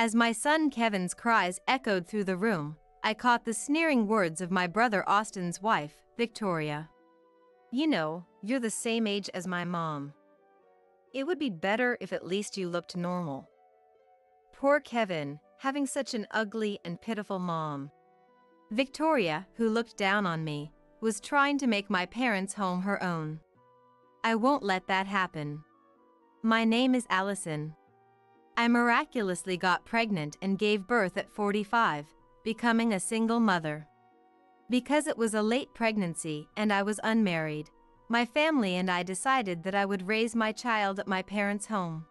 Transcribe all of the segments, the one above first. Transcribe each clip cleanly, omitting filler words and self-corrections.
As my son Kevin's cries echoed through the room, I caught the sneering words of my brother Austin's wife, Victoria. "You know, you're the same age as my mom. It would be better if at least you looked normal." Poor Kevin, having such an ugly and pitiful mom. Victoria, who looked down on me, was trying to make my parents' home her own. I won't let that happen. My name is Allison. I miraculously got pregnant and gave birth at 45, becoming a single mother. Because it was a late pregnancy and I was unmarried, my family and I decided that I would raise my child at my parents' home.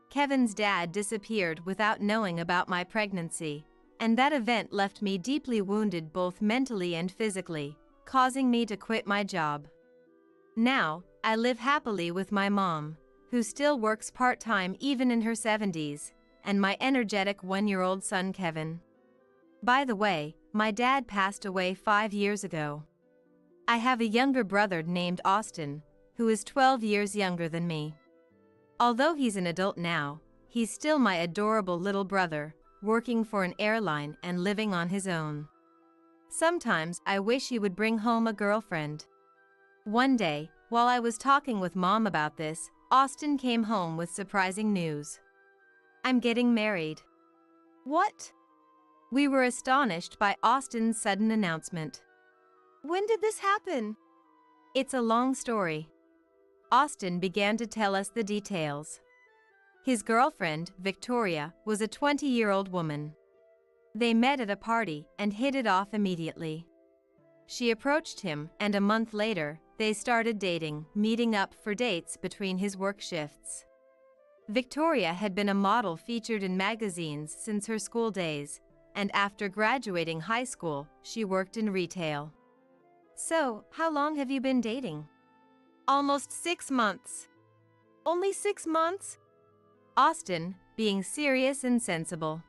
Kevin's dad disappeared without knowing about my pregnancy, and that event left me deeply wounded both mentally and physically, causing me to quit my job. Now, I live happily with my mom, who still works part-time even in her 70s, and my energetic 1-year-old son Kevin. By the way, my dad passed away 5 years ago. I have a younger brother named Austin, who is 12 years younger than me. Although he's an adult now, he's still my adorable little brother, working for an airline and living on his own. Sometimes I wish he would bring home a girlfriend. One day, while I was talking with Mom about this, Austin came home with surprising news. "I'm getting married." "What?" We were astonished by Austin's sudden announcement. "When did this happen?" It's a long story. Austin began to tell us the details. His girlfriend, Victoria, was a 20-year-old woman. They met at a party and hit it off immediately. She approached him, and a month later, they started dating, meeting up for dates between his work shifts. Victoria had been a model featured in magazines since her school days, and after graduating high school, she worked in retail. "So, how long have you been dating?" "Almost 6 months." "Only 6 months?" Austin, being serious and sensible.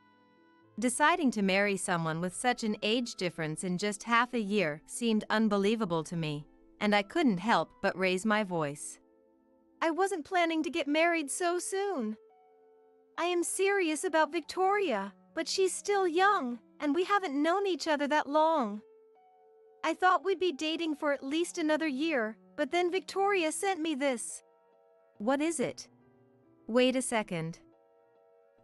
Deciding to marry someone with such an age difference in just half a year seemed unbelievable to me, and I couldn't help but raise my voice. "I wasn't planning to get married so soon. I am serious about Victoria, but she's still young, and we haven't known each other that long. I thought we'd be dating for at least another year, but then Victoria sent me this." "What is it?" "Wait a second.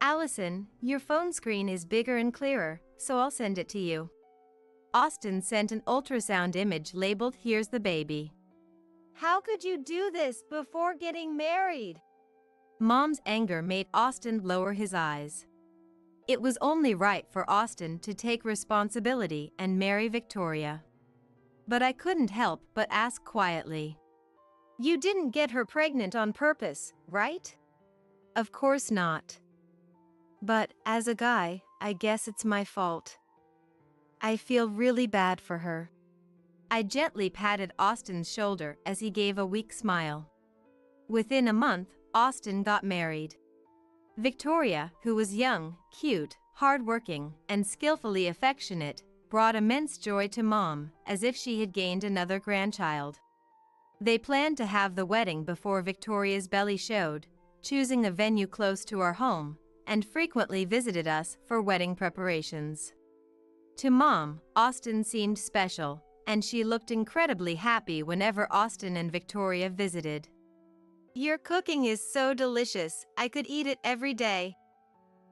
Allison, your phone screen is bigger and clearer, so I'll send it to you." Austin sent an ultrasound image labeled "Here's the baby." "How could you do this before getting married?" Mom's anger made Austin lower his eyes. It was only right for Austin to take responsibility and marry Victoria. But I couldn't help but ask quietly. "You didn't get her pregnant on purpose, right?" "Of course not. But, as a guy, I guess it's my fault. I feel really bad for her." I gently patted Austin's shoulder as he gave a weak smile. Within a month, Austin got married. Victoria, who was young, cute, hardworking, and skillfully affectionate, brought immense joy to Mom, as if she had gained another grandchild. They planned to have the wedding before Victoria's belly showed, choosing a venue close to our home, and frequently visited us for wedding preparations. To Mom, Austin seemed special, and she looked incredibly happy whenever Austin and Victoria visited. "Your cooking is so delicious, I could eat it every day."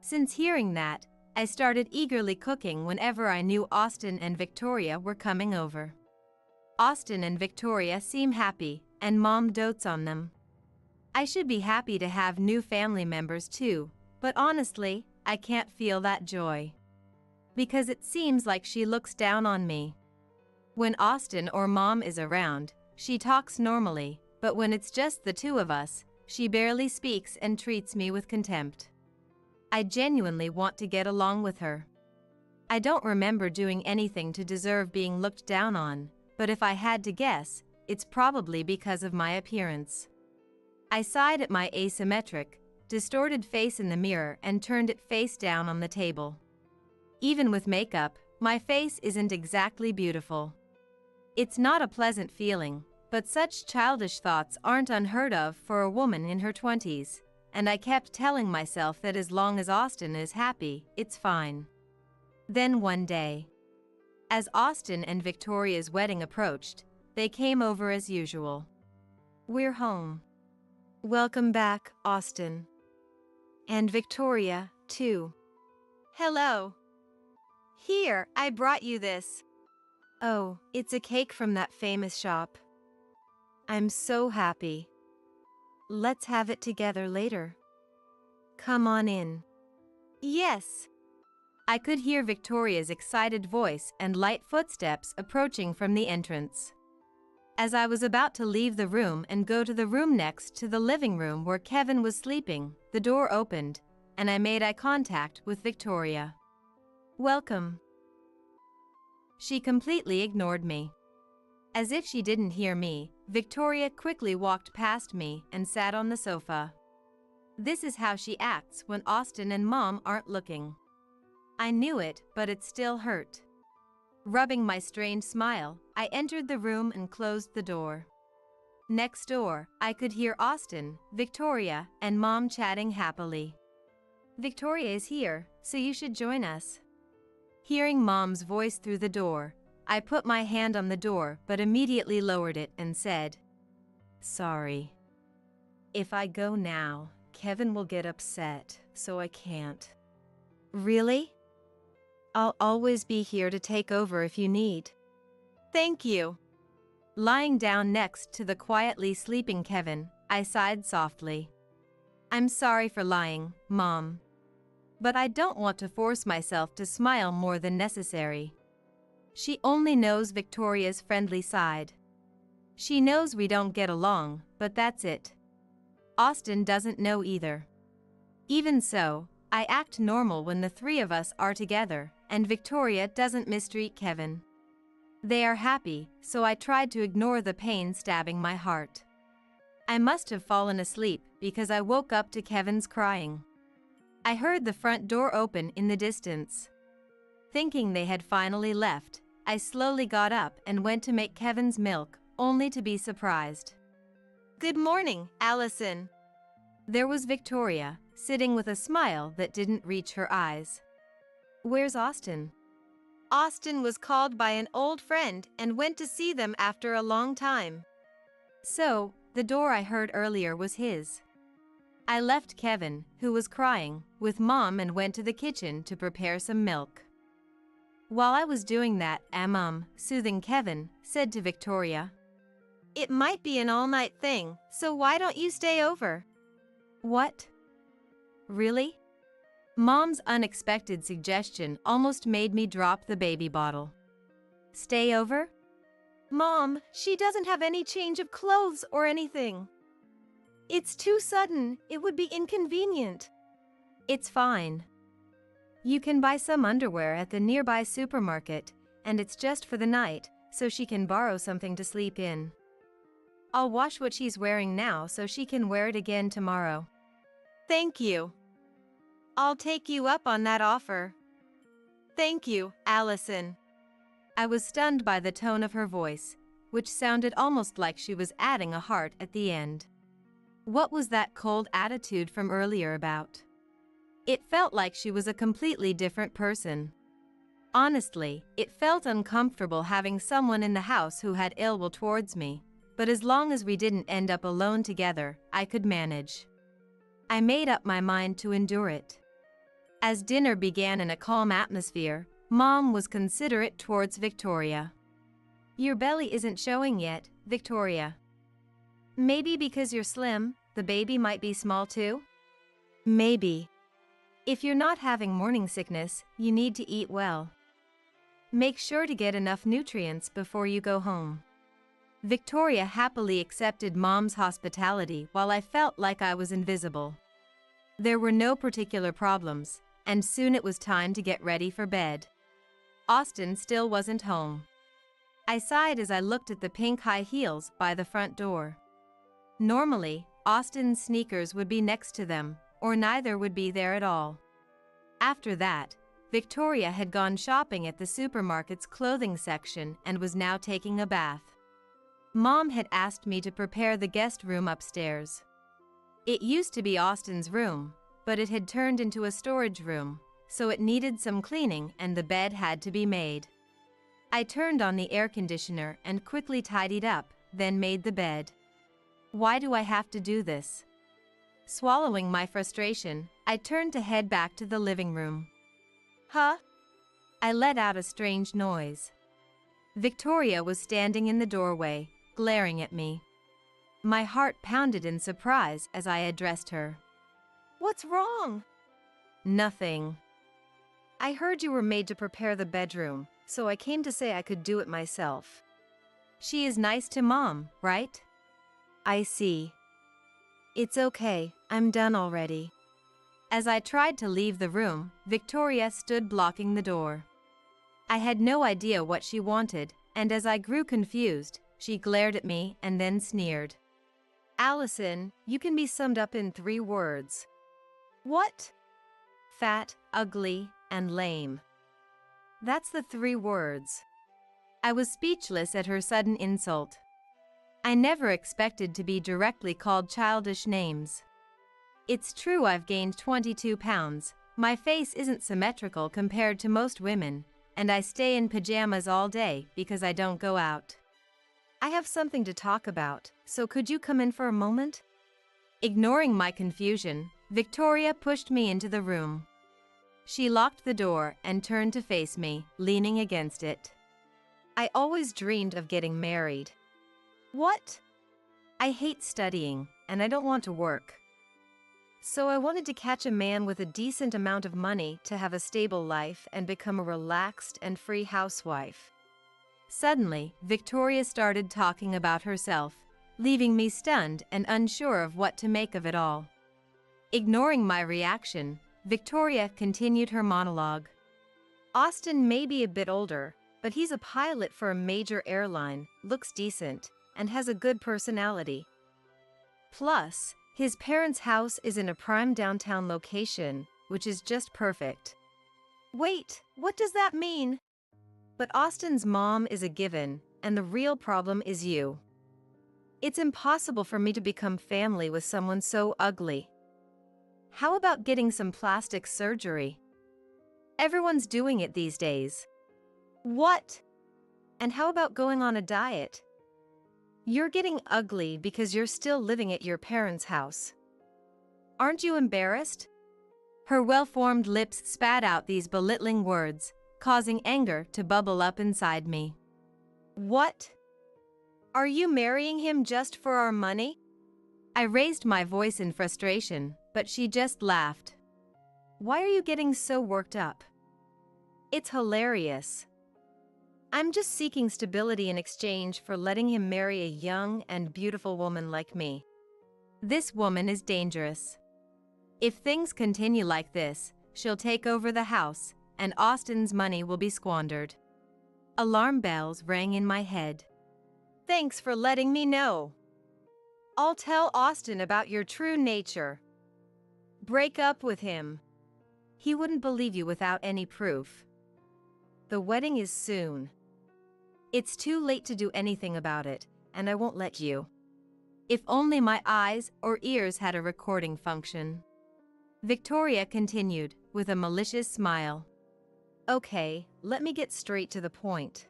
Since hearing that, I started eagerly cooking whenever I knew Austin and Victoria were coming over. Austin and Victoria seem happy, and Mom dotes on them. I should be happy to have new family members too, but honestly, I can't feel that joy. Because it seems like she looks down on me. When Austin or Mom is around, she talks normally, but when it's just the two of us, she barely speaks and treats me with contempt. I genuinely want to get along with her. I don't remember doing anything to deserve being looked down on, but if I had to guess, it's probably because of my appearance. I sighed at my asymmetric, distorted face in the mirror and turned it face down on the table. Even with makeup, my face isn't exactly beautiful. It's not a pleasant feeling, but such childish thoughts aren't unheard of for a woman in her 20s, and I kept telling myself that as long as Austin is happy, it's fine. Then one day, as Austin and Victoria's wedding approached, they came over as usual. "We're home." "Welcome back, Austin." "And Victoria, too." "Hello. Here, I brought you this." "Oh, it's a cake from that famous shop." "I'm so happy. Let's have it together later." "Come on in." "Yes." I could hear Victoria's excited voice and light footsteps approaching from the entrance. As I was about to leave the room and go to the room next to the living room where Kevin was sleeping, the door opened, and I made eye contact with Victoria. "Welcome." She completely ignored me. As if she didn't hear me, Victoria quickly walked past me and sat on the sofa. This is how she acts when Austin and Mom aren't looking. I knew it, but it still hurt. Rubbing my strained smile, I entered the room and closed the door. Next door, I could hear Austin, Victoria, and Mom chatting happily. "Victoria is here, so you should join us." Hearing Mom's voice through the door, I put my hand on the door but immediately lowered it and said, "Sorry. If I go now, Kevin will get upset, so I can't." "Really? I'll always be here to take over if you need." "Thank you." Lying down next to the quietly sleeping Kevin, I sighed softly. "I'm sorry for lying, Mom. But I don't want to force myself to smile more than necessary." She only knows Victoria's friendly side. She knows we don't get along, but that's it. Austin doesn't know either. Even so, I act normal when the three of us are together, and Victoria doesn't mistreat Kevin. They are happy, so I tried to ignore the pain stabbing my heart. I must have fallen asleep because I woke up to Kevin's crying. I heard the front door open in the distance. Thinking they had finally left, I slowly got up and went to make Kevin's milk, only to be surprised. "Good morning, Allison." There was Victoria, sitting with a smile that didn't reach her eyes. "Where's Austin?" "Austin was called by an old friend and went to see them after a long time." So, the door I heard earlier was his. I left Kevin, who was crying, with Mom and went to the kitchen to prepare some milk. While I was doing that, Mom, soothing Kevin, said to Victoria, "It might be an all-night thing, so why don't you stay over?" "What? Really?" Mom's unexpected suggestion almost made me drop the baby bottle. "Stay over?" "Mom, she doesn't have any change of clothes or anything. It's too sudden, it would be inconvenient." "It's fine. You can buy some underwear at the nearby supermarket, and it's just for the night, so she can borrow something to sleep in. I'll wash what she's wearing now so she can wear it again tomorrow." "Thank you. I'll take you up on that offer." "Thank you, Allison." I was stunned by the tone of her voice, which sounded almost like she was adding a heart at the end. What was that cold attitude from earlier about? It felt like she was a completely different person. Honestly, it felt uncomfortable having someone in the house who had ill will towards me, but as long as we didn't end up alone together, I could manage. I made up my mind to endure it. As dinner began in a calm atmosphere, Mom was considerate towards Victoria. "Your belly isn't showing yet, Victoria. Maybe because you're slim, the baby might be small too?" "Maybe. If you're not having morning sickness, you need to eat well. Make sure to get enough nutrients before you go home." Victoria happily accepted Mom's hospitality while I felt like I was invisible. There were no particular problems, and soon it was time to get ready for bed. Austin still wasn't home. I sighed as I looked at the pink high heels by the front door. Normally, Austin's sneakers would be next to them, or neither would be there at all. After that, Victoria had gone shopping at the supermarket's clothing section and was now taking a bath. Mom had asked me to prepare the guest room upstairs. It used to be Austin's room, but it had turned into a storage room, so it needed some cleaning and the bed had to be made. I turned on the air conditioner and quickly tidied up, then made the bed. Why do I have to do this? Swallowing my frustration, I turned to head back to the living room. Huh? I let out a strange noise. Victoria was standing in the doorway, glaring at me. My heart pounded in surprise as I addressed her. What's wrong? Nothing. I heard you were made to prepare the bedroom, so I came to say I could do it myself. She is nice to Mom, right? I see. It's okay, I'm done already. As I tried to leave the room, Victoria stood blocking the door. I had no idea what she wanted, and as I grew confused, she glared at me and then sneered. Allison, you can be summed up in 3 words. What? Fat, ugly, and lame. That's the 3 words. I was speechless at her sudden insult. I never expected to be directly called childish names. It's true I've gained 22 pounds, my face isn't symmetrical compared to most women, and I stay in pajamas all day because I don't go out. I have something to talk about, so could you come in for a moment? Ignoring my confusion, Victoria pushed me into the room. She locked the door and turned to face me, leaning against it. I always dreamed of getting married. What? I hate studying, and I don't want to work. So I wanted to catch a man with a decent amount of money to have a stable life and become a relaxed and free housewife. Suddenly, Victoria started talking about herself, leaving me stunned and unsure of what to make of it all. Ignoring my reaction, Victoria continued her monologue. Austin may be a bit older, but he's a pilot for a major airline, looks decent, and has a good personality. Plus, his parents' house is in a prime downtown location, which is just perfect. Wait, what does that mean? But Austin's mom is a given, and the real problem is you. It's impossible for me to become family with someone so ugly. How about getting some plastic surgery? Everyone's doing it these days. What? And how about going on a diet? You're getting ugly because you're still living at your parents' house. Aren't you embarrassed? Her well-formed lips spat out these belittling words, causing anger to bubble up inside me. What? Are you marrying him just for our money? I raised my voice in frustration, but she just laughed. Why are you getting so worked up? It's hilarious. I'm just seeking stability in exchange for letting him marry a young and beautiful woman like me. This woman is dangerous. If things continue like this, she'll take over the house, and Austin's money will be squandered. Alarm bells rang in my head. Thanks for letting me know. I'll tell Austin about your true nature. Break up with him. He wouldn't believe you without any proof. The wedding is soon. It's too late to do anything about it, and I won't let you. If only my eyes or ears had a recording function. Victoria continued, with a malicious smile. Okay, let me get straight to the point.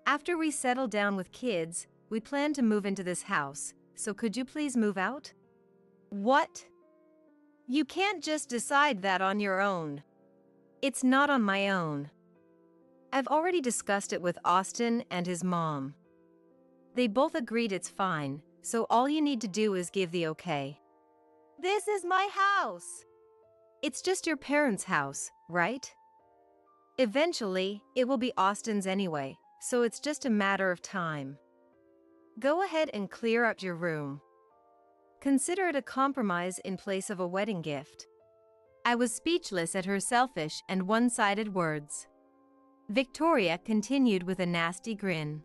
After we settle down with kids, we plan to move into this house, so could you please move out? What? You can't just decide that on your own. It's not on my own. I've already discussed it with Austin and his mom. They both agreed it's fine, so all you need to do is give the okay. This is my house. It's just your parents' house, right? Eventually, it will be Austin's anyway, so it's just a matter of time. Go ahead and clear out your room. Consider it a compromise in place of a wedding gift. I was speechless at her selfish and one-sided words. Victoria continued with a nasty grin.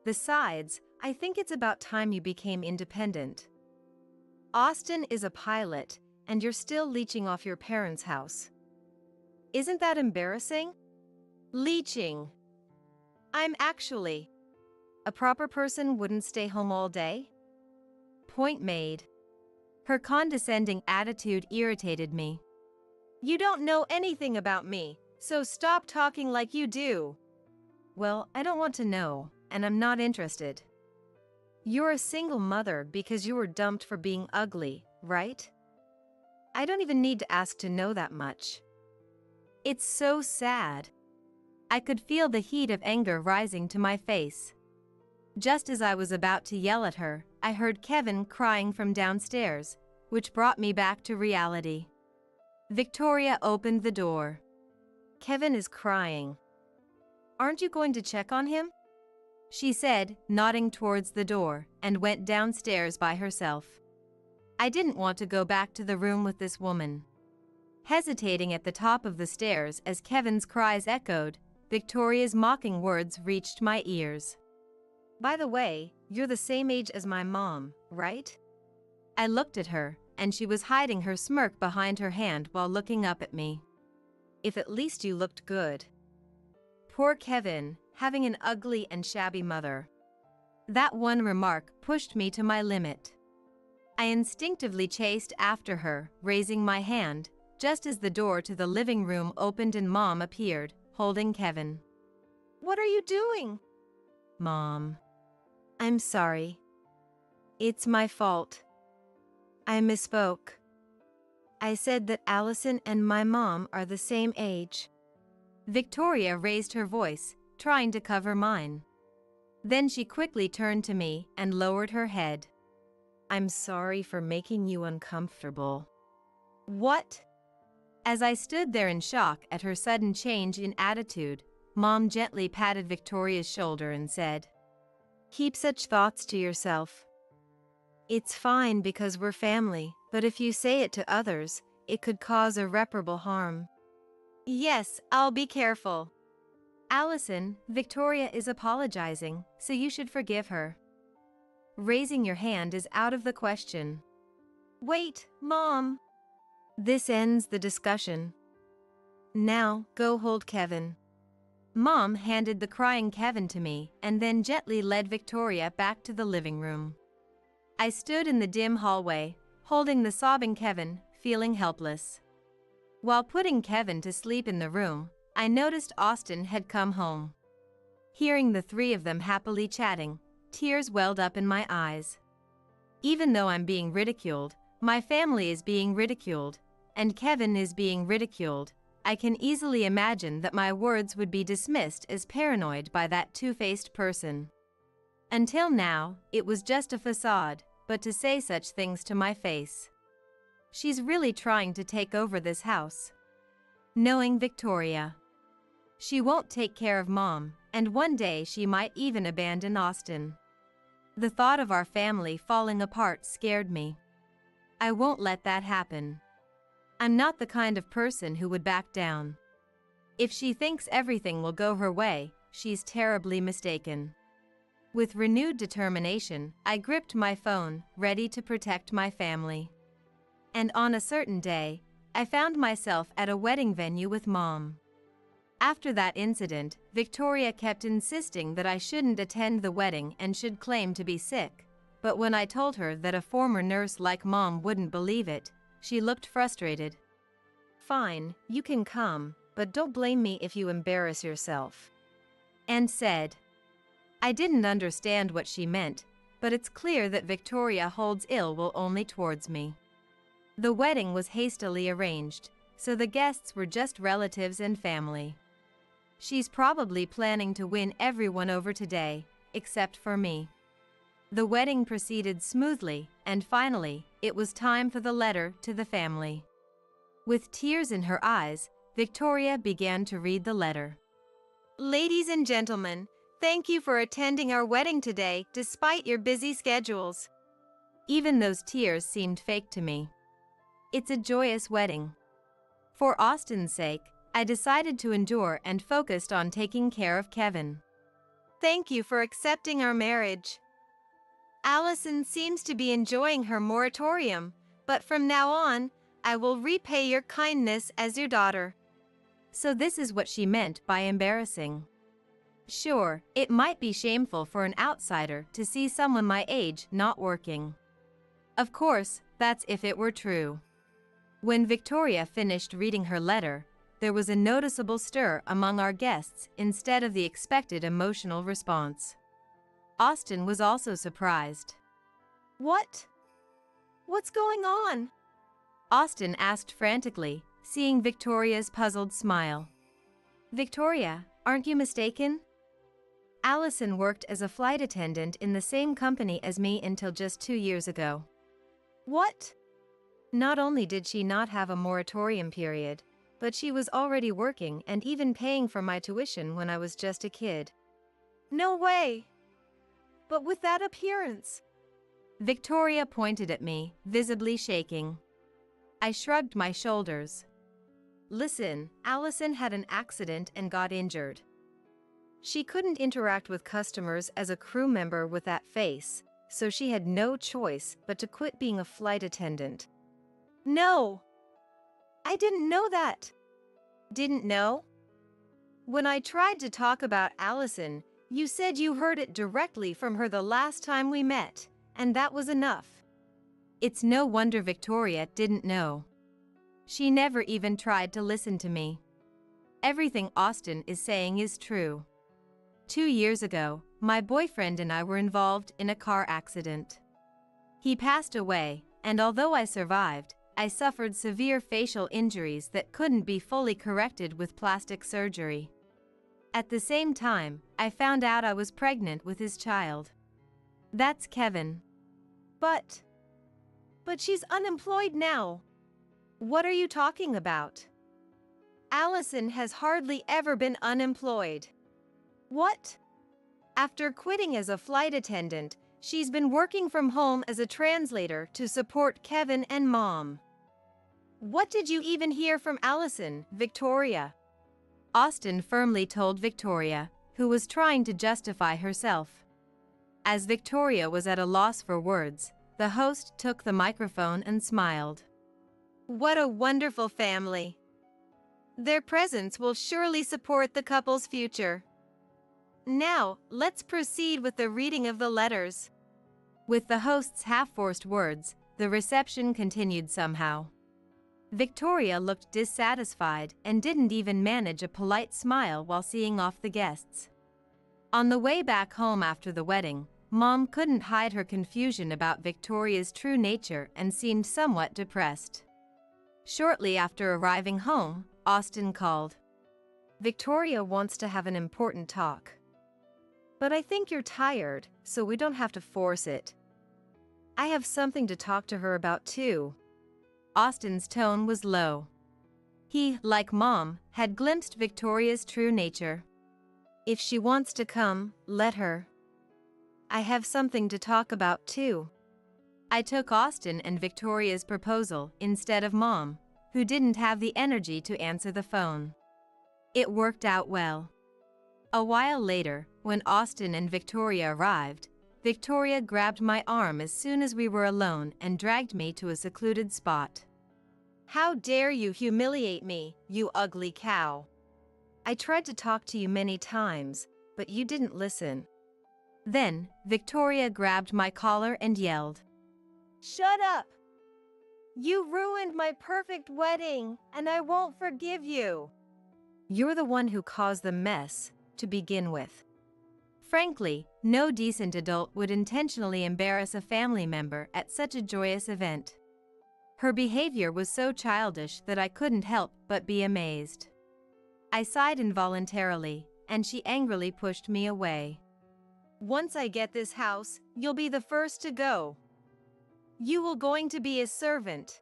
Besides, I think it's about time you became independent. Austin is a pilot, and you're still leeching off your parents' house. Isn't that embarrassing? Leeching. I'm actually. A proper person wouldn't stay home all day? Point made. Her condescending attitude irritated me. "You don't know anything about me, so stop talking like you do." "Well, I don't want to know, and I'm not interested." "You're a single mother because you were dumped for being ugly, right?" "I don't even need to ask to know that much." It's so sad. I could feel the heat of anger rising to my face. Just as I was about to yell at her, I heard Kevin crying from downstairs, which brought me back to reality. Victoria opened the door. "Kevin is crying. Aren't you going to check on him?" she said, nodding towards the door, and went downstairs by herself. I didn't want to go back to the room with this woman. Hesitating at the top of the stairs as Kevin's cries echoed, Victoria's mocking words reached my ears. "By the way, you're the same age as my mom, right?" I looked at her, and she was hiding her smirk behind her hand while looking up at me. "If at least you looked good." Poor Kevin, having an ugly and shabby mother. That one remark pushed me to my limit. I instinctively chased after her, raising my hand, just as the door to the living room opened and Mom appeared, holding Kevin. "What are you doing?" "Mom. I'm sorry. It's my fault. I misspoke. I said that Allison and my mom are the same age." Victoria raised her voice, trying to cover mine. Then she quickly turned to me and lowered her head. "I'm sorry for making you uncomfortable." "What?" As I stood there in shock at her sudden change in attitude, Mom gently patted Victoria's shoulder and said, "Keep such thoughts to yourself. It's fine because we're family, but if you say it to others, it could cause irreparable harm." "Yes, I'll be careful." "Allison, Victoria is apologizing, so you should forgive her. Raising your hand is out of the question." "Wait, Mom." "This ends the discussion. Now, go hold Kevin." Mom handed the crying Kevin to me and then gently led Victoria back to the living room. I stood in the dim hallway, holding the sobbing Kevin, feeling helpless. While putting Kevin to sleep in the room, I noticed Austin had come home. Hearing the three of them happily chatting, tears welled up in my eyes. Even though I'm being ridiculed, my family is being ridiculed, and Kevin is being ridiculed, I can easily imagine that my words would be dismissed as paranoid by that two-faced person. Until now, it was just a facade, but to say such things to my face. She's really trying to take over this house. Knowing Victoria. She won't take care of Mom, and one day she might even abandon Austin. The thought of our family falling apart scared me. I won't let that happen. I'm not the kind of person who would back down. If she thinks everything will go her way, she's terribly mistaken. With renewed determination, I gripped my phone, ready to protect my family. And on a certain day, I found myself at a wedding venue with Mom. After that incident, Victoria kept insisting that I shouldn't attend the wedding and should claim to be sick, but when I told her that a former nurse like Mom wouldn't believe it, she looked frustrated. "Fine, you can come, but don't blame me if you embarrass yourself," and said. I didn't understand what she meant, but it's clear that Victoria holds ill will only towards me. The wedding was hastily arranged, so the guests were just relatives and family. She's probably planning to win everyone over today, except for me. The wedding proceeded smoothly, and finally, it was time for the letter to the family. With tears in her eyes, Victoria began to read the letter. "Ladies and gentlemen, thank you for attending our wedding today despite your busy schedules." Even those tears seemed fake to me. It's a joyous wedding. For Austin's sake, I decided to endure and focused on taking care of Kevin. "Thank you for accepting our marriage. Allison seems to be enjoying her moratorium, but from now on, I will repay your kindness as your daughter." So this is what she meant by embarrassing. Sure, it might be shameful for an outsider to see someone my age not working. Of course, that's if it were true. When Victoria finished reading her letter, there was a noticeable stir among our guests instead of the expected emotional response. Austin was also surprised. What? What's going on? Austin asked frantically, seeing Victoria's puzzled smile. Victoria, aren't you mistaken? Allison worked as a flight attendant in the same company as me until just 2 years ago. What? Not only did she not have a moratorium period, but she was already working and even paying for my tuition when I was just a kid. No way! But with that appearance. Victoria pointed at me, visibly shaking. I shrugged my shoulders. Listen, Allison had an accident and got injured. She couldn't interact with customers as a crew member with that face, so she had no choice but to quit being a flight attendant. No! I didn't know that. Didn't know? When I tried to talk about Allison, you said you heard it directly from her the last time we met, and that was enough. It's no wonder Victoria didn't know. She never even tried to listen to me. Everything Austin is saying is true. 2 years ago, my boyfriend and I were involved in a car accident. He passed away, and although I survived, I suffered severe facial injuries that couldn't be fully corrected with plastic surgery. At the same time, I found out I was pregnant with his child. That's Kevin. But she's unemployed now. What are you talking about? Allison has hardly ever been unemployed. What? After quitting as a flight attendant, she's been working from home as a translator to support Kevin and Mom. What did you even hear from Allison, Victoria? Austin firmly told Victoria, who was trying to justify herself. As Victoria was at a loss for words, the host took the microphone and smiled. What a wonderful family. Their presence will surely support the couple's future. Now, let's proceed with the reading of the letters. With the host's half-forced words, the reception continued somehow. Victoria looked dissatisfied and didn't even manage a polite smile while seeing off the guests. On the way back home after the wedding, Mom couldn't hide her confusion about Victoria's true nature and seemed somewhat depressed. Shortly after arriving home, Austin called. Victoria wants to have an important talk. But I think you're tired, so we don't have to force it. I have something to talk to her about too. Austin's tone was low. He, like Mom, had glimpsed Victoria's true nature. If she wants to come, let her. I have something to talk about too. I took Austin and Victoria's proposal instead of Mom, who didn't have the energy to answer the phone. It worked out well. A while later, when Austin and Victoria arrived, Victoria grabbed my arm as soon as we were alone and dragged me to a secluded spot. How dare you humiliate me, you ugly cow! I tried to talk to you many times, but you didn't listen. Then, Victoria grabbed my collar and yelled. Shut up! You ruined my perfect wedding, and I won't forgive you. You're the one who caused the mess, to begin with. Frankly, no decent adult would intentionally embarrass a family member at such a joyous event. Her behavior was so childish that I couldn't help but be amazed. I sighed involuntarily, and she angrily pushed me away. Once I get this house, you'll be the first to go. You will going to be a servant.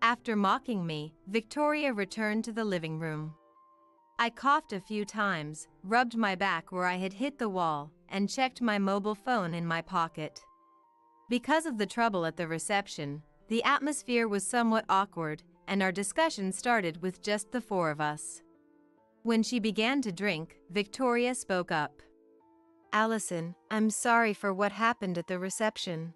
After mocking me, Victoria returned to the living room. I coughed a few times, rubbed my back where I had hit the wall, and checked my mobile phone in my pocket. Because of the trouble at the reception, the atmosphere was somewhat awkward, and our discussion started with just the four of us. When she began to drink, Victoria spoke up. Allison, I'm sorry for what happened at the reception.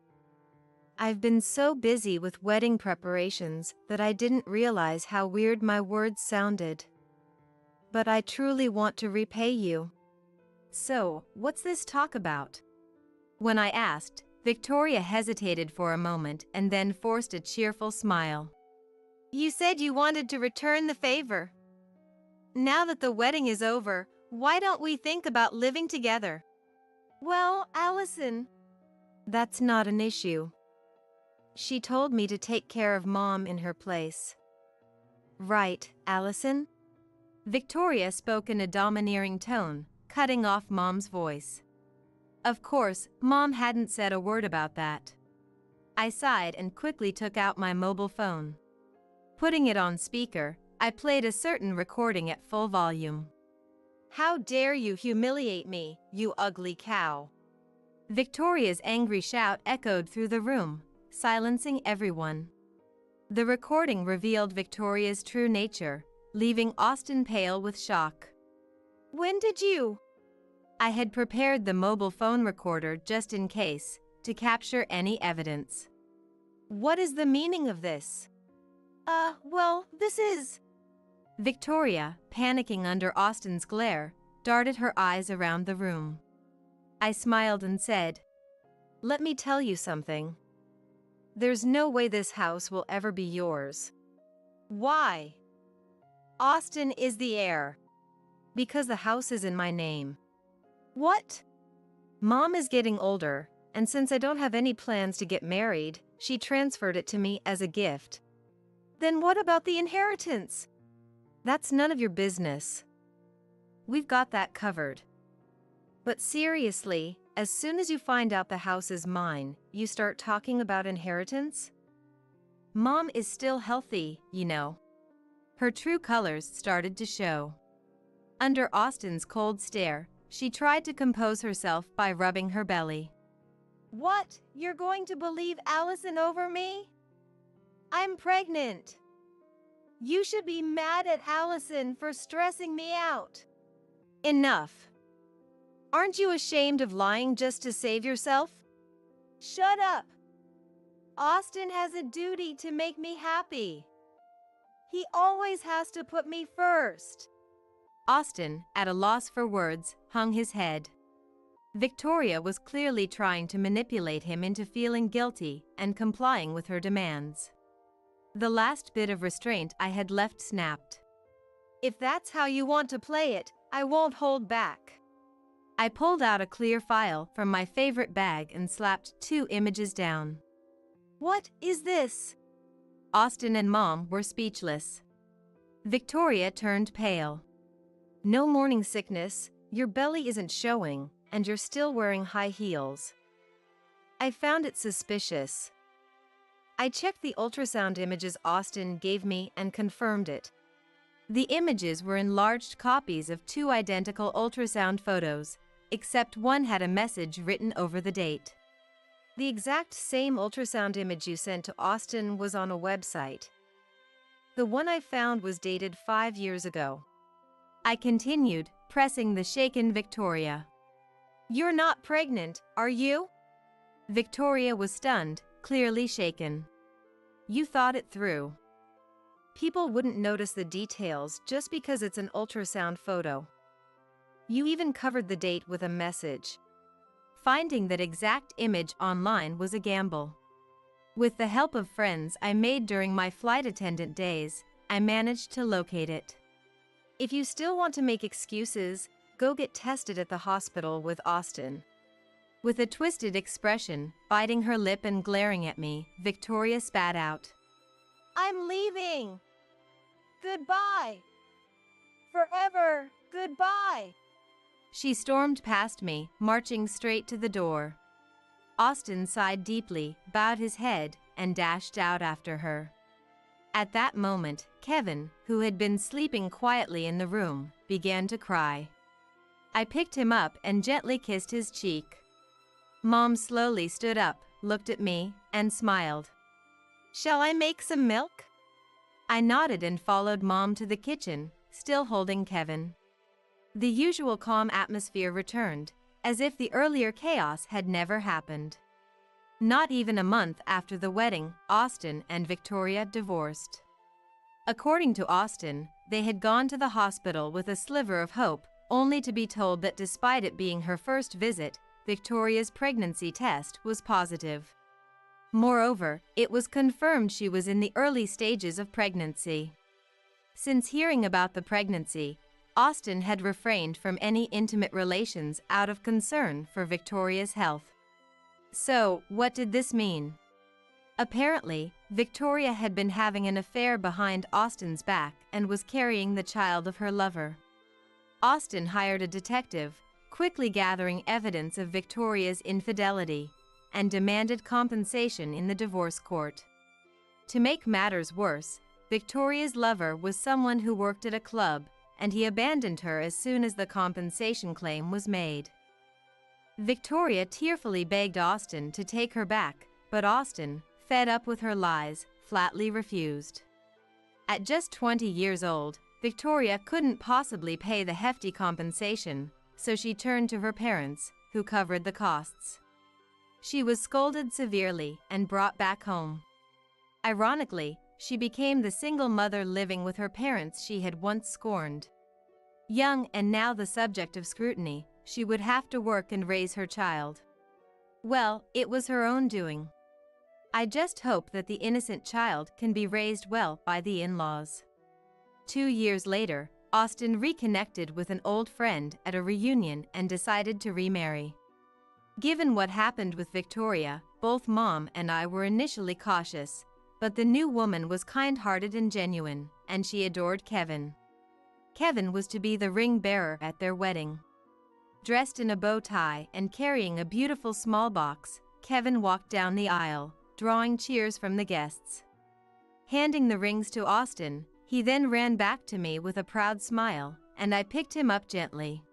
I've been so busy with wedding preparations that I didn't realize how weird my words sounded. But I truly want to repay you. So, what's this talk about? When I asked, Victoria hesitated for a moment and then forced a cheerful smile. You said you wanted to return the favor. Now that the wedding is over, why don't we think about living together? Well, Allison, that's not an issue. She told me to take care of Mom in her place. Right, Allison? Victoria spoke in a domineering tone, cutting off Mom's voice. Of course, Mom hadn't said a word about that. I sighed and quickly took out my mobile phone. Putting it on speaker, I played a certain recording at full volume. How dare you humiliate me, you ugly cow! Victoria's angry shout echoed through the room, silencing everyone. The recording revealed Victoria's true nature, leaving Austin pale with shock. When did you? I had prepared the mobile phone recorder just in case, to capture any evidence. What is the meaning of this? Well, this is... Victoria, panicking under Austin's glare, darted her eyes around the room. I smiled and said, "Let me tell you something. There's no way this house will ever be yours." Why? Austin is the heir. Because the house is in my name. What? Mom is getting older, and since I don't have any plans to get married, she transferred it to me as a gift. Then what about the inheritance? That's none of your business. We've got that covered. But seriously, as soon as you find out the house is mine, you start talking about inheritance? Mom is still healthy, you know. Her true colors started to show. Under Austin's cold stare, she tried to compose herself by rubbing her belly. What? You're going to believe Allison over me? I'm pregnant. You should be mad at Allison for stressing me out. Enough. Aren't you ashamed of lying just to save yourself? Shut up. Austin has a duty to make me happy. He always has to put me first. Austin, at a loss for words, hung his head. Victoria was clearly trying to manipulate him into feeling guilty and complying with her demands. The last bit of restraint I had left snapped. If that's how you want to play it, I won't hold back. I pulled out a clear file from my favorite bag and slapped 2 images down. What is this? Austin and Mom were speechless. Victoria turned pale. No morning sickness, your belly isn't showing, and you're still wearing high heels. I found it suspicious. I checked the ultrasound images Austin gave me and confirmed it. The images were enlarged copies of 2 identical ultrasound photos, except one had a message written over the date. The exact same ultrasound image you sent to Austin was on a website. The one I found was dated 5 years ago. I continued, pressing the shaken Victoria. You're not pregnant, are you? Victoria was stunned, clearly shaken. You thought it through. People wouldn't notice the details just because it's an ultrasound photo. You even covered the date with a message. Finding that exact image online was a gamble. With the help of friends I made during my flight attendant days, I managed to locate it. If you still want to make excuses, go get tested at the hospital with Austin. With a twisted expression, biting her lip and glaring at me, Victoria spat out. I'm leaving. Goodbye. Forever, goodbye. She stormed past me, marching straight to the door. Austin sighed deeply, bowed his head, and dashed out after her. At that moment, Kevin, who had been sleeping quietly in the room, began to cry. I picked him up and gently kissed his cheek. Mom slowly stood up, looked at me, and smiled. Shall I make some milk? I nodded and followed Mom to the kitchen, still holding Kevin. The usual calm atmosphere returned, as if the earlier chaos had never happened. Not even a month after the wedding, Austin and Victoria divorced. According to Austin, they had gone to the hospital with a sliver of hope, only to be told that despite it being her first visit, Victoria's pregnancy test was positive. Moreover, it was confirmed she was in the early stages of pregnancy. Since hearing about the pregnancy, Austin had refrained from any intimate relations out of concern for Victoria's health. So, what did this mean? Apparently, Victoria had been having an affair behind Austin's back and was carrying the child of her lover. Austin hired a detective, quickly gathering evidence of Victoria's infidelity, and demanded compensation in the divorce court. To make matters worse, Victoria's lover was someone who worked at a club, and he abandoned her as soon as the compensation claim was made. Victoria tearfully begged Austin to take her back, but Austin, fed up with her lies, flatly refused. At just 20 years old, Victoria couldn't possibly pay the hefty compensation, so she turned to her parents, who covered the costs. She was scolded severely and brought back home. Ironically, she became the single mother living with her parents she had once scorned. Young and now the subject of scrutiny, she would have to work and raise her child. Well, it was her own doing. I just hope that the innocent child can be raised well by the in-laws. 2 years later, Austin reconnected with an old friend at a reunion and decided to remarry. Given what happened with Victoria, both Mom and I were initially cautious, but the new woman was kind-hearted and genuine, and she adored Kevin. Kevin was to be the ring bearer at their wedding. Dressed in a bow tie and carrying a beautiful small box, Kevin walked down the aisle, drawing cheers from the guests. Handing the rings to Austin, he then ran back to me with a proud smile, and I picked him up gently.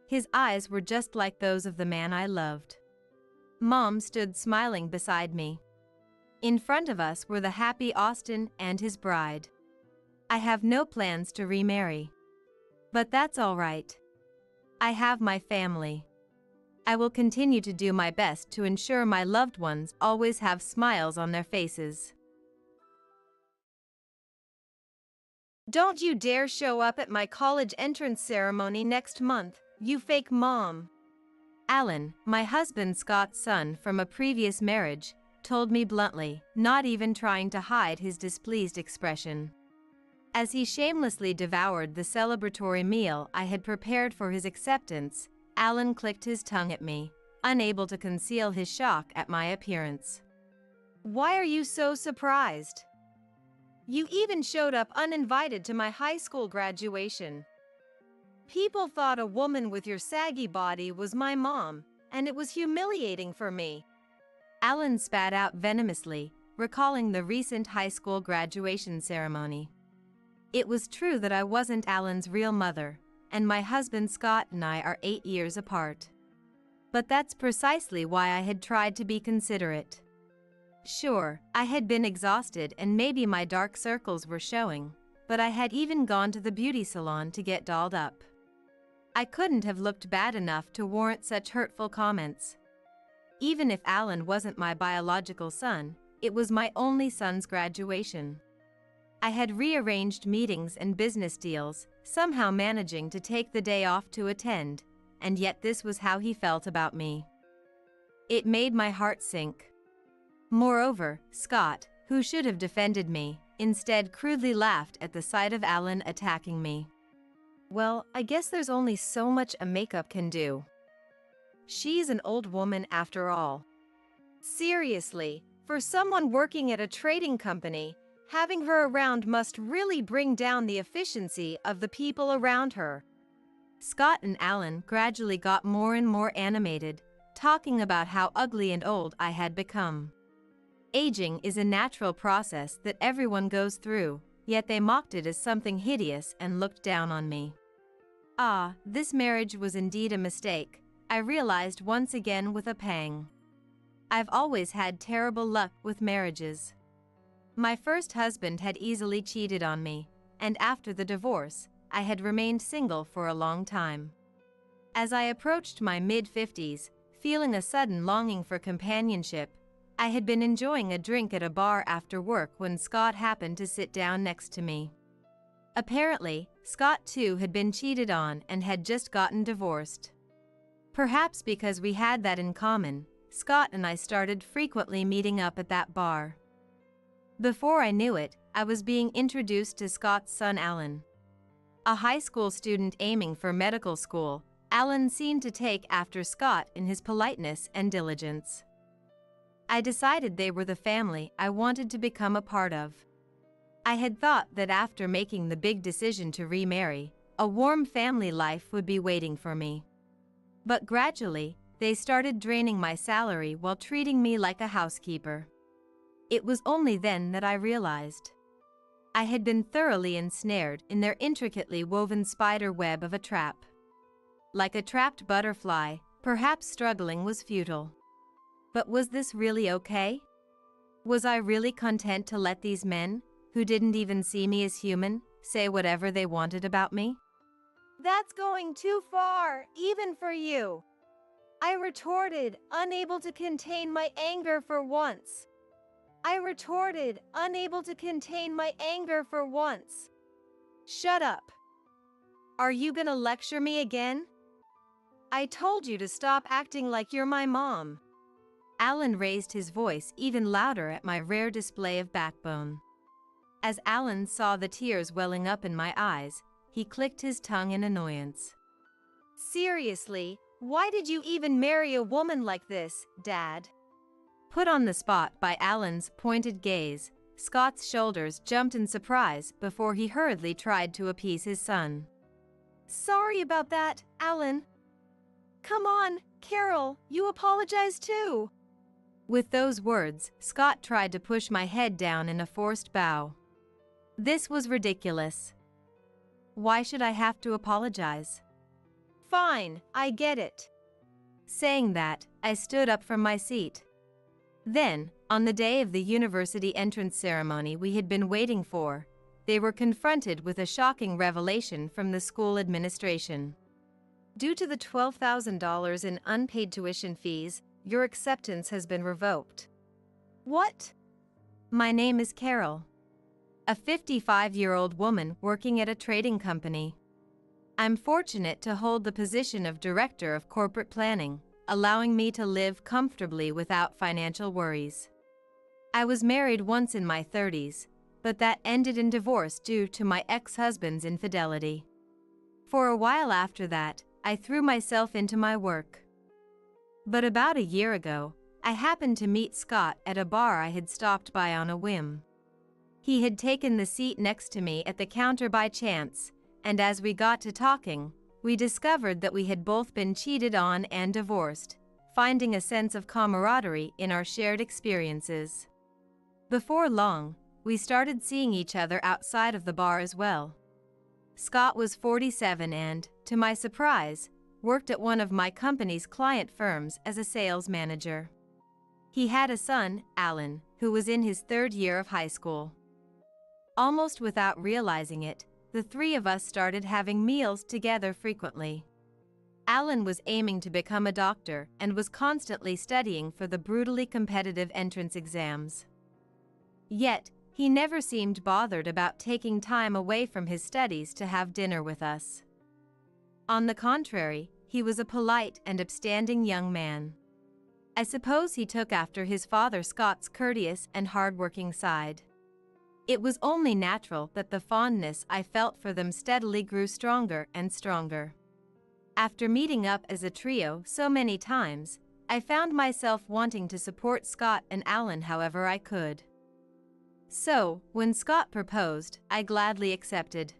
His eyes were just like those of the man I loved. Mom stood smiling beside me. In front of us were the happy Austin and his bride. I have no plans to remarry. But that's all right. I have my family. I will continue to do my best to ensure my loved ones always have smiles on their faces. Don't you dare show up at my college entrance ceremony next month, you fake mom. Alan, my husband Scott's son from a previous marriage, told me bluntly, not even trying to hide his displeased expression. As he shamelessly devoured the celebratory meal I had prepared for his acceptance, Alan clicked his tongue at me, unable to conceal his shock at my appearance. Why are you so surprised? You even showed up uninvited to my high school graduation. People thought a woman with your saggy body was my mom, and it was humiliating for me. Alan spat out venomously, recalling the recent high school graduation ceremony. It was true that I wasn't Alan's real mother, and my husband Scott and I are 8 years apart. But that's precisely why I had tried to be considerate. Sure, I had been exhausted and maybe my dark circles were showing, but I had even gone to the beauty salon to get dolled up. I couldn't have looked bad enough to warrant such hurtful comments. Even if Alan wasn't my biological son, it was my only son's graduation. I had rearranged meetings and business deals, somehow managing to take the day off to attend, and yet this was how he felt about me. It made my heart sink. Moreover, Scott, who should have defended me, instead crudely laughed at the sight of Alan attacking me. Well, I guess there's only so much a makeup can do. She's an old woman after all. Seriously, for someone working at a trading company, having her around must really bring down the efficiency of the people around her. Scott and Alan gradually got more and more animated, talking about how ugly and old I had become. Aging is a natural process that everyone goes through, yet they mocked it as something hideous and looked down on me. Ah, this marriage was indeed a mistake, I realized once again with a pang. I've always had terrible luck with marriages. My first husband had easily cheated on me, and after the divorce, I had remained single for a long time. As I approached my mid-50s, feeling a sudden longing for companionship, I had been enjoying a drink at a bar after work when Scott happened to sit down next to me. Apparently, Scott too had been cheated on and had just gotten divorced. Perhaps because we had that in common, Scott and I started frequently meeting up at that bar. Before I knew it, I was being introduced to Scott's son Alan. A high school student aiming for medical school, Alan seemed to take after Scott in his politeness and diligence. I decided they were the family I wanted to become a part of. I had thought that after making the big decision to remarry, a warm family life would be waiting for me. But gradually, they started draining my salary while treating me like a housekeeper. It was only then that I realized I had been thoroughly ensnared in their intricately woven spider web of a trap. Like a trapped butterfly, perhaps struggling was futile. But was this really okay? Was I really content to let these men, who didn't even see me as human, say whatever they wanted about me? That's going too far, even for you, I retorted, unable to contain my anger for once. Shut up. Are you gonna lecture me again? I told you to stop acting like you're my mom. Alan raised his voice even louder at my rare display of backbone. As Alan saw the tears welling up in my eyes, he clicked his tongue in annoyance. Seriously, why did you even marry a woman like this, Dad? Put on the spot by Alan's pointed gaze, Scott's shoulders jumped in surprise before he hurriedly tried to appease his son. Sorry about that, Alan. Come on, Carol, you apologize too. With those words, Scott tried to push my head down in a forced bow. This was ridiculous. Why should I have to apologize? Fine, I get it. Saying that, I stood up from my seat. Then, on the day of the university entrance ceremony we had been waiting for, they were confronted with a shocking revelation from the school administration. Due to the $12,000 in unpaid tuition fees, your acceptance has been revoked. What? My name is Carol. A 55-year-old woman working at a trading company. I'm fortunate to hold the position of Director of Corporate Planning, allowing me to live comfortably without financial worries. I was married once in my 30s, but that ended in divorce due to my ex-husband's infidelity. For a while after that, I threw myself into my work. But about a year ago, I happened to meet Scott at a bar I had stopped by on a whim. He had taken the seat next to me at the counter by chance, and as we got to talking, we discovered that we had both been cheated on and divorced, finding a sense of camaraderie in our shared experiences. Before long, we started seeing each other outside of the bar as well. Scott was 47 and, to my surprise, worked at one of my company's client firms as a sales manager. He had a son, Alan, who was in his third year of high school. Almost without realizing it, the three of us started having meals together frequently. Alan was aiming to become a doctor and was constantly studying for the brutally competitive entrance exams. Yet, he never seemed bothered about taking time away from his studies to have dinner with us. On the contrary, he was a polite and upstanding young man. I suppose he took after his father Scott's courteous and hardworking side. It was only natural that the fondness I felt for them steadily grew stronger and stronger. After meeting up as a trio so many times, I found myself wanting to support Scott and Alan however I could. So, when Scott proposed, I gladly accepted.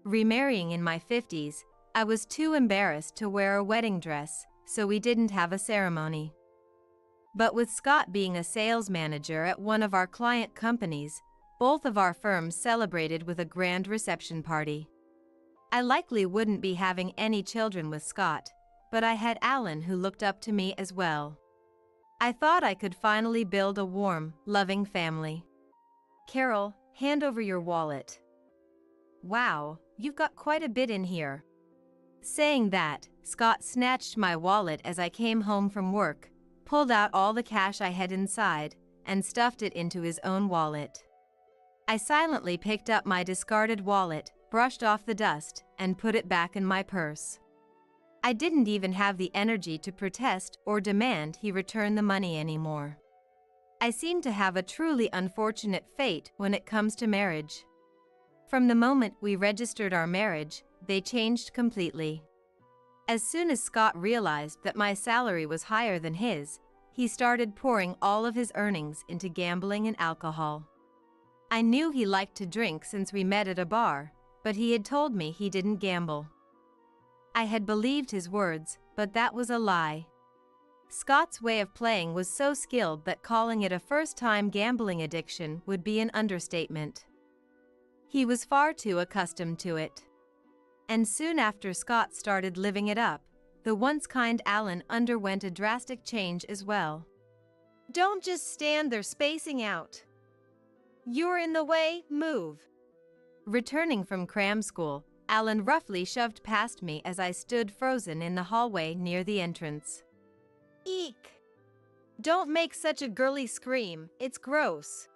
Remarrying in my 50s, I was too embarrassed to wear a wedding dress, so we didn't have a ceremony. But with Scott being a sales manager at one of our client companies, both of our firms celebrated with a grand reception party. I likely wouldn't be having any children with Scott, but I had Alan who looked up to me as well. I thought I could finally build a warm, loving family. Carol, hand over your wallet. Wow, you've got quite a bit in here. Saying that, Scott snatched my wallet as I came home from work, pulled out all the cash I had inside, and stuffed it into his own wallet. I silently picked up my discarded wallet, brushed off the dust, and put it back in my purse. I didn't even have the energy to protest or demand he return the money anymore. I seem to have a truly unfortunate fate when it comes to marriage. From the moment we registered our marriage, they changed completely. As soon as Scott realized that my salary was higher than his, he started pouring all of his earnings into gambling and alcohol. I knew he liked to drink since we met at a bar, but he had told me he didn't gamble. I had believed his words, but that was a lie. Scott's way of playing was so skilled that calling it a first-time gambling addiction would be an understatement. He was far too accustomed to it. And soon after Scott started living it up, the once kind Alan underwent a drastic change as well. Don't just stand there spacing out. You're in the way, move. Returning from cram school, Alan roughly shoved past me as I stood frozen in the hallway near the entrance. Eek! Don't make such a girly scream, it's gross.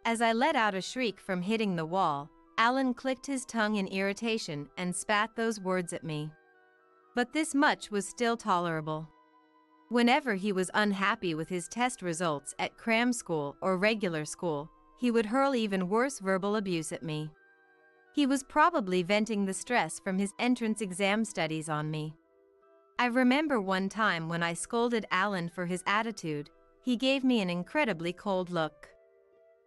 As I let out a shriek from hitting the wall, Alan clicked his tongue in irritation and spat those words at me. But this much was still tolerable. Whenever he was unhappy with his test results at cram school or regular school, he would hurl even worse verbal abuse at me. He was probably venting the stress from his entrance exam studies on me. I remember one time when I scolded Alan for his attitude, he gave me an incredibly cold look.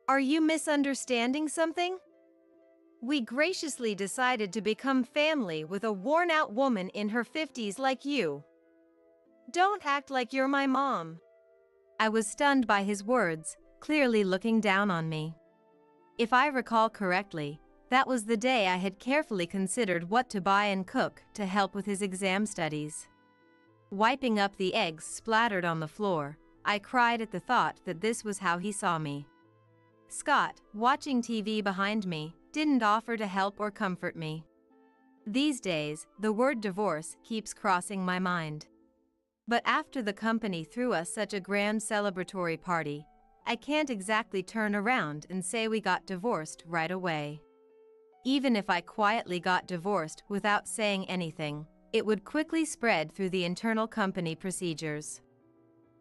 Are you misunderstanding something? We graciously decided to become family with a worn-out woman in her 50s like you. Don't act like you're my mom. I was stunned by his words, clearly looking down on me. If I recall correctly, that was the day I had carefully considered what to buy and cook to help with his exam studies. Wiping up the eggs splattered on the floor, I cried at the thought that this was how he saw me. Scott, watching TV behind me, didn't offer to help or comfort me. These days, the word divorce keeps crossing my mind. But after the company threw us such a grand celebratory party, I can't exactly turn around and say we got divorced right away. Even if I quietly got divorced without saying anything, it would quickly spread through the internal company procedures.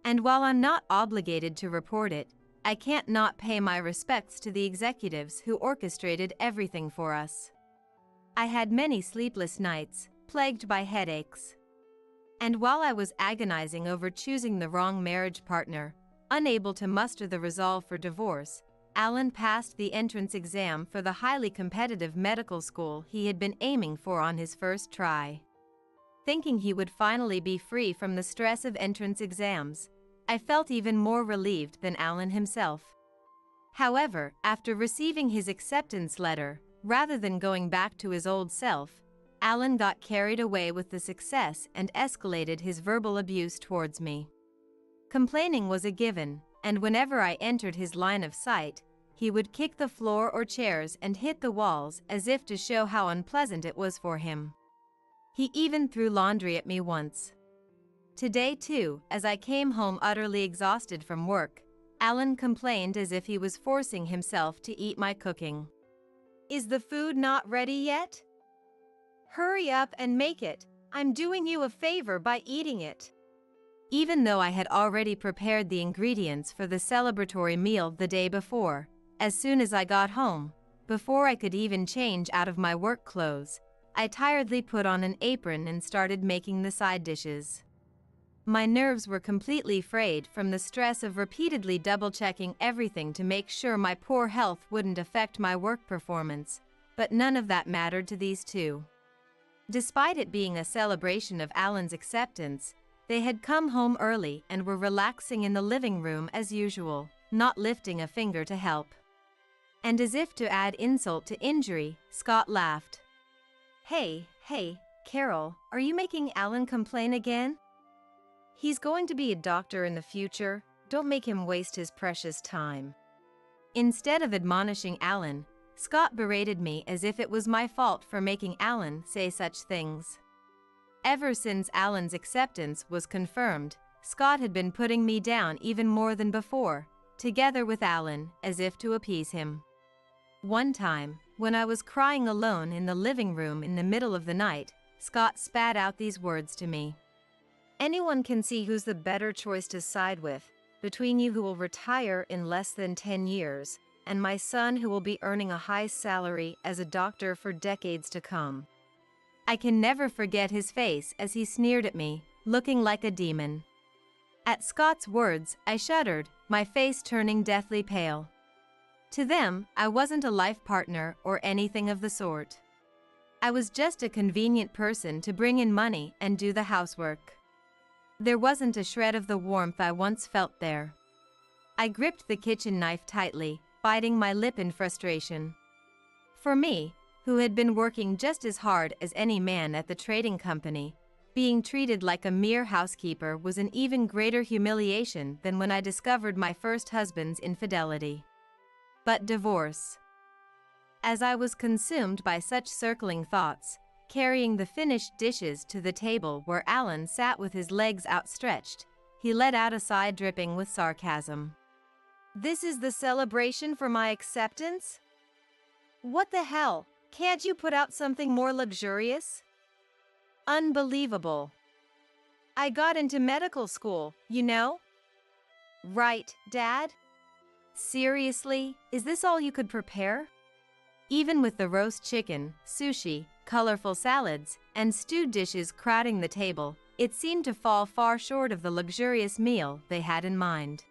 And while I'm not obligated to report it, I can't not pay my respects to the executives who orchestrated everything for us. I had many sleepless nights, plagued by headaches. And while I was agonizing over choosing the wrong marriage partner, unable to muster the resolve for divorce, Alan passed the entrance exam for the highly competitive medical school he had been aiming for on his first try. Thinking he would finally be free from the stress of entrance exams, I felt even more relieved than Alan himself. However, after receiving his acceptance letter, rather than going back to his old self, Alan got carried away with the success and escalated his verbal abuse towards me. Complaining was a given, and whenever I entered his line of sight, he would kick the floor or chairs and hit the walls as if to show how unpleasant it was for him. He even threw laundry at me once. Today too, as I came home utterly exhausted from work, Alan complained as if he was forcing himself to eat my cooking. Is the food not ready yet? Hurry up and make it. I'm doing you a favor by eating it. Even though I had already prepared the ingredients for the celebratory meal the day before, as soon as I got home, before I could even change out of my work clothes, I tiredly put on an apron and started making the side dishes. My nerves were completely frayed from the stress of repeatedly double-checking everything to make sure my poor health wouldn't affect my work performance, but none of that mattered to these two. Despite it being a celebration of Alan's acceptance, they had come home early and were relaxing in the living room as usual, not lifting a finger to help. And as if to add insult to injury, Scott laughed. Hey, Carol, are you making Alan complain again? He's going to be a doctor in the future. Don't make him waste his precious time. Instead of admonishing Alan, Scott berated me as if it was my fault for making Alan say such things. Ever since Alan's acceptance was confirmed, Scott had been putting me down even more than before, together with Alan, as if to appease him. One time, when I was crying alone in the living room in the middle of the night, Scott spat out these words to me. Anyone can see who's the better choice to side with, between you who will retire in less than 10 years, and my son who will be earning a high salary as a doctor for decades to come. I can never forget his face as he sneered at me, looking like a demon. At Scott's words, I shuddered, my face turning deathly pale. To them, I wasn't a life partner or anything of the sort. I was just a convenient person to bring in money and do the housework. There wasn't a shred of the warmth I once felt there. I gripped the kitchen knife tightly, biting my lip in frustration. For me, who had been working just as hard as any man at the trading company, being treated like a mere housekeeper was an even greater humiliation than when I discovered my first husband's infidelity. But divorce. As I was consumed by such circling thoughts, carrying the finished dishes to the table where Alan sat with his legs outstretched, he let out a sigh dripping with sarcasm. This is the celebration for my acceptance? What the hell? Can't you put out something more luxurious? Unbelievable. I got into medical school, you know? Right, Dad? Seriously, is this all you could prepare? Even with the roast chicken, sushi, colorful salads, and stewed dishes crowding the table, it seemed to fall far short of the luxurious meal they had in mind.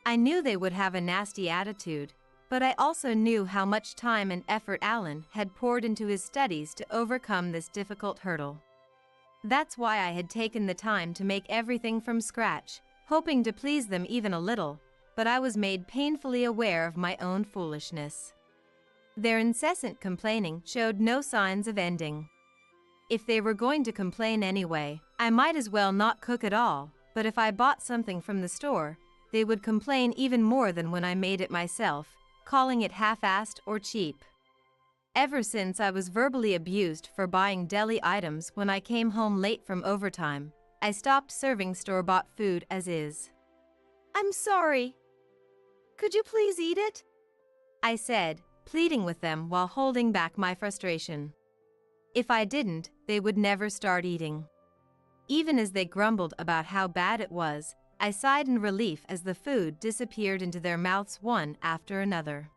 I knew they would have a nasty attitude, but I also knew how much time and effort Alan had poured into his studies to overcome this difficult hurdle. That's why I had taken the time to make everything from scratch, hoping to please them even a little, but I was made painfully aware of my own foolishness. Their incessant complaining showed no signs of ending. If they were going to complain anyway, I might as well not cook at all, but if I bought something from the store, they would complain even more than when I made it myself, calling it half-assed or cheap. Ever since I was verbally abused for buying deli items when I came home late from overtime, I stopped serving store-bought food as is. I'm sorry. Could you please eat it? I said, pleading with them while holding back my frustration. If I didn't, they would never start eating. Even as they grumbled about how bad it was, I sighed in relief as the food disappeared into their mouths one after another.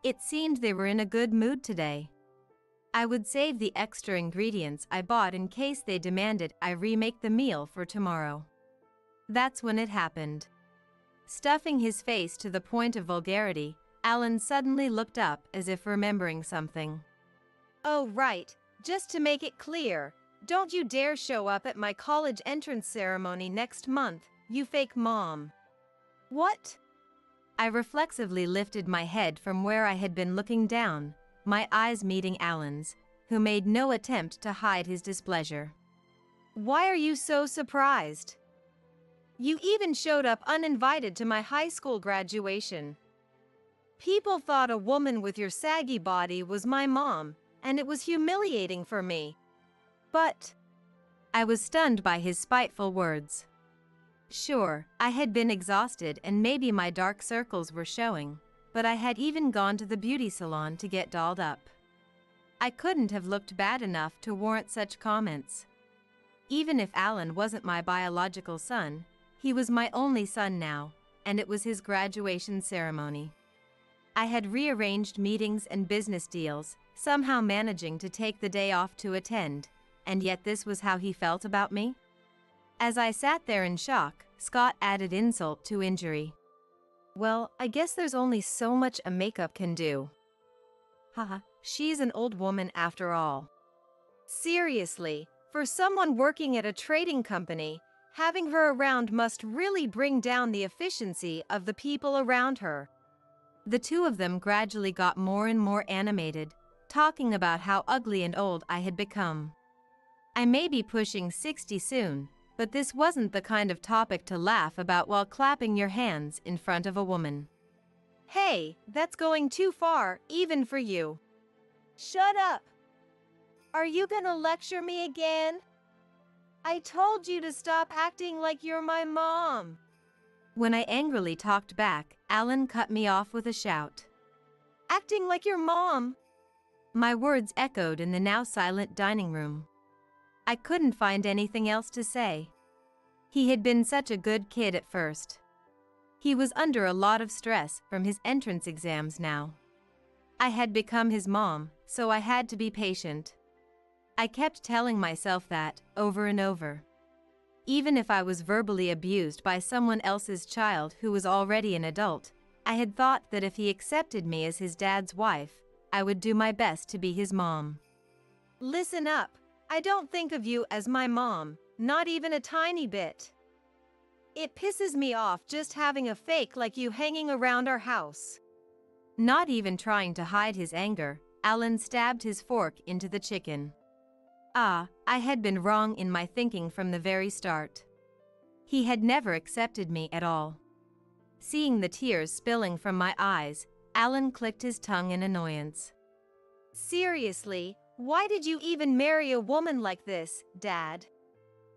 It seemed they were in a good mood today. I would save the extra ingredients I bought in case they demanded I remake the meal for tomorrow. That's when it happened. Stuffing his face to the point of vulgarity, Alan suddenly looked up as if remembering something. Oh right, just to make it clear, don't you dare show up at my college entrance ceremony next month, you fake mom. What? I reflexively lifted my head from where I had been looking down, my eyes meeting Alan's, who made no attempt to hide his displeasure. Why are you so surprised? You even showed up uninvited to my high school graduation. People thought a woman with your saggy body was my mom, and it was humiliating for me. But I was stunned by his spiteful words. Sure, I had been exhausted and maybe my dark circles were showing, but I had even gone to the beauty salon to get dolled up. I couldn't have looked bad enough to warrant such comments. Even if Alan wasn't my biological son, he was my only son now, and it was his graduation ceremony. I had rearranged meetings and business deals, somehow managing to take the day off to attend, and yet this was how he felt about me? As I sat there in shock, Scott added insult to injury. Well, I guess there's only so much a makeup can do. Haha, she's an old woman after all. Seriously, for someone working at a trading company, having her around must really bring down the efficiency of the people around her. The two of them gradually got more and more animated, talking about how ugly and old I had become. I may be pushing 60 soon, but this wasn't the kind of topic to laugh about while clapping your hands in front of a woman. Hey, that's going too far, even for you. Shut up! Are you gonna lecture me again? I told you to stop acting like you're my mom. When I angrily talked back, Alan cut me off with a shout. Acting like your mom? My words echoed in the now silent dining room. I couldn't find anything else to say. He had been such a good kid at first. He was under a lot of stress from his entrance exams now. I had become his mom, so I had to be patient. I kept telling myself that, over and over. Even if I was verbally abused by someone else's child who was already an adult, I had thought that if he accepted me as his dad's wife, I would do my best to be his mom. Listen up, I don't think of you as my mom, not even a tiny bit. It pisses me off just having a fake like you hanging around our house. Not even trying to hide his anger, Alan stabbed his fork into the chicken. I had been wrong in my thinking from the very start. He had never accepted me at all. Seeing the tears spilling from my eyes, Alan clicked his tongue in annoyance. Seriously, why did you even marry a woman like this, Dad?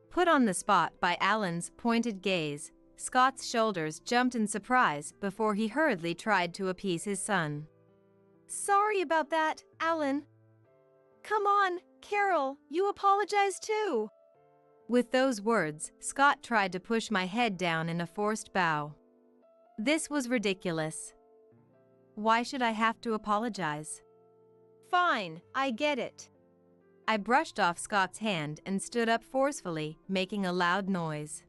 Put on the spot by Alan's pointed gaze, Scott's shoulders jumped in surprise before he hurriedly tried to appease his son. Sorry about that, Alan. Come on, Carol, you apologize too. With those words, Scott tried to push my head down in a forced bow. This was ridiculous. Why should I have to apologize? Fine, I get it. I brushed off Scott's hand and stood up forcefully, making a loud noise.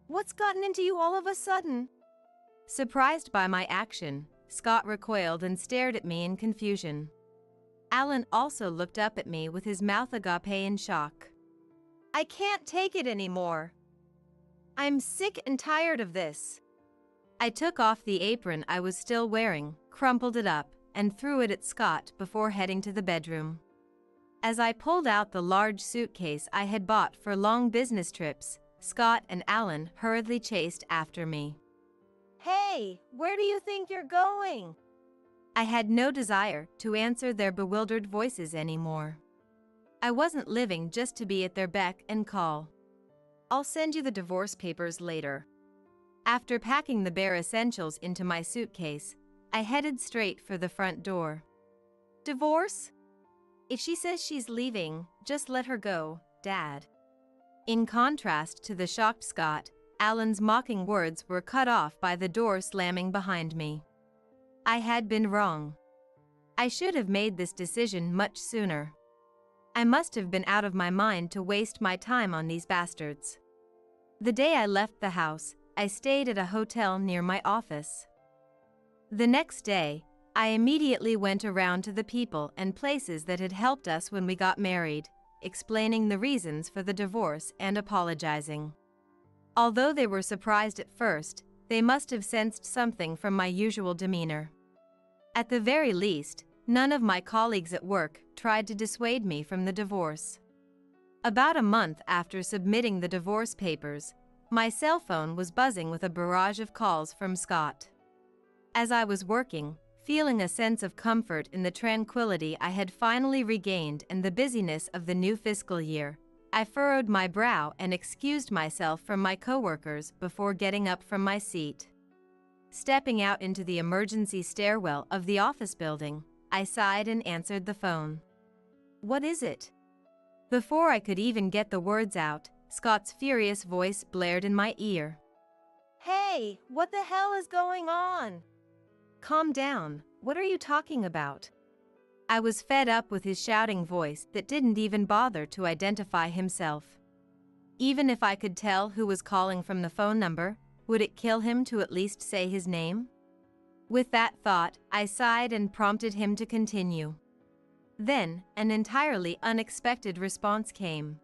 What's gotten into you all of a sudden? Surprised by my action, Scott recoiled and stared at me in confusion. Alan also looked up at me with his mouth agape in shock. I can't take it anymore. I'm sick and tired of this. I took off the apron I was still wearing, crumpled it up, and threw it at Scott before heading to the bedroom. As I pulled out the large suitcase I had bought for long business trips, Scott and Alan hurriedly chased after me. Hey, where do you think you're going? I had no desire to answer their bewildered voices anymore. I wasn't living just to be at their beck and call. I'll send you the divorce papers later. After packing the bare essentials into my suitcase, I headed straight for the front door. Divorce? If she says she's leaving, just let her go, Dad. In contrast to the shocked Scott, Alan's mocking words were cut off by the door slamming behind me. I had been wrong. I should have made this decision much sooner. I must have been out of my mind to waste my time on these bastards. The day I left the house, I stayed at a hotel near my office. The next day, I immediately went around to the people and places that had helped us when we got married, explaining the reasons for the divorce and apologizing. Although they were surprised at first, they must have sensed something from my usual demeanor. At the very least, none of my colleagues at work tried to dissuade me from the divorce. About a month after submitting the divorce papers, my cell phone was buzzing with a barrage of calls from Scott. As I was working, feeling a sense of comfort in the tranquility I had finally regained and the busyness of the new fiscal year, I furrowed my brow and excused myself from my coworkers before getting up from my seat. Stepping out into the emergency stairwell of the office building, I sighed and answered the phone. What is it? Before I could even get the words out, Scott's furious voice blared in my ear. Hey, what the hell is going on? Calm down, what are you talking about? I was fed up with his shouting voice that didn't even bother to identify himself. Even if I could tell who was calling from the phone number, would it kill him to at least say his name? With that thought, I sighed and prompted him to continue. Then, an entirely unexpected response came.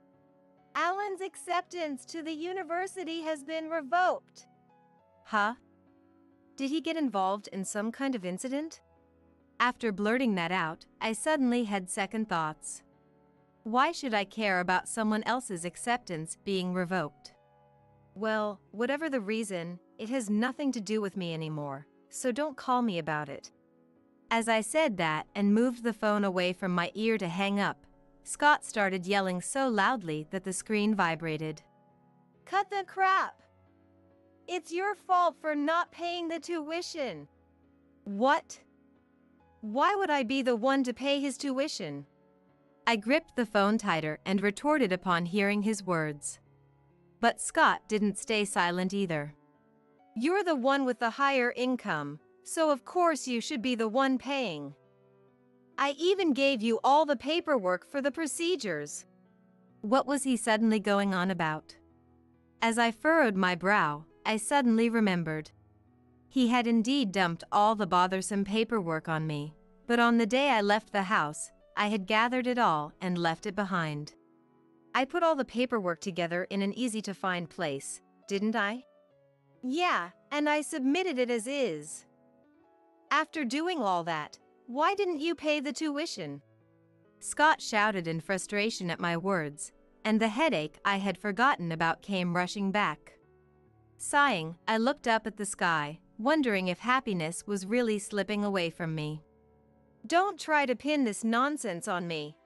Alan's acceptance to the university has been revoked. Huh? Did he get involved in some kind of incident? After blurting that out, I suddenly had second thoughts. Why should I care about someone else's acceptance being revoked? Well, whatever the reason, it has nothing to do with me anymore, so don't call me about it. As I said that and moved the phone away from my ear to hang up, Scott started yelling so loudly that the screen vibrated. Cut the crap! It's your fault for not paying the tuition. What? Why would I be the one to pay his tuition? I gripped the phone tighter and retorted upon hearing his words. But Scott didn't stay silent either. "You're the one with the higher income, so of course you should be the one paying. I even gave you all the paperwork for the procedures." What was he suddenly going on about? As I furrowed my brow, I suddenly remembered. He had indeed dumped all the bothersome paperwork on me, but on the day I left the house, I had gathered it all and left it behind. I put all the paperwork together in an easy-to-find place, didn't I? Yeah, and I submitted it as is. After doing all that, why didn't you pay the tuition? Scott shouted in frustration at my words, and the headache I had forgotten about came rushing back. Sighing, I looked up at the sky, wondering if happiness was really slipping away from me. Don't try to pin this nonsense on me.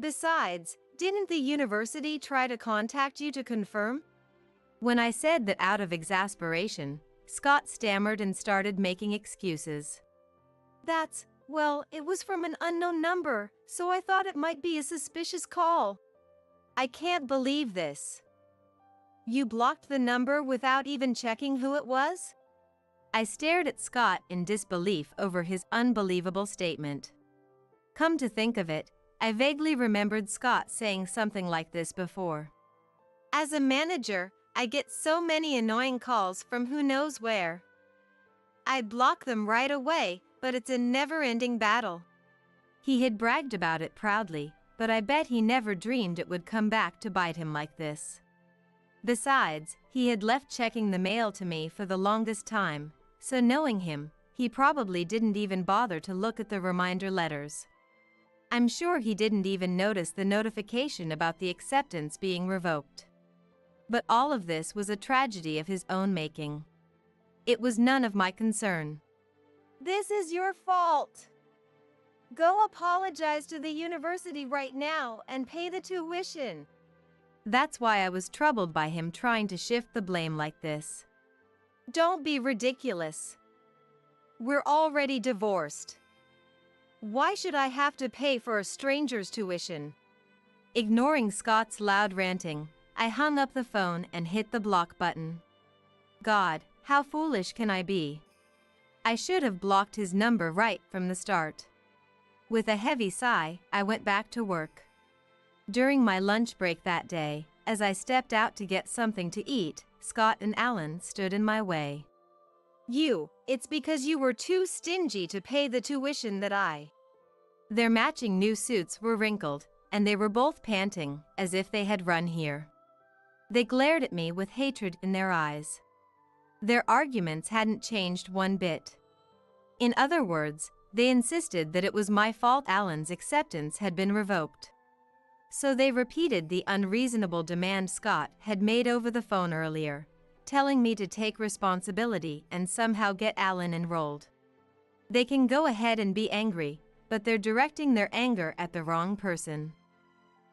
Besides, didn't the university try to contact you to confirm? When I said that out of exasperation, Scott stammered and started making excuses. Well, it was from an unknown number, so I thought it might be a suspicious call. I can't believe this. You blocked the number without even checking who it was? I stared at Scott in disbelief over his unbelievable statement. Come to think of it, I vaguely remembered Scott saying something like this before. As a manager, I get so many annoying calls from who knows where. I'd block them right away, but it's a never-ending battle. He had bragged about it proudly, but I bet he never dreamed it would come back to bite him like this. Besides, he had left checking the mail to me for the longest time, so knowing him, he probably didn't even bother to look at the reminder letters. I'm sure he didn't even notice the notification about the acceptance being revoked. But all of this was a tragedy of his own making. It was none of my concern. This is your fault. Go apologize to the university right now and pay the tuition. That's why I was troubled by him trying to shift the blame like this. Don't be ridiculous. We're already divorced. Why should I have to pay for a stranger's tuition? Ignoring Scott's loud ranting, I hung up the phone and hit the block button. God, how foolish can I be? I should have blocked his number right from the start. With a heavy sigh, I went back to work. During my lunch break that day, as I stepped out to get something to eat, Scott and Alan stood in my way. It's because you were too stingy to pay the tuition that I. Their matching new suits were wrinkled, and they were both panting, as if they had run here. They glared at me with hatred in their eyes. Their arguments hadn't changed one bit. In other words, they insisted that it was my fault Alan's acceptance had been revoked. So they repeated the unreasonable demand Scott had made over the phone earlier, telling me to take responsibility and somehow get Alan enrolled. They can go ahead and be angry, but they're directing their anger at the wrong person.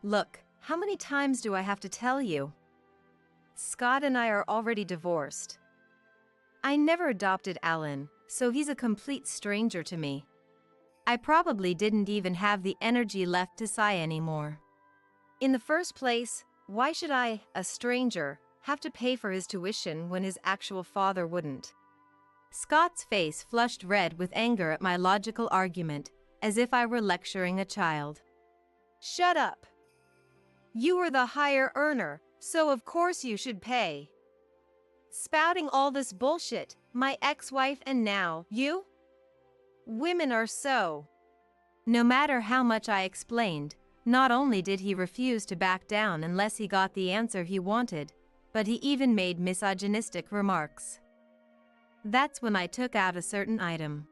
Look, how many times do I have to tell you? Scott and I are already divorced. I never adopted Alan, so he's a complete stranger to me. I probably didn't even have the energy left to sigh anymore. In the first place, why should I, a stranger, have to pay for his tuition when his actual father wouldn't? Scott's face flushed red with anger at my logical argument, as if I were lecturing a child. Shut up! You were the higher earner, so of course you should pay. Spouting all this bullshit, my ex-wife and now you? Women are so. No matter how much I explained, not only did he refuse to back down unless he got the answer he wanted, but he even made misogynistic remarks. That's when I took out a certain item.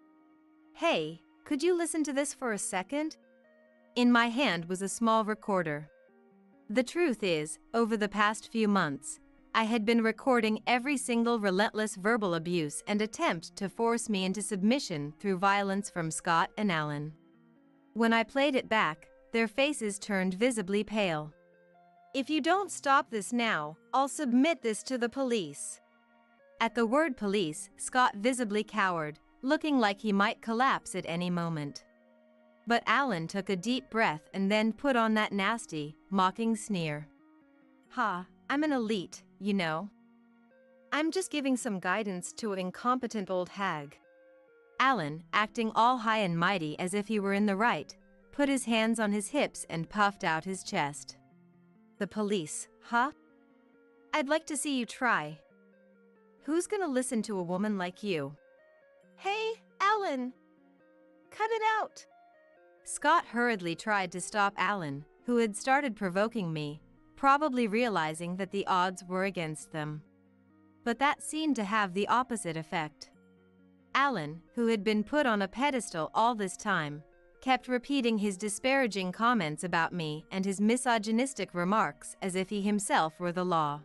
Hey, could you listen to this for a second? In my hand was a small recorder. The truth is, over the past few months, I had been recording every single relentless verbal abuse and attempt to force me into submission through violence from Scott and Alan. When I played it back, their faces turned visibly pale. If you don't stop this now, I'll submit this to the police. At the word police, Scott visibly cowered, looking like he might collapse at any moment. But Alan took a deep breath and then put on that nasty, mocking sneer. "Ha, I'm an elite, you know. I'm just giving some guidance to an incompetent old hag." Alan, acting all high and mighty as if he were in the right, put his hands on his hips and puffed out his chest. "The police, huh? I'd like to see you try. Who's gonna listen to a woman like you?" Hey, Alan! Cut it out! Scott hurriedly tried to stop Alan, who had started provoking me, probably realizing that the odds were against them. But that seemed to have the opposite effect. Alan, who had been put on a pedestal all this time, kept repeating his disparaging comments about me and his misogynistic remarks as if he himself were the law.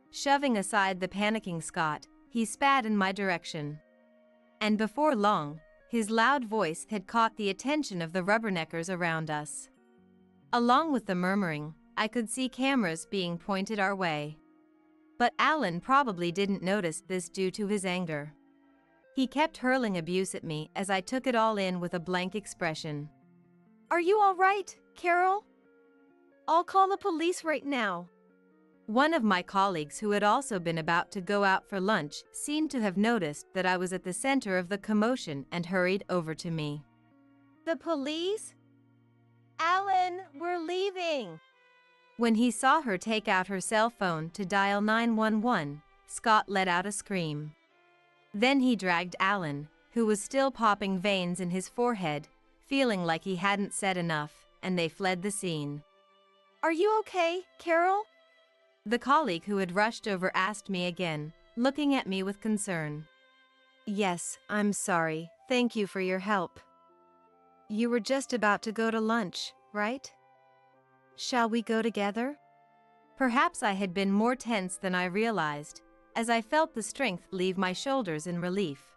Shoving aside the panicking Scott, he spat in my direction. And before long, his loud voice had caught the attention of the rubberneckers around us. Along with the murmuring, I could see cameras being pointed our way. But Alan probably didn't notice this due to his anger. He kept hurling abuse at me as I took it all in with a blank expression. "Are you all right, Carol? I'll call the police right now." One of my colleagues who had also been about to go out for lunch seemed to have noticed that I was at the center of the commotion and hurried over to me. "The police? Alan, we're leaving." When he saw her take out her cell phone to dial 911, Scott let out a scream. Then he dragged Alan, who was still popping veins in his forehead, feeling like he hadn't said enough, and they fled the scene. "Are you okay, Carol?" The colleague who had rushed over asked me again, looking at me with concern. "Yes, I'm sorry. Thank you for your help. You were just about to go to lunch, right? Shall we go together?" Perhaps I had been more tense than I realized, as I felt the strength leave my shoulders in relief.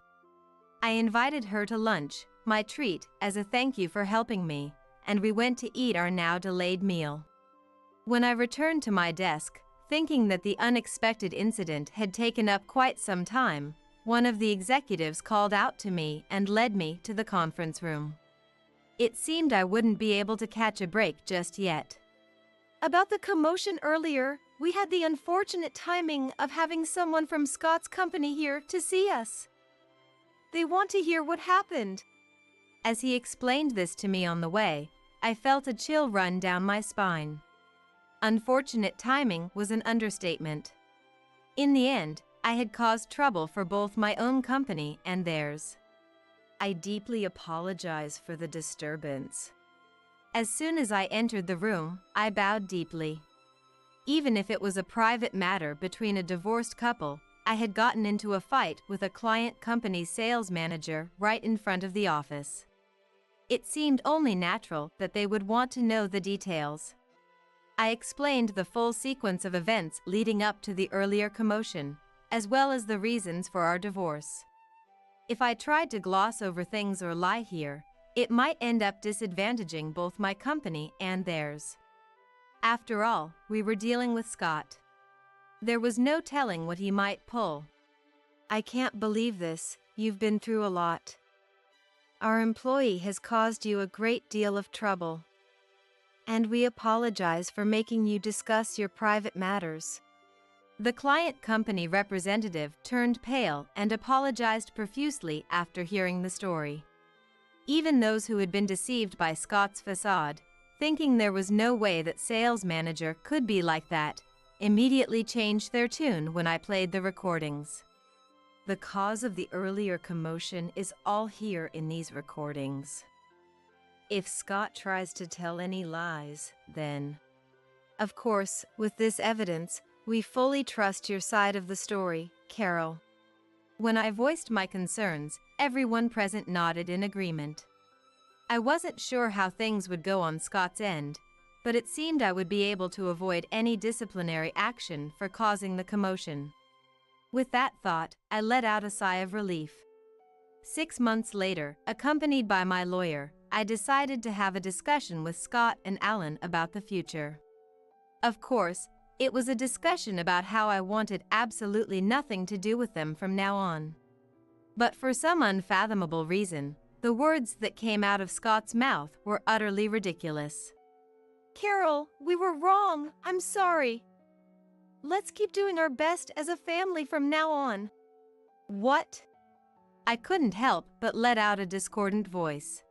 I invited her to lunch, my treat, as a thank you for helping me, and we went to eat our now delayed meal. When I returned to my desk, thinking that the unexpected incident had taken up quite some time, one of the executives called out to me and led me to the conference room. It seemed I wouldn't be able to catch a break just yet. "About the commotion earlier, we had the unfortunate timing of having someone from Scott's company here to see us. They want to hear what happened." As he explained this to me on the way, I felt a chill run down my spine. Unfortunate timing was an understatement. In the end, I had caused trouble for both my own company and theirs. "I deeply apologize for the disturbance." As soon as I entered the room, I bowed deeply. Even if it was a private matter between a divorced couple, I had gotten into a fight with a client company's sales manager right in front of the office. It seemed only natural that they would want to know the details. I explained the full sequence of events leading up to the earlier commotion, as well as the reasons for our divorce. If I tried to gloss over things or lie here, it might end up disadvantaging both my company and theirs. After all, we were dealing with Scott. There was no telling what he might pull. "I can't believe this. You've been through a lot. Our employee has caused you a great deal of trouble. And we apologize for making you discuss your private matters." The client company representative turned pale and apologized profusely after hearing the story. Even those who had been deceived by Scott's facade, thinking there was no way that sales manager could be like that, immediately changed their tune when I played the recordings. "The cause of the earlier commotion is all here in these recordings. If Scott tries to tell any lies, then..." "Of course, with this evidence, we fully trust your side of the story, Carol." When I voiced my concerns, everyone present nodded in agreement. I wasn't sure how things would go on Scott's end, but it seemed I would be able to avoid any disciplinary action for causing the commotion. With that thought, I let out a sigh of relief. 6 months later, accompanied by my lawyer, I decided to have a discussion with Scott and Alan about the future. Of course, it was a discussion about how I wanted absolutely nothing to do with them from now on. But for some unfathomable reason, The words that came out of Scott's mouth were utterly ridiculous. Carol, we were wrong. I'm sorry. Let's keep doing our best as a family from now on. What? I couldn't help but let out a discordant voice.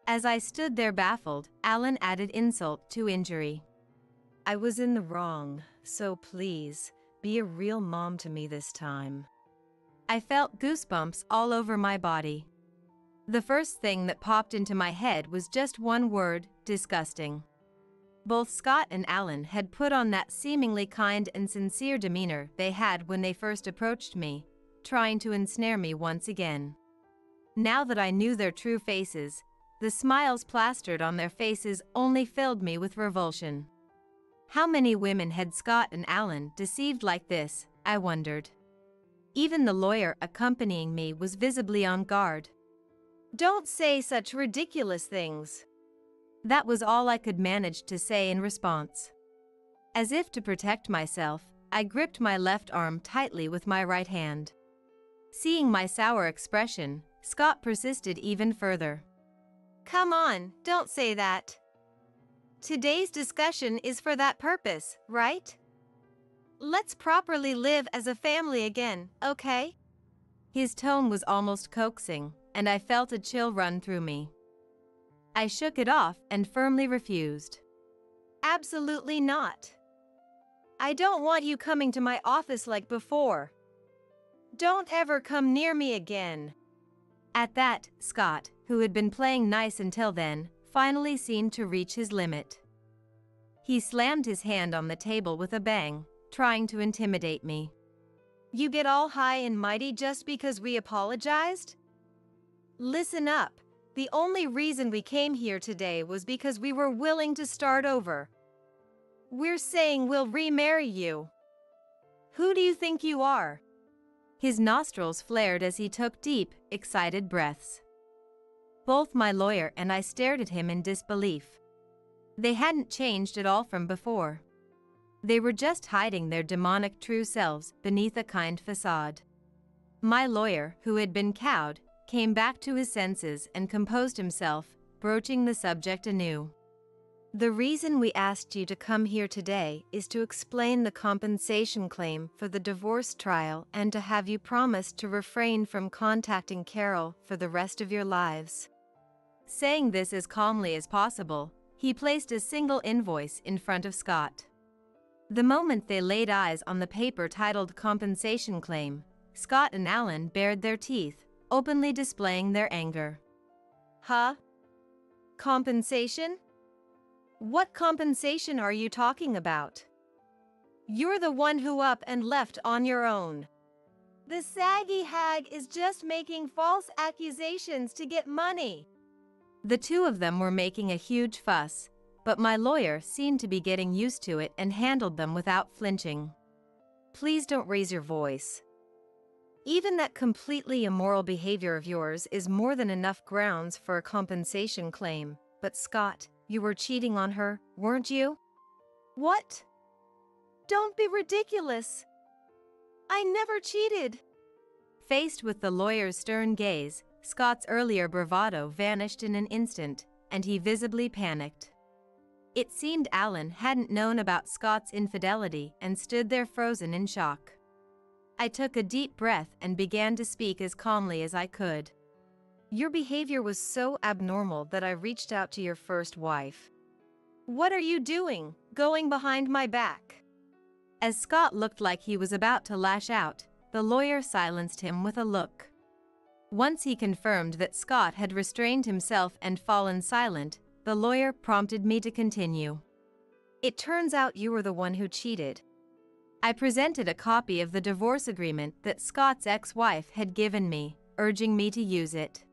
As I stood there baffled, Alan added insult to injury. I was in the wrong, so please, be a real mom to me this time. I felt goosebumps all over my body. The first thing that popped into my head was just one word: disgusting. Both Scott and Alan had put on that seemingly kind and sincere demeanor they had when they first approached me, trying to ensnare me once again. Now that I knew their true faces, the smiles plastered on their faces only filled me with revulsion. How many women had Scott and Alan deceived like this, I wondered. Even the lawyer accompanying me was visibly on guard. Don't say such ridiculous things. That was all I could manage to say in response. As if to protect myself, I gripped my left arm tightly with my right hand. Seeing my sour expression, Scott persisted even further. Come on, don't say that. Today's discussion is for that purpose, right? Let's properly live as a family again, okay? His tone was almost coaxing, and I felt a chill run through me. I shook it off and firmly refused. Absolutely not. I don't want you coming to my office like before. Don't ever come near me again. At that, Scott, who had been playing nice until then, finally seemed to reach his limit. He slammed his hand on the table with a bang, trying to intimidate me. You get all high and mighty just because we apologized? Listen up. The only reason we came here today was because we were willing to start over. We're saying we'll remarry you. Who do you think you are? His nostrils flared as he took deep, excited breaths. Both my lawyer and I stared at him in disbelief. They hadn't changed at all from before. They were just hiding their demonic true selves beneath a kind facade. My lawyer, who had been cowed, came back to his senses and composed himself, broaching the subject anew. The reason we asked you to come here today is to explain the compensation claim for the divorce trial and to have you promise to refrain from contacting Carol for the rest of your lives. Saying this as calmly as possible, he placed a single invoice in front of Scott. The moment they laid eyes on the paper titled compensation claim, Scott and Alan bared their teeth, openly displaying their anger. Huh? Compensation? What compensation are you talking about? You're the one who up and left on your own. The saggy hag is just making false accusations to get money. The two of them were making a huge fuss, but my lawyer seemed to be getting used to it and handled them without flinching. Please don't raise your voice. Even that completely immoral behavior of yours is more than enough grounds for a compensation claim. But Scott, you were cheating on her, weren't you? What? Don't be ridiculous. I never cheated. Faced with the lawyer's stern gaze, Scott's earlier bravado vanished in an instant, and he visibly panicked. It seemed Alan hadn't known about Scott's infidelity and stood there frozen in shock. I took a deep breath and began to speak as calmly as I could. Your behavior was so abnormal that I reached out to your first wife. What are you doing, going behind my back? As Scott looked like he was about to lash out, the lawyer silenced him with a look. Once he confirmed that Scott had restrained himself and fallen silent, the lawyer prompted me to continue. It turns out you were the one who cheated. I presented a copy of the divorce agreement that Scott's ex-wife had given me, urging me to use it.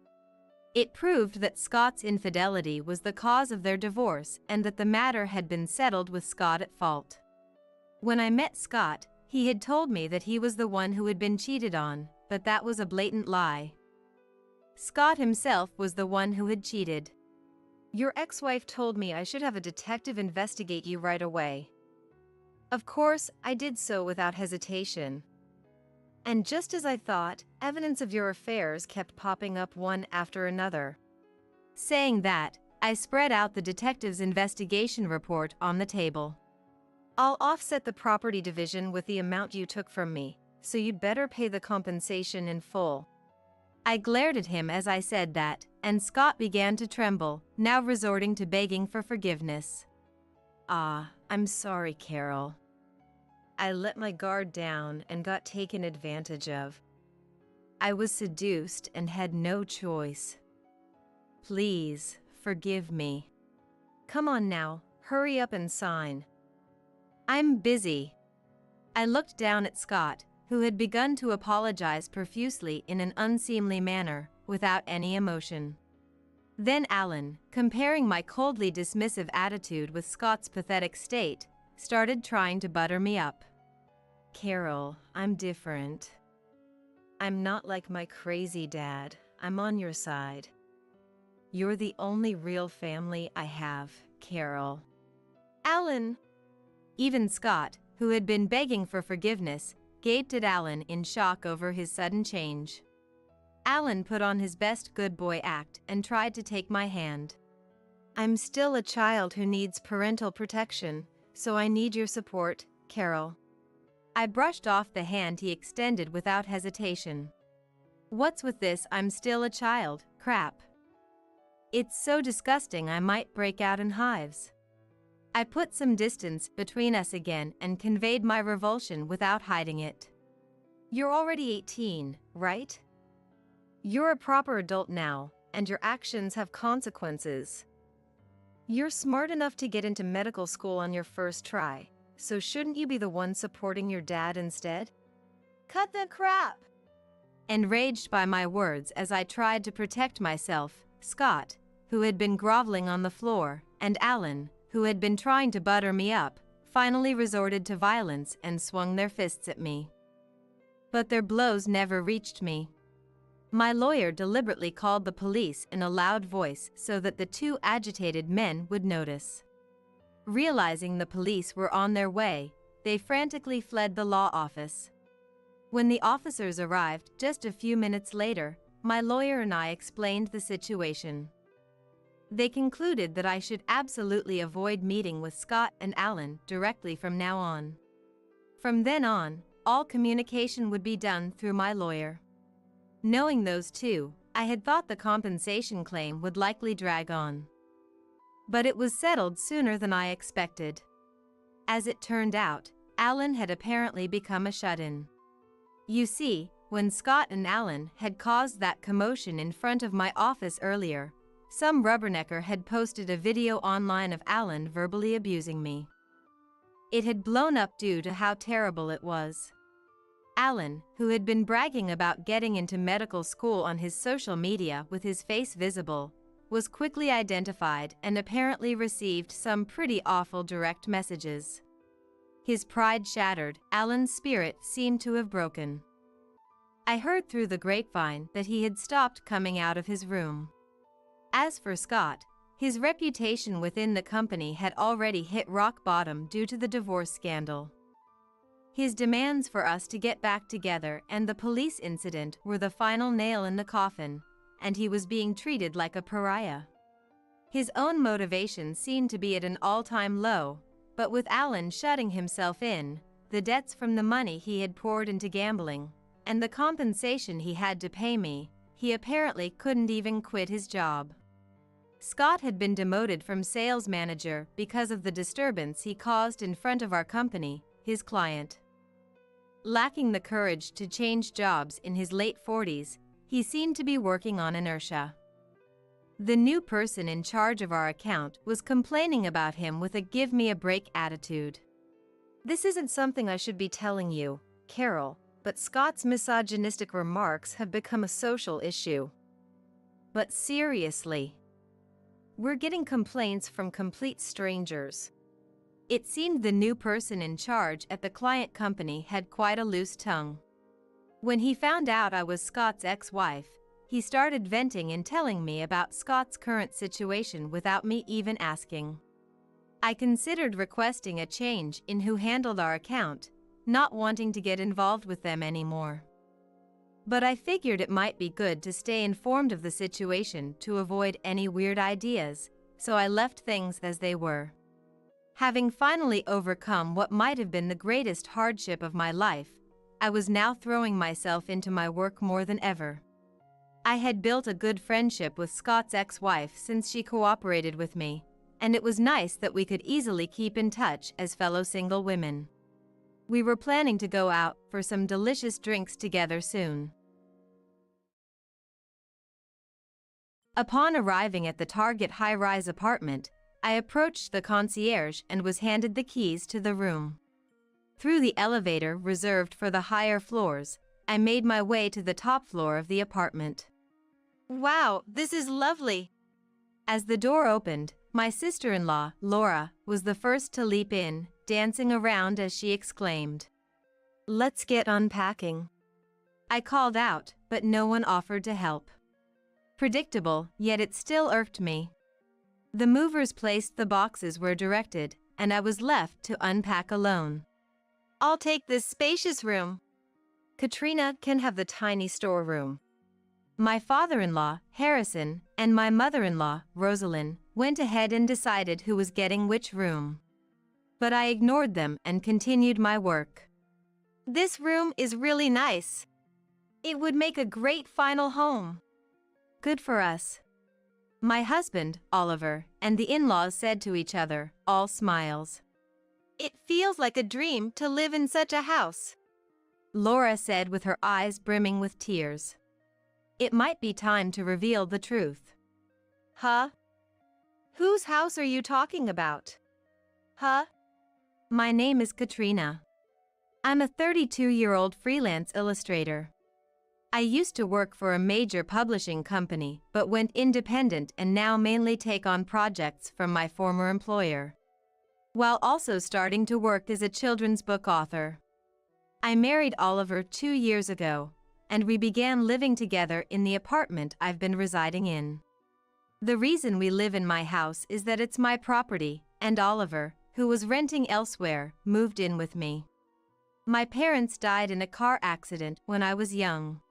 It proved that Scott's infidelity was the cause of their divorce and that the matter had been settled with Scott at fault. When I met Scott, he had told me that he was the one who had been cheated on, but that was a blatant lie. Scott himself was the one who had cheated. Your ex-wife told me I should have a detective investigate you right away. Of course, I did so without hesitation. And just as I thought, evidence of your affairs kept popping up one after another. Saying that, I spread out the detective's investigation report on the table. I'll offset the property division with the amount you took from me, so you'd better pay the compensation in full. I glared at him as I said that, and Scott began to tremble, now resorting to begging for forgiveness. I'm sorry, Carol. I let my guard down and got taken advantage of. I was seduced and had no choice. Please, forgive me. Come on now, hurry up and sign. I'm busy. I looked down at Scott, who had begun to apologize profusely in an unseemly manner, without any emotion. Then Alan, comparing my coldly dismissive attitude with Scott's pathetic state, started trying to butter me up. Carol, I'm different. I'm not like my crazy dad. I'm on your side. You're the only real family I have, Carol. Alan! Even Scott, who had been begging for forgiveness, gaped at Alan in shock over his sudden change. Alan put on his best good boy act and tried to take my hand. I'm still a child who needs parental protection, so I need your support, Carol. I brushed off the hand he extended without hesitation. What's with this "I'm still a child" crap? It's so disgusting I might break out in hives. I put some distance between us again and conveyed my revulsion without hiding it. You're already 18, right? You're a proper adult now, and your actions have consequences. You're smart enough to get into medical school on your first try, so shouldn't you be the one supporting your dad instead? Cut the crap! Enraged by my words as I tried to protect myself, Scott, who had been groveling on the floor, and Alan, who had been trying to butter me up, finally resorted to violence and swung their fists at me. But their blows never reached me. My lawyer deliberately called the police in a loud voice so that the two agitated men would notice. Realizing the police were on their way, they frantically fled the law office. When the officers arrived just a few minutes later, my lawyer and I explained the situation. They concluded that I should absolutely avoid meeting with Scott and Alan directly from now on. From then on, all communication would be done through my lawyer. Knowing those two, I had thought the compensation claim would likely drag on. But it was settled sooner than I expected. As it turned out, Alan had apparently become a shut-in. You see, when Scott and Alan had caused that commotion in front of my office earlier, some rubbernecker had posted a video online of Alan verbally abusing me. It had blown up due to how terrible it was. Alan, who had been bragging about getting into medical school on his social media with his face visible, was quickly identified and apparently received some pretty awful direct messages. His pride shattered, Alan's spirit seemed to have broken. I heard through the grapevine that he had stopped coming out of his room. As for Scott, his reputation within the company had already hit rock bottom due to the divorce scandal. His demands for us to get back together and the police incident were the final nail in the coffin, and he was being treated like a pariah. His own motivation seemed to be at an all-time low, but with Alan shutting himself in, the debts from the money he had poured into gambling, and the compensation he had to pay me, he apparently couldn't even quit his job. Scott had been demoted from sales manager because of the disturbance he caused in front of our company, his client. Lacking the courage to change jobs in his late 40s, he seemed to be working on inertia. The new person in charge of our account was complaining about him with a give-me-a-break attitude. This isn't something I should be telling you, Carol, but Scott's misogynistic remarks have become a social issue. But seriously, we're getting complaints from complete strangers. It seemed the new person in charge at the client company had quite a loose tongue. When he found out I was Scott's ex-wife, he started venting and telling me about Scott's current situation without me even asking. I considered requesting a change in who handled our account, not wanting to get involved with them anymore. But I figured it might be good to stay informed of the situation to avoid any weird ideas, so I left things as they were. Having finally overcome what might have been the greatest hardship of my life, I was now throwing myself into my work more than ever. I had built a good friendship with Scott's ex-wife since she cooperated with me, and it was nice that we could easily keep in touch as fellow single women. We were planning to go out for some delicious drinks together soon. Upon arriving at the Target high-rise apartment, I approached the concierge and was handed the keys to the room. Through the elevator reserved for the higher floors, I made my way to the top floor of the apartment. Wow, this is lovely! As the door opened, my sister-in-law, Laura, was the first to leap in, dancing around as she exclaimed, "Let's get unpacking." I called out, but no one offered to help. Predictable, yet it still irked me. The movers placed the boxes where directed, and I was left to unpack alone. "I'll take this spacious room. Katrina can have the tiny storeroom." My father-in-law, Harrison, and my mother-in-law, Rosalind, went ahead and decided who was getting which room. But I ignored them and continued my work. "This room is really nice. It would make a great final home." "Good for us." My husband, Oliver, and the in-laws said to each other, all smiles. "It feels like a dream to live in such a house," Laura said with her eyes brimming with tears. It might be time to reveal the truth. "Huh? Whose house are you talking about? Huh?" My name is Katrina. I'm a 32-year-old freelance illustrator. I used to work for a major publishing company but went independent and now mainly take on projects from my former employer, while also starting to work as a children's book author. I married Oliver 2 years ago, and we began living together in the apartment I've been residing in. The reason we live in my house is that it's my property, and Oliver, who was renting elsewhere, moved in with me. My parents died in a car accident when I was young.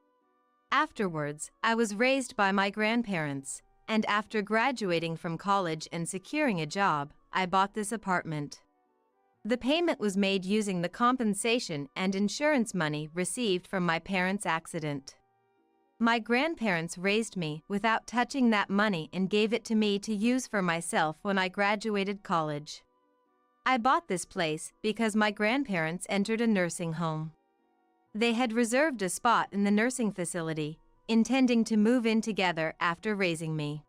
Afterwards, I was raised by my grandparents, and after graduating from college and securing a job, I bought this apartment. The payment was made using the compensation and insurance money received from my parents' accident. My grandparents raised me without touching that money and gave it to me to use for myself when I graduated college. I bought this place because my grandparents entered a nursing home. They had reserved a spot in the nursing facility, intending to move in together after raising me,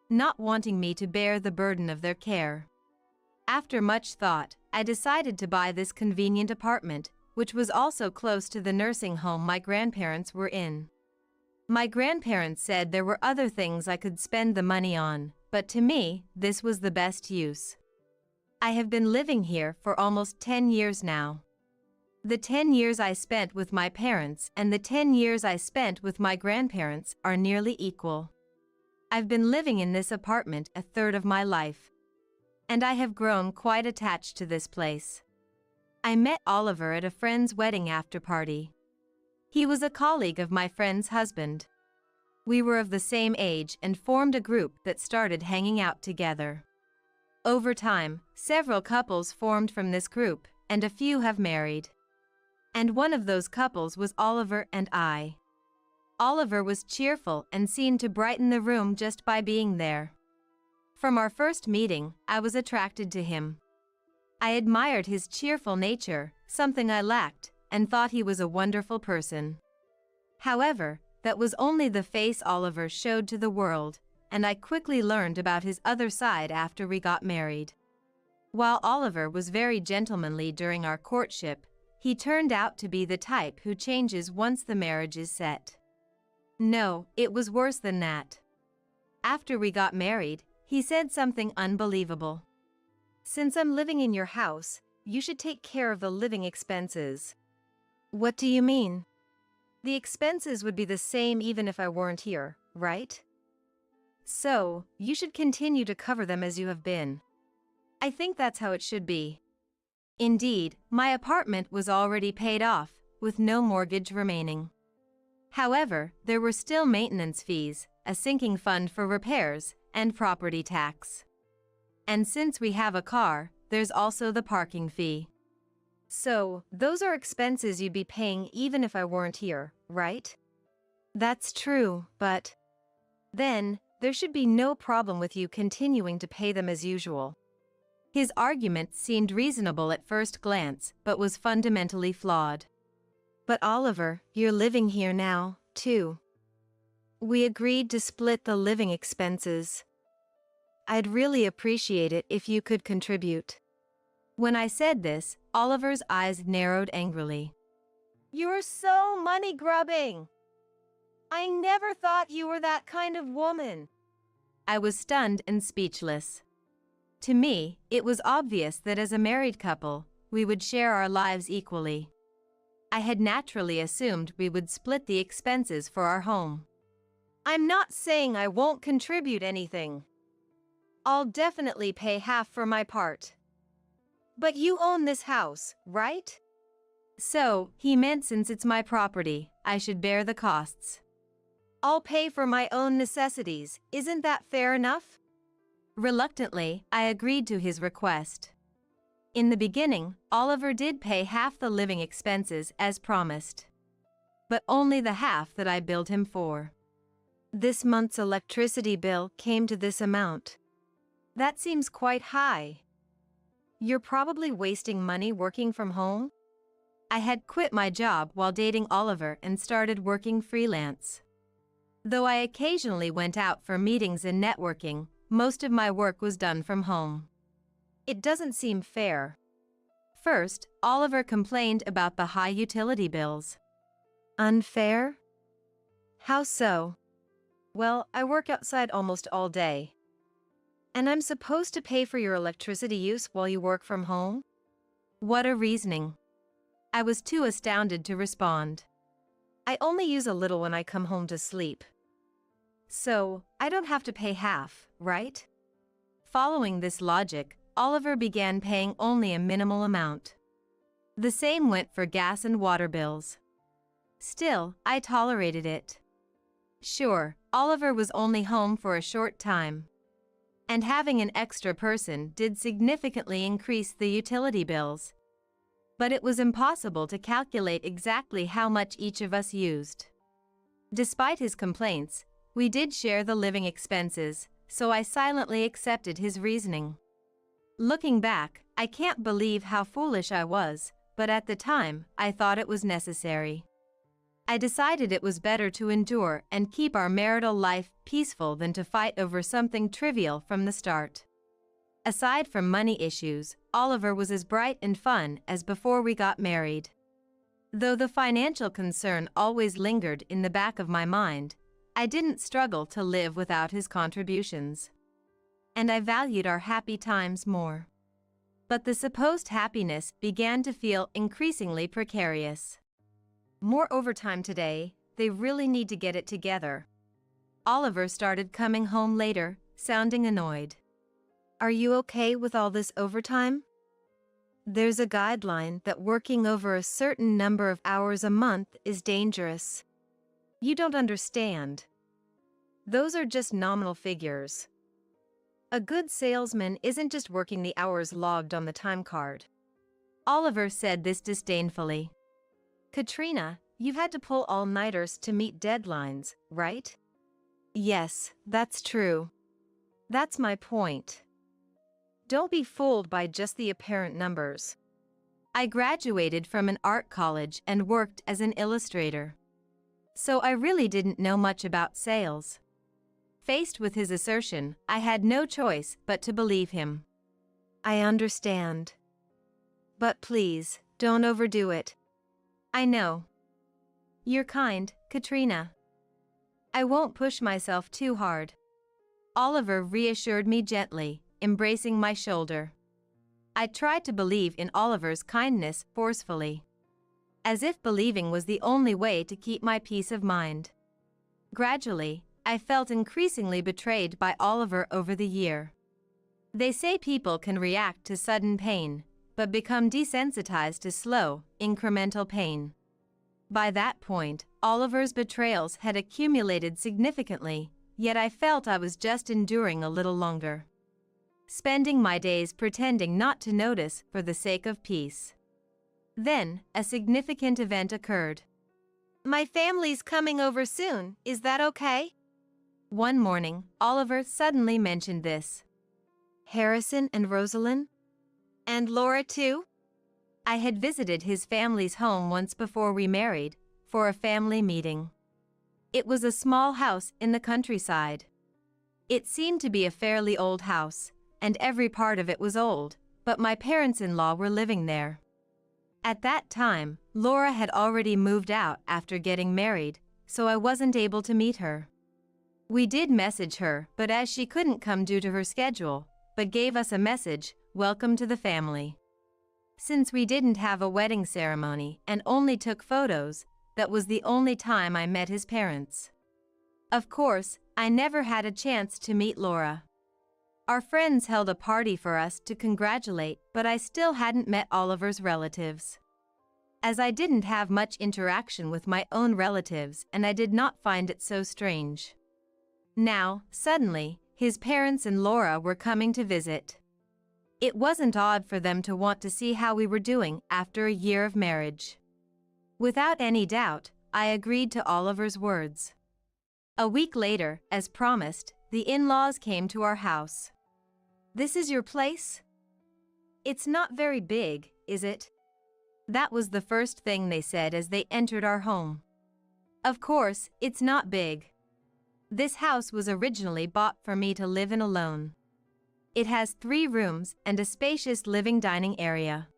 not wanting me to bear the burden of their care. After much thought, I decided to buy this convenient apartment, which was also close to the nursing home my grandparents were in. My grandparents said there were other things I could spend the money on, but to me, this was the best use. I have been living here for almost 10 years now. The 10 years I spent with my parents and the 10 years I spent with my grandparents are nearly equal. I've been living in this apartment a third of my life, and I have grown quite attached to this place. I met Oliver at a friend's wedding after-party. He was a colleague of my friend's husband. We were of the same age and formed a group that started hanging out together. Over time, several couples formed from this group, and a few have married. And one of those couples was Oliver and I. Oliver was cheerful and seemed to brighten the room just by being there. From our first meeting, I was attracted to him. I admired his cheerful nature, something I lacked, and thought he was a wonderful person. However, that was only the face Oliver showed to the world, and I quickly learned about his other side after we got married. While Oliver was very gentlemanly during our courtship, he turned out to be the type who changes once the marriage is set. No, it was worse than that. After we got married, he said something unbelievable. "Since I'm living in your house, you should take care of the living expenses." "What do you mean?" "The expenses would be the same even if I weren't here, right? So, you should continue to cover them as you have been. I think that's how it should be." Indeed, my apartment was already paid off, with no mortgage remaining. However, there were still maintenance fees, a sinking fund for repairs, and property tax. And since we have a car, there's also the parking fee. So, those are expenses you'd be paying even if I weren't here, right? That's true, but then, there should be no problem with you continuing to pay them as usual. His argument seemed reasonable at first glance, but was fundamentally flawed. But Oliver, you're living here now, too. We agreed to split the living expenses. I'd really appreciate it if you could contribute. When I said this, Oliver's eyes narrowed angrily. You're so money-grubbing! I never thought you were that kind of woman. I was stunned and speechless. To me, it was obvious that as a married couple, we would share our lives equally. I had naturally assumed we would split the expenses for our home. I'm not saying I won't contribute anything. I'll definitely pay half for my part. But you own this house, right? So, he meant since it's my property, I should bear the costs. I'll pay for my own necessities, isn't that fair enough? Reluctantly, I agreed to his request. In the beginning, Oliver did pay half the living expenses as promised. But only the half that I billed him for. This month's electricity bill came to this amount. That seems quite high. You're probably wasting money working from home? I had quit my job while dating Oliver and started working freelance. Though I occasionally went out for meetings and networking, most of my work was done from home. It doesn't seem fair. First, Oliver complained about the high utility bills. Unfair? How so? Well, I work outside almost all day. And I'm supposed to pay for your electricity use while you work from home? What a reasoning. I was too astounded to respond. I only use a little when I come home to sleep. So, I don't have to pay half, right? Following this logic, Oliver began paying only a minimal amount. The same went for gas and water bills. Still, I tolerated it. Sure, Oliver was only home for a short time. And having an extra person did significantly increase the utility bills. But it was impossible to calculate exactly how much each of us used. Despite his complaints, we did share the living expenses, so I silently accepted his reasoning. Looking back, I can't believe how foolish I was, but at the time, I thought it was necessary. I decided it was better to endure and keep our marital life peaceful than to fight over something trivial from the start. Aside from money issues, Oliver was as bright and fun as before we got married. Though the financial concern always lingered in the back of my mind, I didn't struggle to live without his contributions. And I valued our happy times more. But the supposed happiness began to feel increasingly precarious. More overtime today, they really need to get it together. Oliver started coming home later, sounding annoyed. Are you okay with all this overtime? There's a guideline that working over a certain number of hours a month is dangerous. You don't understand. Those are just nominal figures. A good salesman isn't just working the hours logged on the time card. Oliver said this disdainfully. Katrina, you've had to pull all-nighters to meet deadlines, right? Yes, that's true. That's my point. Don't be fooled by just the apparent numbers. I graduated from an art college and worked as an illustrator. So I really didn't know much about sales. Faced with his assertion, I had no choice but to believe him. I understand. But please, don't overdo it. I know. You're kind, Katrina. I won't push myself too hard. Oliver reassured me gently, embracing my shoulder. I tried to believe in Oliver's kindness forcefully, as if believing was the only way to keep my peace of mind. Gradually, I felt increasingly betrayed by Oliver over the year. They say people can react to sudden pain, but become desensitized to slow, incremental pain. By that point, Oliver's betrayals had accumulated significantly, yet I felt I was just enduring a little longer, spending my days pretending not to notice for the sake of peace. Then, a significant event occurred. My family's coming over soon, is that okay? One morning, Oliver suddenly mentioned this. Harrison and Rosalind? And Laura too? I had visited his family's home once before we married, for a family meeting. It was a small house in the countryside. It seemed to be a fairly old house, and every part of it was old, but my parents-in-law were living there. At that time, Laura had already moved out after getting married, so I wasn't able to meet her. We did message her, but as she couldn't come due to her schedule, but gave us a message, "Welcome to the family." Since we didn't have a wedding ceremony and only took photos, that was the only time I met his parents. Of course, I never had a chance to meet Laura. Our friends held a party for us to congratulate, but I still hadn't met Oliver's relatives. As I didn't have much interaction with my own relatives, and I did not find it so strange. Now, suddenly, his parents and Laura were coming to visit. It wasn't odd for them to want to see how we were doing after a year of marriage. Without any doubt, I agreed to Oliver's words. A week later, as promised, the in-laws came to our house. This is your place? It's not very big, is it? That was the first thing they said as they entered our home. Of course, it's not big. This house was originally bought for me to live in alone. It has 3 rooms and a spacious living dining area.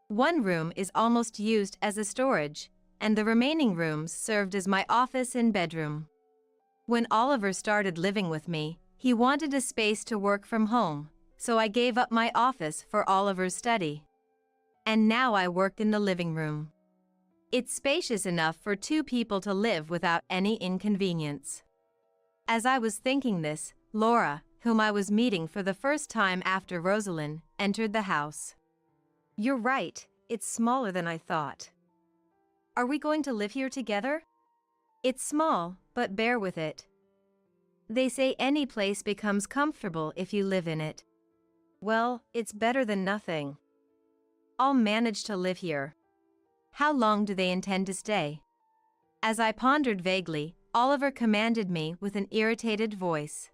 One room is almost used as a storage, and the remaining rooms served as my office and bedroom. When Oliver started living with me, he wanted a space to work from home, so I gave up my office for Oliver's study. And now I work in the living room. It's spacious enough for 2 people to live without any inconvenience. As I was thinking this, Laura, whom I was meeting for the first time after Rosalind, entered the house. You're right, it's smaller than I thought. Are we going to live here together? It's small, but bear with it. They say any place becomes comfortable if you live in it. Well, it's better than nothing. I'll manage to live here. How long do they intend to stay? As I pondered vaguely, Oliver commanded me with an irritated voice.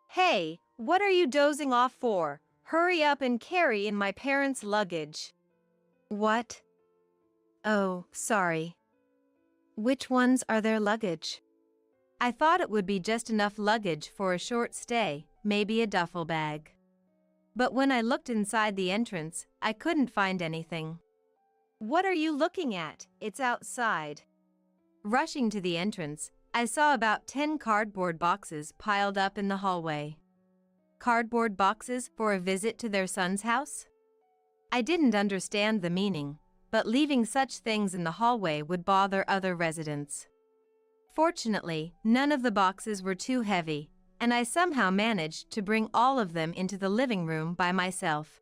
Hey, what are you dozing off for? Hurry up and carry in my parents' luggage. What? Oh, sorry. Which ones are their luggage? I thought it would be just enough luggage for a short stay, maybe a duffel bag. But when I looked inside the entrance, I couldn't find anything. What are you looking at? It's outside. Rushing to the entrance, I saw about 10 cardboard boxes piled up in the hallway. Cardboard boxes for a visit to their son's house? I didn't understand the meaning, but leaving such things in the hallway would bother other residents. Fortunately, none of the boxes were too heavy, and I somehow managed to bring all of them into the living room by myself.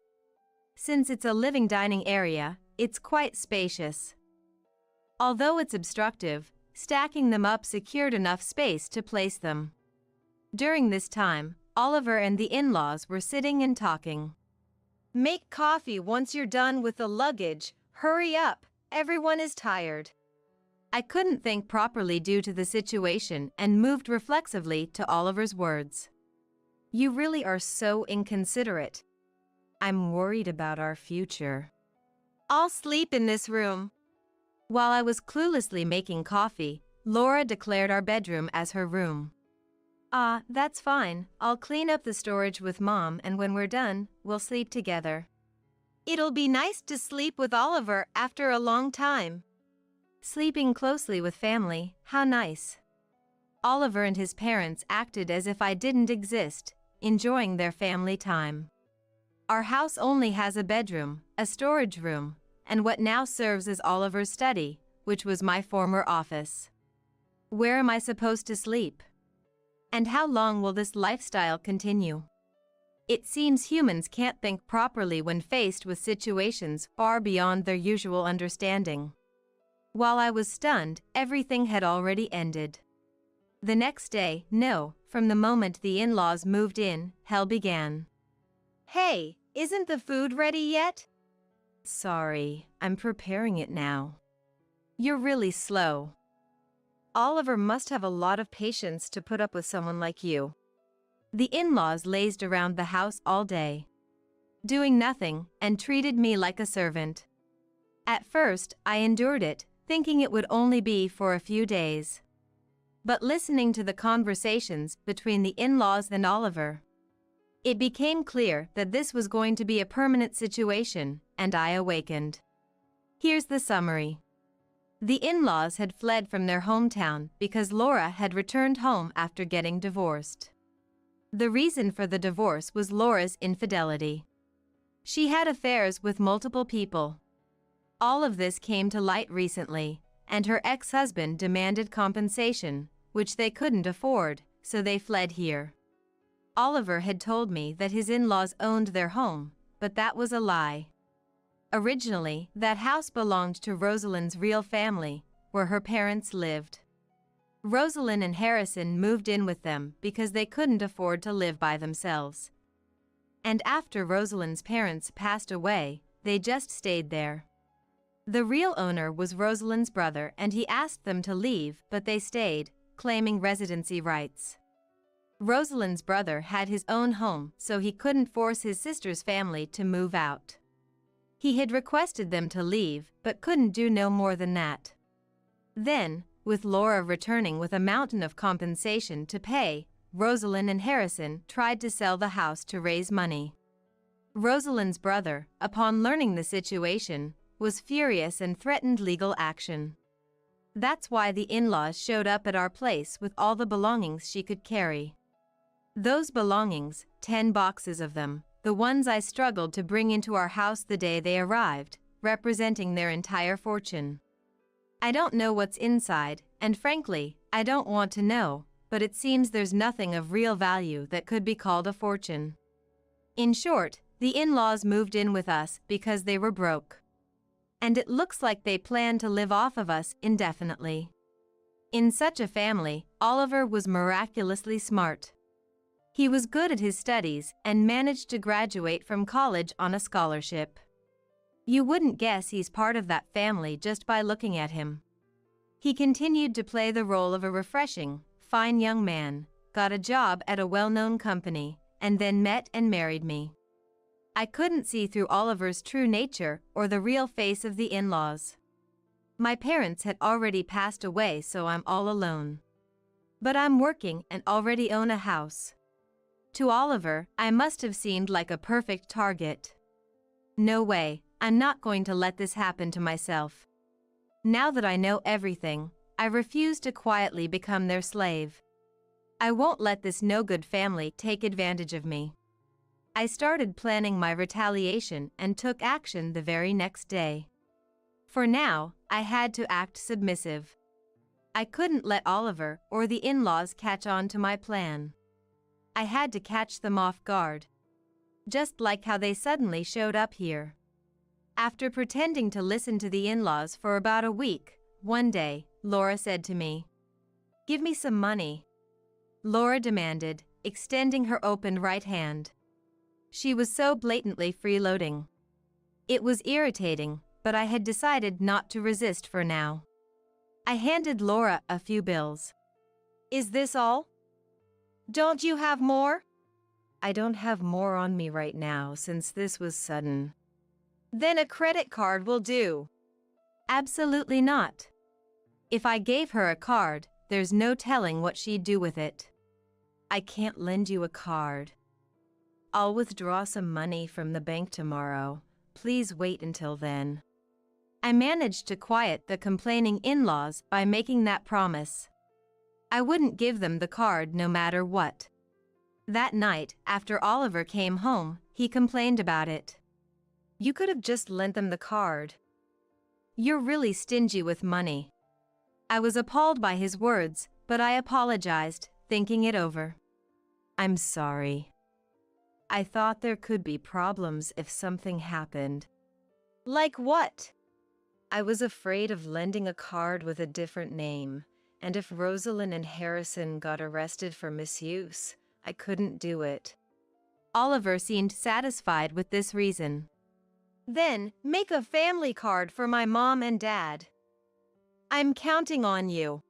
Since it's a living dining area, it's quite spacious. Although it's obstructive, stacking them up secured enough space to place them. During this time, Oliver and the in-laws were sitting and talking. Make coffee once you're done with the luggage. Hurry up, everyone is tired. I couldn't think properly due to the situation and moved reflexively to Oliver's words. You really are so inconsiderate. I'm worried about our future. I'll sleep in this room. While I was cluelessly making coffee, Laura declared our bedroom as her room. That's fine. I'll clean up the storage with Mom, and when we're done, we'll sleep together. It'll be nice to sleep with Oliver after a long time. Sleeping closely with family, how nice. Oliver and his parents acted as if I didn't exist, enjoying their family time. Our house only has a bedroom, a storage room, and what now serves as Oliver's study, which was my former office. Where am I supposed to sleep? And how long will this lifestyle continue? It seems humans can't think properly when faced with situations far beyond their usual understanding. While I was stunned, everything had already ended. The next day, no, from the moment the in-laws moved in, hell began. "Hey, isn't the food ready yet?" "Sorry, I'm preparing it now." "You're really slow." "Oliver must have a lot of patience to put up with someone like you." The in-laws lazed around the house all day, doing nothing, and treated me like a servant. At first, I endured it, thinking it would only be for a few days. But listening to the conversations between the in-laws and Oliver, it became clear that this was going to be a permanent situation, and I awakened. Here's the summary. The in-laws had fled from their hometown because Laura had returned home after getting divorced. The reason for the divorce was Laura's infidelity. She had affairs with multiple people. All of this came to light recently, and her ex-husband demanded compensation, which they couldn't afford, so they fled here. Oliver had told me that his in-laws owned their home, but that was a lie. Originally, that house belonged to Rosalind's real family, where her parents lived. Rosalind and Harrison moved in with them because they couldn't afford to live by themselves. And after Rosalind's parents passed away, they just stayed there. The real owner was Rosalind's brother, and he asked them to leave, but they stayed, claiming residency rights. Rosalind's brother had his own home, so he couldn't force his sister's family to move out. He had requested them to leave, but couldn't do no more than that. Then, with Laura returning with a mountain of compensation to pay, Rosalind and Harrison tried to sell the house to raise money. Rosalind's brother, upon learning the situation, was furious and threatened legal action. That's why the in-laws showed up at our place with all the belongings she could carry. Those belongings, 10 boxes of them, the ones I struggled to bring into our house the day they arrived, representing their entire fortune. I don't know what's inside, and frankly, I don't want to know, but it seems there's nothing of real value that could be called a fortune. In short, the in-laws moved in with us because they were broke. And it looks like they plan to live off of us indefinitely. In such a family, Oliver was miraculously smart. He was good at his studies and managed to graduate from college on a scholarship. You wouldn't guess he's part of that family just by looking at him. He continued to play the role of a refreshing, fine young man, got a job at a well-known company, and then met and married me. I couldn't see through Oliver's true nature or the real face of the in-laws. My parents had already passed away, so I'm all alone. But I'm working and already own a house. To Oliver, I must have seemed like a perfect target. No way, I'm not going to let this happen to myself. Now that I know everything, I refuse to quietly become their slave. I won't let this no-good family take advantage of me. I started planning my retaliation and took action the very next day. For now, I had to act submissive. I couldn't let Oliver or the in-laws catch on to my plan. I had to catch them off guard. Just like how they suddenly showed up here. After pretending to listen to the in-laws for about a week, one day, Laura said to me, "Give me some money." Laura demanded, extending her open right hand. She was so blatantly freeloading. It was irritating, but I had decided not to resist for now. I handed Laura a few bills. "Is this all? Don't you have more?" "I don't have more on me right now since this was sudden." "Then a credit card will do." "Absolutely not. If I gave her a card, there's no telling what she'd do with it." "I can't lend you a card. I'll withdraw some money from the bank tomorrow. Please wait until then." I managed to quiet the complaining in-laws by making that promise. I wouldn't give them the card no matter what. That night, after Oliver came home, he complained about it. "You could have just lent them the card. You're really stingy with money." I was appalled by his words, but I apologized, thinking it over. "I'm sorry. I thought there could be problems if something happened." "Like what?" I was afraid of lending a card with a different name, and if Rosalind and Harrison got arrested for misuse, I couldn't do it. Oliver seemed satisfied with this reason. Then, make a family card for my mom and dad. I'm counting on you.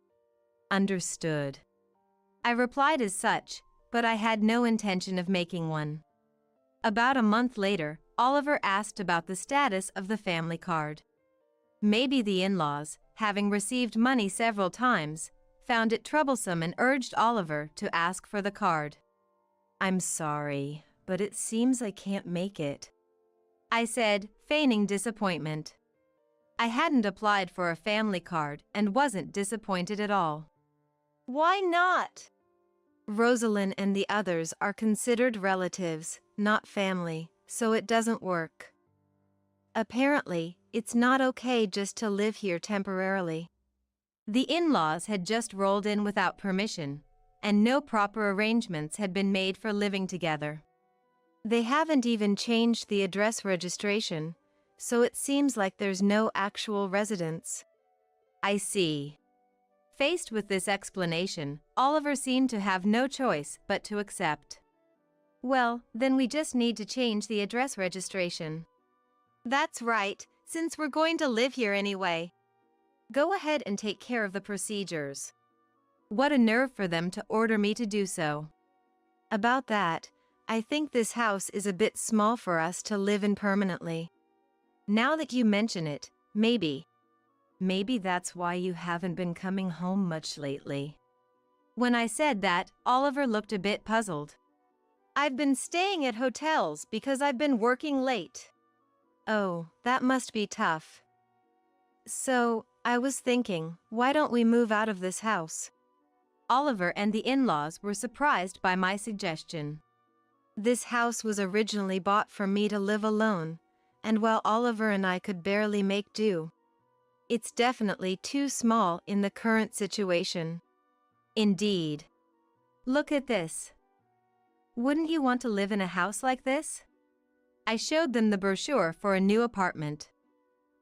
Understood. I replied as such, but I had no intention of making one. About a month later, Oliver asked about the status of the family card. Maybe the in-laws, having received money several times, found it troublesome and urged Oliver to ask for the card. I'm sorry, but it seems I can't make it, I said, feigning disappointment. I hadn't applied for a family card and wasn't disappointed at all. Why not? Rosalind and the others are considered relatives, not family, so it doesn't work. Apparently, it's not okay just to live here temporarily. The in-laws had just rolled in without permission, and no proper arrangements had been made for living together. They haven't even changed the address registration, so it seems like there's no actual residence. I see. Faced with this explanation, Oliver seemed to have no choice but to accept. Well, then we just need to change the address registration. That's right, since we're going to live here anyway. Go ahead and take care of the procedures. What a nerve for them to order me to do so. About that, I think this house is a bit small for us to live in permanently. Now that you mention it, maybe that's why you haven't been coming home much lately. When I said that, Oliver looked a bit puzzled. I've been staying at hotels because I've been working late. Oh, that must be tough. So, I was thinking, why don't we move out of this house? Oliver and the in-laws were surprised by my suggestion. This house was originally bought for me to live alone, and while Oliver and I could barely make do, it's definitely too small in the current situation. Indeed. Look at this. Wouldn't you want to live in a house like this? I showed them the brochure for a new apartment.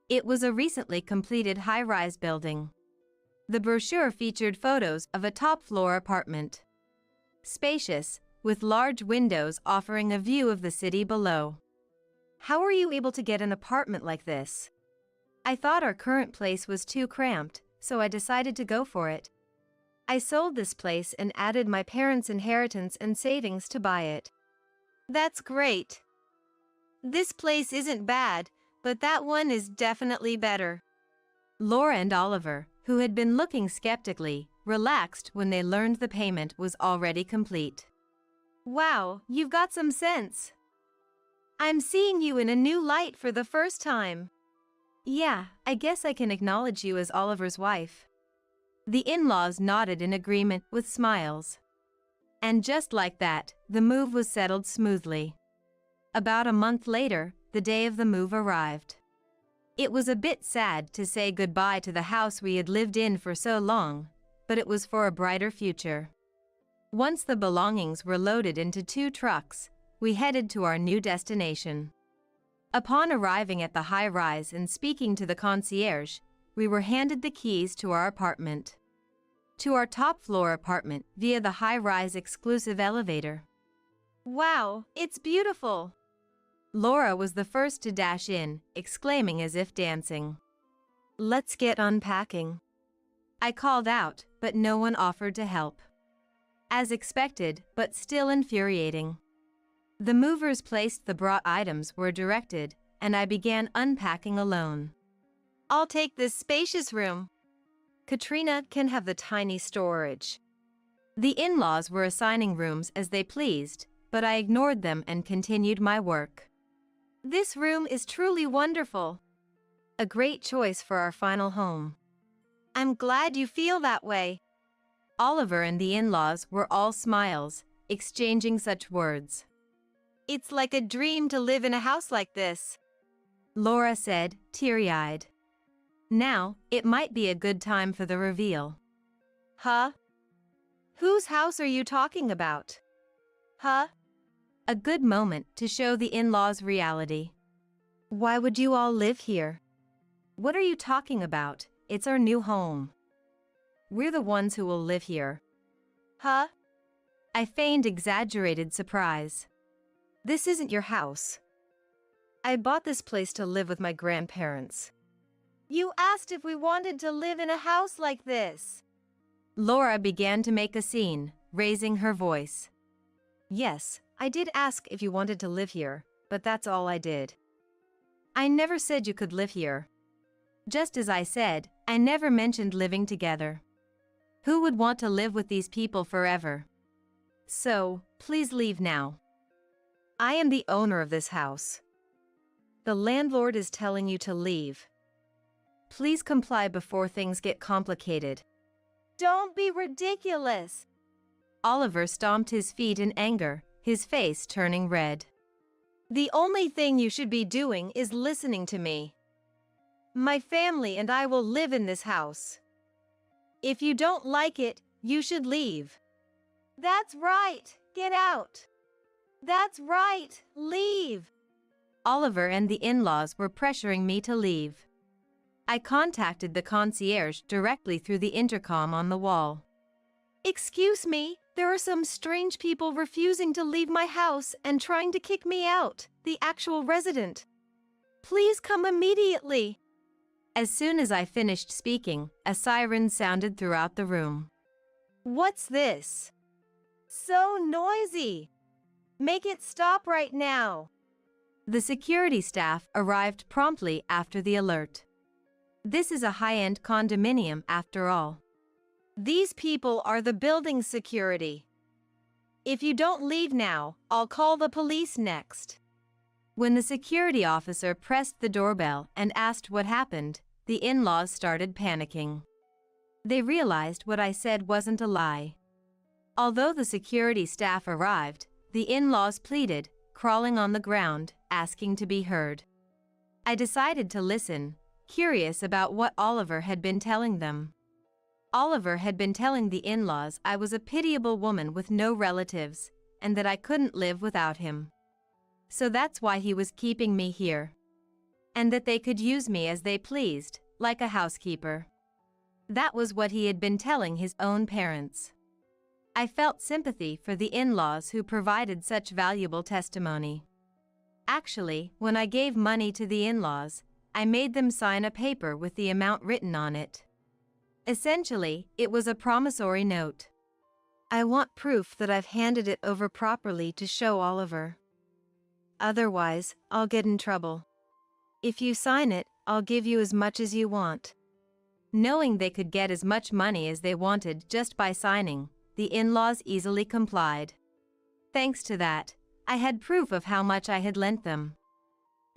It was a recently completed high-rise building. The brochure featured photos of a top-floor apartment. Spacious, with large windows offering a view of the city below. How were you able to get an apartment like this? I thought our current place was too cramped, so I decided to go for it. I sold this place and added my parents' inheritance and savings to buy it. That's great. This place isn't bad, but that one is definitely better. Laura and Oliver, who had been looking skeptically, relaxed when they learned the payment was already complete. Wow, you've got some sense. I'm seeing you in a new light for the first time. Yeah, I guess I can acknowledge you as Oliver's wife. The in-laws nodded in agreement with smiles. And just like that, the move was settled smoothly. About a month later, the day of the move arrived. It was a bit sad to say goodbye to the house we had lived in for so long, but it was for a brighter future. Once the belongings were loaded into 2 trucks, we headed to our new destination. Upon arriving at the high-rise and speaking to the concierge, we were handed the keys to our apartment. To our top-floor apartment via the high-rise exclusive elevator. Wow, it's beautiful. Laura was the first to dash in, exclaiming as if dancing. Let's get unpacking. I called out, but no one offered to help. As expected, but still infuriating. The movers placed the brought items were directed, and I began unpacking alone. I'll take this spacious room. Katrina can have the tiny storage. The in-laws were assigning rooms as they pleased, but I ignored them and continued my work. This room is truly wonderful. A great choice for our final home. I'm glad you feel that way. Oliver and the in-laws were all smiles, exchanging such words. It's like a dream to live in a house like this, Laura said, teary-eyed. Now, it might be a good time for the reveal. Huh? Whose house are you talking about? Huh? A good moment to show the in-laws reality. Why would you all live here? What are you talking about? It's our new home. We're the ones who will live here. Huh? I feigned exaggerated surprise. This isn't your house. I bought this place to live with my grandparents. You asked if we wanted to live in a house like this. Laura began to make a scene, raising her voice. Yes, I did ask if you wanted to live here, but that's all I did. I never said you could live here. Just as I said, I never mentioned living together. Who would want to live with these people forever? So, please leave now. I am the owner of this house. The landlord is telling you to leave. Please comply before things get complicated. Don't be ridiculous. Oliver stomped his feet in anger, his face turning red. The only thing you should be doing is listening to me. My family and I will live in this house. If you don't like it, you should leave. That's right. Get out. That's right. Leave. Oliver and the in-laws were pressuring me to leave. I contacted the concierge directly through the intercom on the wall. Excuse me, there are some strange people refusing to leave my house and trying to kick me out, the actual resident. Please come immediately. As soon as I finished speaking, a siren sounded throughout the room. What's this? So noisy. Make it stop right now. The security staff arrived promptly after the alert. This is a high-end condominium after all. These people are the building security. If you don't leave now, I'll call the police next. When the security officer pressed the doorbell and asked what happened, the in-laws started panicking. They realized what I said wasn't a lie. Although the security staff arrived, the in-laws pleaded, crawling on the ground, asking to be heard. I decided to listen, curious about what Oliver had been telling them. Oliver had been telling the in-laws I was a pitiable woman with no relatives, and that I couldn't live without him. So that's why he was keeping me here. And that they could use me as they pleased, like a housekeeper. That was what he had been telling his own parents. I felt sympathy for the in-laws who provided such valuable testimony. Actually, when I gave money to the in-laws, I made them sign a paper with the amount written on it. Essentially, it was a promissory note. I want proof that I've handed it over properly to show Oliver. Otherwise, I'll get in trouble. If you sign it, I'll give you as much as you want. Knowing they could get as much money as they wanted just by signing, the in-laws easily complied. Thanks to that, I had proof of how much I had lent them.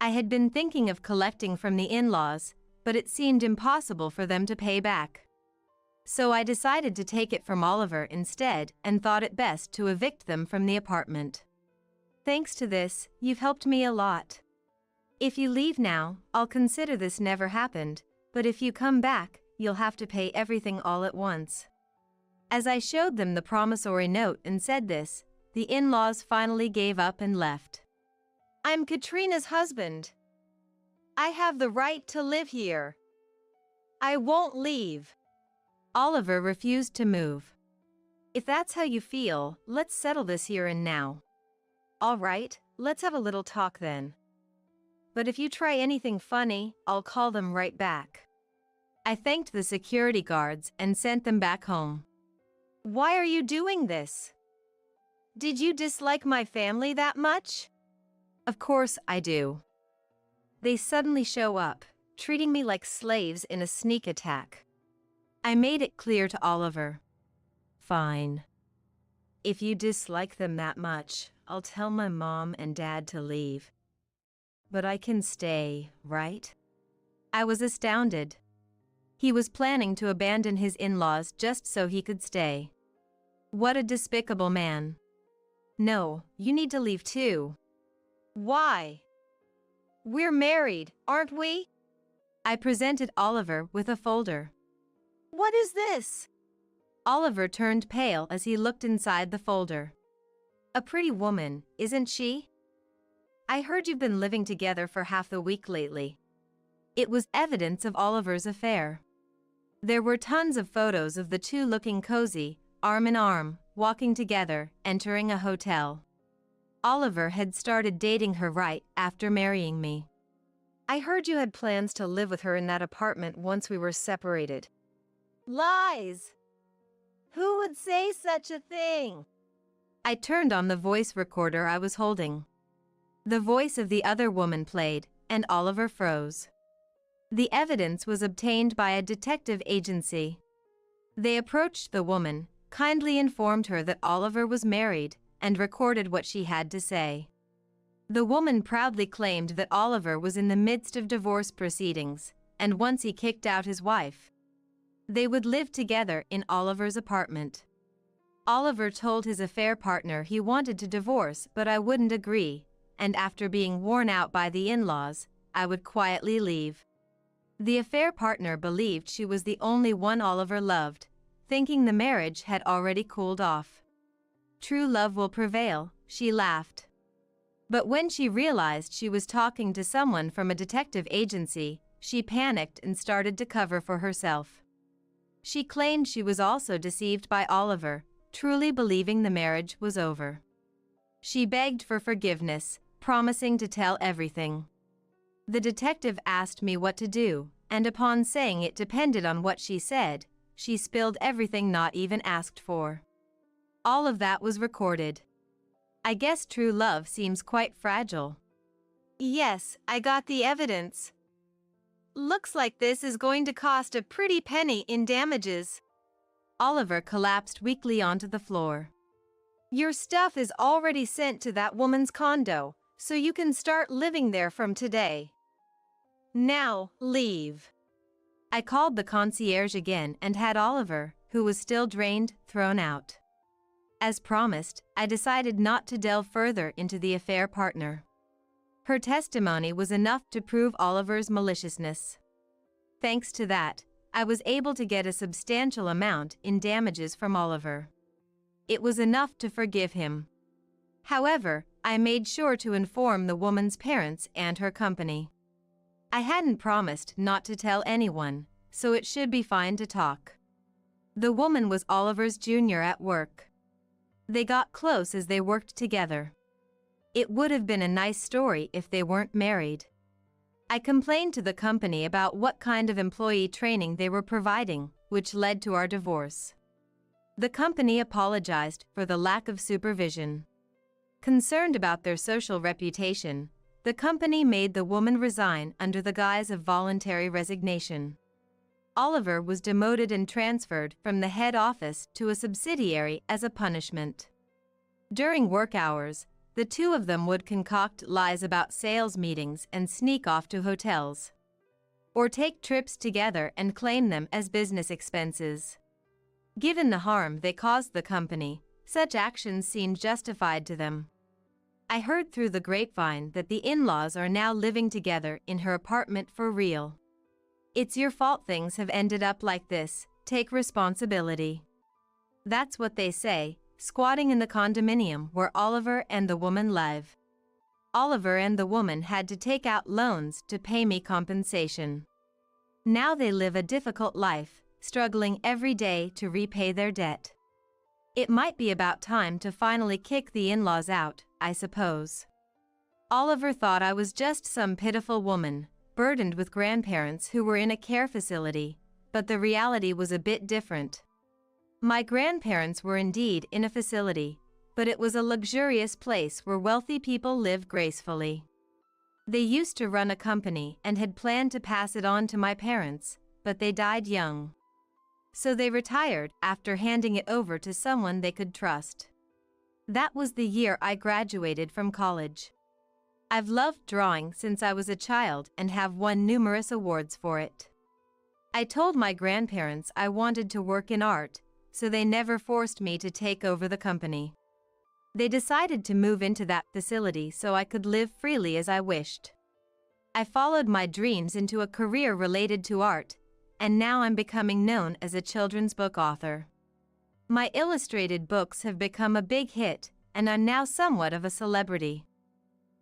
I had been thinking of collecting from the in-laws, but it seemed impossible for them to pay back. So I decided to take it from Oliver instead and thought it best to evict them from the apartment. Thanks to this, you've helped me a lot. If you leave now, I'll consider this never happened, but if you come back, you'll have to pay everything all at once. As I showed them the promissory note and said this, the in-laws finally gave up and left. I'm Katrina's husband. I have the right to live here. I won't leave. Oliver refused to move. If that's how you feel, let's settle this here and now. All right, let's have a little talk then. But if you try anything funny, I'll call them right back. I thanked the security guards and sent them back home. Why are you doing this? Did you dislike my family that much? Of course I do. They suddenly show up, treating me like slaves in a sneak attack. I made it clear to Oliver. Fine. If you dislike them that much, I'll tell my mom and dad to leave. But I can stay, right? I was astounded. He was planning to abandon his in-laws just so he could stay. What a despicable man. No, you need to leave too. Why? We're married, aren't we? I presented Oliver with a folder. What is this? Oliver turned pale as he looked inside the folder. A pretty woman, isn't she? I heard you've been living together for half the week lately. It was evidence of Oliver's affair. There were tons of photos of the two looking cozy, arm in arm, walking together, entering a hotel. Oliver had started dating her right after marrying me. I heard you had plans to live with her in that apartment once we were separated. Lies! Who would say such a thing? I turned on the voice recorder I was holding. The voice of the other woman played, and Oliver froze. The evidence was obtained by a detective agency. They approached the woman, kindly informed her that Oliver was married, and recorded what she had to say. The woman proudly claimed that Oliver was in the midst of divorce proceedings, and once he kicked out his wife, they would live together in Oliver's apartment. Oliver told his affair partner he wanted to divorce, but I wouldn't agree, and after being worn out by the in-laws, I would quietly leave. The affair partner believed she was the only one Oliver loved, thinking the marriage had already cooled off. True love will prevail, she laughed. But when she realized she was talking to someone from a detective agency, she panicked and started to cover for herself. She claimed she was also deceived by Oliver, truly believing the marriage was over. She begged for forgiveness, promising to tell everything. The detective asked me what to do, and upon saying it depended on what she said, she spilled everything not even asked for. All of that was recorded. I guess true love seems quite fragile. Yes, I got the evidence. Looks like this is going to cost a pretty penny in damages. Oliver collapsed weakly onto the floor. Your stuff is already sent to that woman's condo, so you can start living there from today. Now, leave. I called the concierge again and had Oliver, who was still drained, thrown out. As promised, I decided not to delve further into the affair partner. Her testimony was enough to prove Oliver's maliciousness. Thanks to that, I was able to get a substantial amount in damages from Oliver. It was enough to forgive him. However, I made sure to inform the woman's parents and her company. I hadn't promised not to tell anyone, so it should be fine to talk. The woman was Oliver's junior at work. They got close as they worked together. It would have been a nice story if they weren't married. I complained to the company about what kind of employee training they were providing, which led to our divorce. The company apologized for the lack of supervision. Concerned about their social reputation, the company made the woman resign under the guise of voluntary resignation. Oliver was demoted and transferred from the head office to a subsidiary as a punishment. During work hours, the two of them would concoct lies about sales meetings and sneak off to hotels, or take trips together and claim them as business expenses. Given the harm they caused the company, such actions seemed justified to them. I heard through the grapevine that the in-laws are now living together in her apartment for real. It's your fault things have ended up like this, take responsibility. That's what they say, squatting in the condominium where Oliver and the woman live. Oliver and the woman had to take out loans to pay me compensation. Now they live a difficult life, struggling every day to repay their debt. It might be about time to finally kick the in-laws out, I suppose. Oliver thought I was just some pitiful woman, burdened with grandparents who were in a care facility, but the reality was a bit different. My grandparents were indeed in a facility, but it was a luxurious place where wealthy people live gracefully. They used to run a company and had planned to pass it on to my parents, but they died young. So they retired after handing it over to someone they could trust. That was the year I graduated from college. I've loved drawing since I was a child and have won numerous awards for it. I told my grandparents I wanted to work in art, so they never forced me to take over the company. They decided to move into that facility so I could live freely as I wished. I followed my dreams into a career related to art, and now I'm becoming known as a children's book author. My illustrated books have become a big hit, and I'm now somewhat of a celebrity.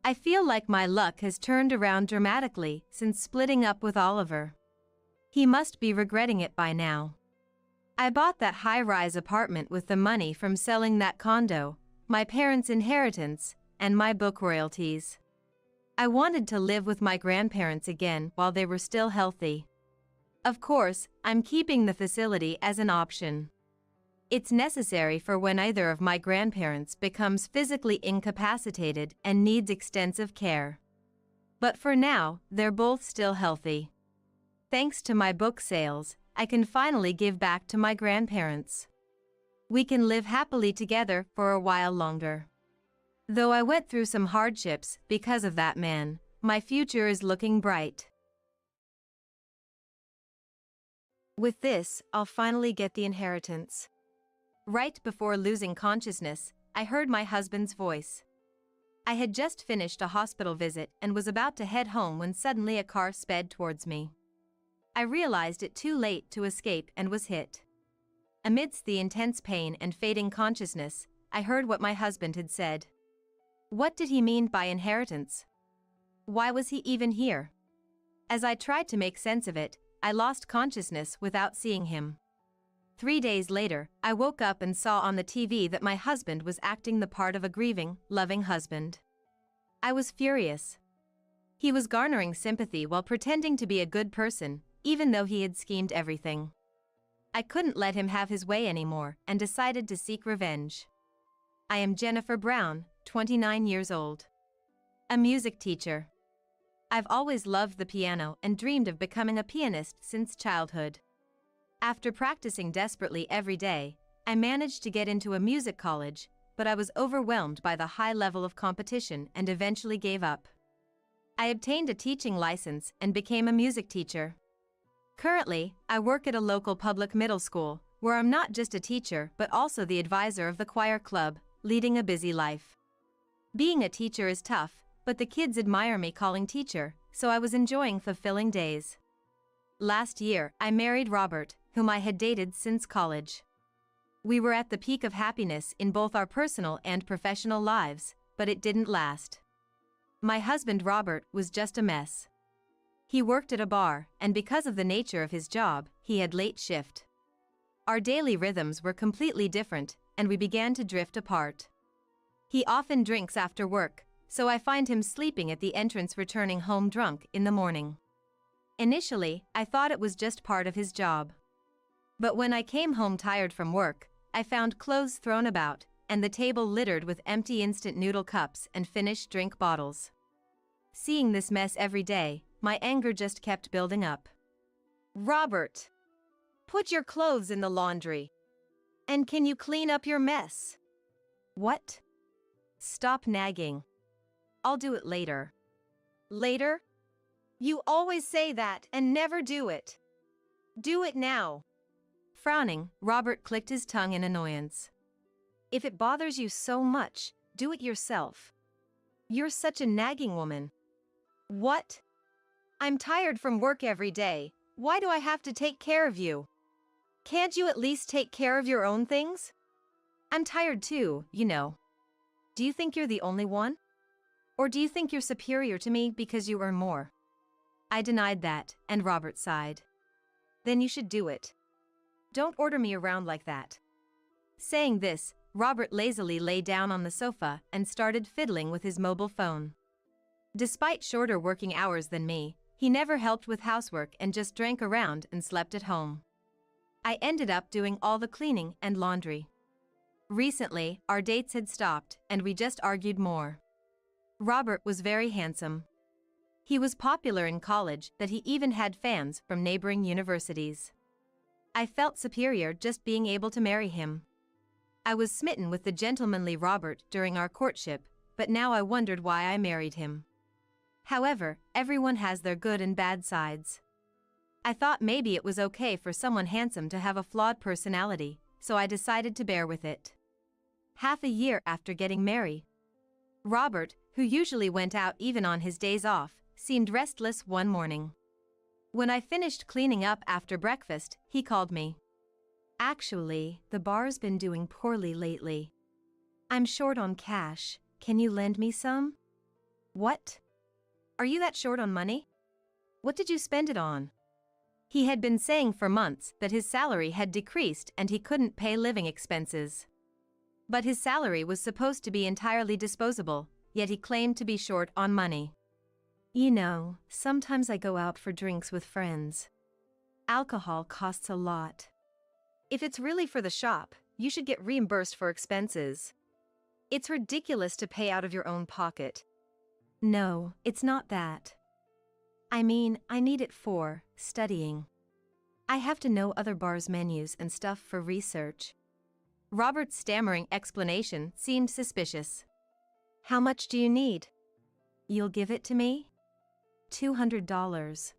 I feel like my luck has turned around dramatically since splitting up with Oliver. He must be regretting it by now. I bought that high-rise apartment with the money from selling that condo, my parents' inheritance, and my book royalties. I wanted to live with my grandparents again while they were still healthy. Of course, I'm keeping the facility as an option. It's necessary for when either of my grandparents becomes physically incapacitated and needs extensive care. But for now, they're both still healthy. Thanks to my book sales, I can finally give back to my grandparents. We can live happily together for a while longer. Though I went through some hardships because of that man, my future is looking bright. With this, I'll finally get the inheritance. Right before losing consciousness, I heard my husband's voice. I had just finished a hospital visit and was about to head home when suddenly a car sped towards me. I realized it too late to escape and was hit. Amidst the intense pain and fading consciousness, I heard what my husband had said. What did he mean by inheritance? Why was he even here? As I tried to make sense of it, I lost consciousness without seeing him. 3 days later, I woke up and saw on the TV that my husband was acting the part of a grieving, loving husband. I was furious. He was garnering sympathy while pretending to be a good person, even though he had schemed everything. I couldn't let him have his way anymore and decided to seek revenge. I am Jennifer Brown, 29 years old. A music teacher. I've always loved the piano and dreamed of becoming a pianist since childhood. After practicing desperately every day, I managed to get into a music college, but I was overwhelmed by the high level of competition and eventually gave up. I obtained a teaching license and became a music teacher. Currently, I work at a local public middle school, where I'm not just a teacher but also the advisor of the choir club, leading a busy life. Being a teacher is tough, but the kids admire me calling teacher, so I was enjoying fulfilling days. Last year, I married Robert, whom I had dated since college. We were at the peak of happiness in both our personal and professional lives, but it didn't last. My husband Robert was just a mess. He worked at a bar, and because of the nature of his job, he had late shift. Our daily rhythms were completely different, and we began to drift apart. He often drinks after work, so I find him sleeping at the entrance returning home drunk in the morning. Initially, I thought it was just part of his job. But when I came home tired from work, I found clothes thrown about, and the table littered with empty instant noodle cups and finished drink bottles. Seeing this mess every day, my anger just kept building up. Robert, put your clothes in the laundry. And can you clean up your mess? What? Stop nagging. I'll do it later. Later? You always say that and never do it. Do it now. Frowning, Robert clicked his tongue in annoyance. If it bothers you so much, do it yourself. You're such a nagging woman. What? I'm tired from work every day. Why do I have to take care of you? Can't you at least take care of your own things? I'm tired too, you know. Do you think you're the only one? Or do you think you're superior to me because you earn more? I denied that, and Robert sighed. Then you should do it. Don't order me around like that. Saying this, Robert lazily lay down on the sofa and started fiddling with his mobile phone. Despite shorter working hours than me, he never helped with housework and just drank around and slept at home. I ended up doing all the cleaning and laundry. Recently, our dates had stopped and we just argued more. Robert was very handsome. He was popular in college that he even had fans from neighboring universities. I felt superior just being able to marry him. I was smitten with the gentlemanly Robert during our courtship, but now I wondered why I married him. However, everyone has their good and bad sides. I thought maybe it was okay for someone handsome to have a flawed personality, so I decided to bear with it. Half a year after getting married, Robert, who usually went out even on his days off, seemed restless one morning. When I finished cleaning up after breakfast, he called me. Actually, the bar's been doing poorly lately. I'm short on cash. Can you lend me some? What? Are you that short on money? What did you spend it on? He had been saying for months that his salary had decreased and he couldn't pay living expenses. But his salary was supposed to be entirely disposable, yet he claimed to be short on money. You know, sometimes I go out for drinks with friends. Alcohol costs a lot. If it's really for the shop, you should get reimbursed for expenses. It's ridiculous to pay out of your own pocket. No, it's not that. I mean, I need it for studying. I have to know other bars' menus and stuff for research. Robert's stammering explanation seemed suspicious. How much do you need? You'll give it to me? $200.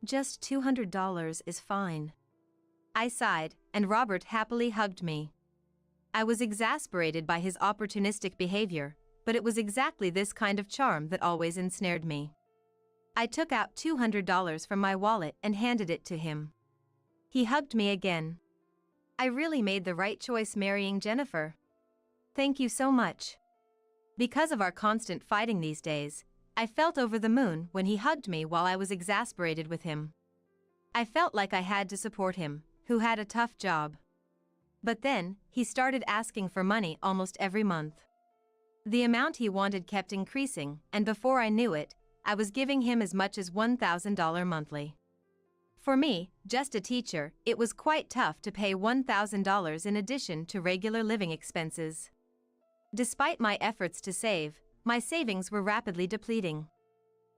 Just $200 is fine. I sighed, and Robert happily hugged me. I was exasperated by his opportunistic behavior, but it was exactly this kind of charm that always ensnared me. I took out $200 from my wallet and handed it to him. He hugged me again. I really made the right choice marrying Jennifer. Thank you so much. Because of our constant fighting these days, I felt over the moon when he hugged me while I was exasperated with him. I felt like I had to support him, who had a tough job. But then, he started asking for money almost every month. The amount he wanted kept increasing, and before I knew it, I was giving him as much as $1,000 monthly. For me, just a teacher, it was quite tough to pay $1,000 in addition to regular living expenses. Despite my efforts to save, my savings were rapidly depleting.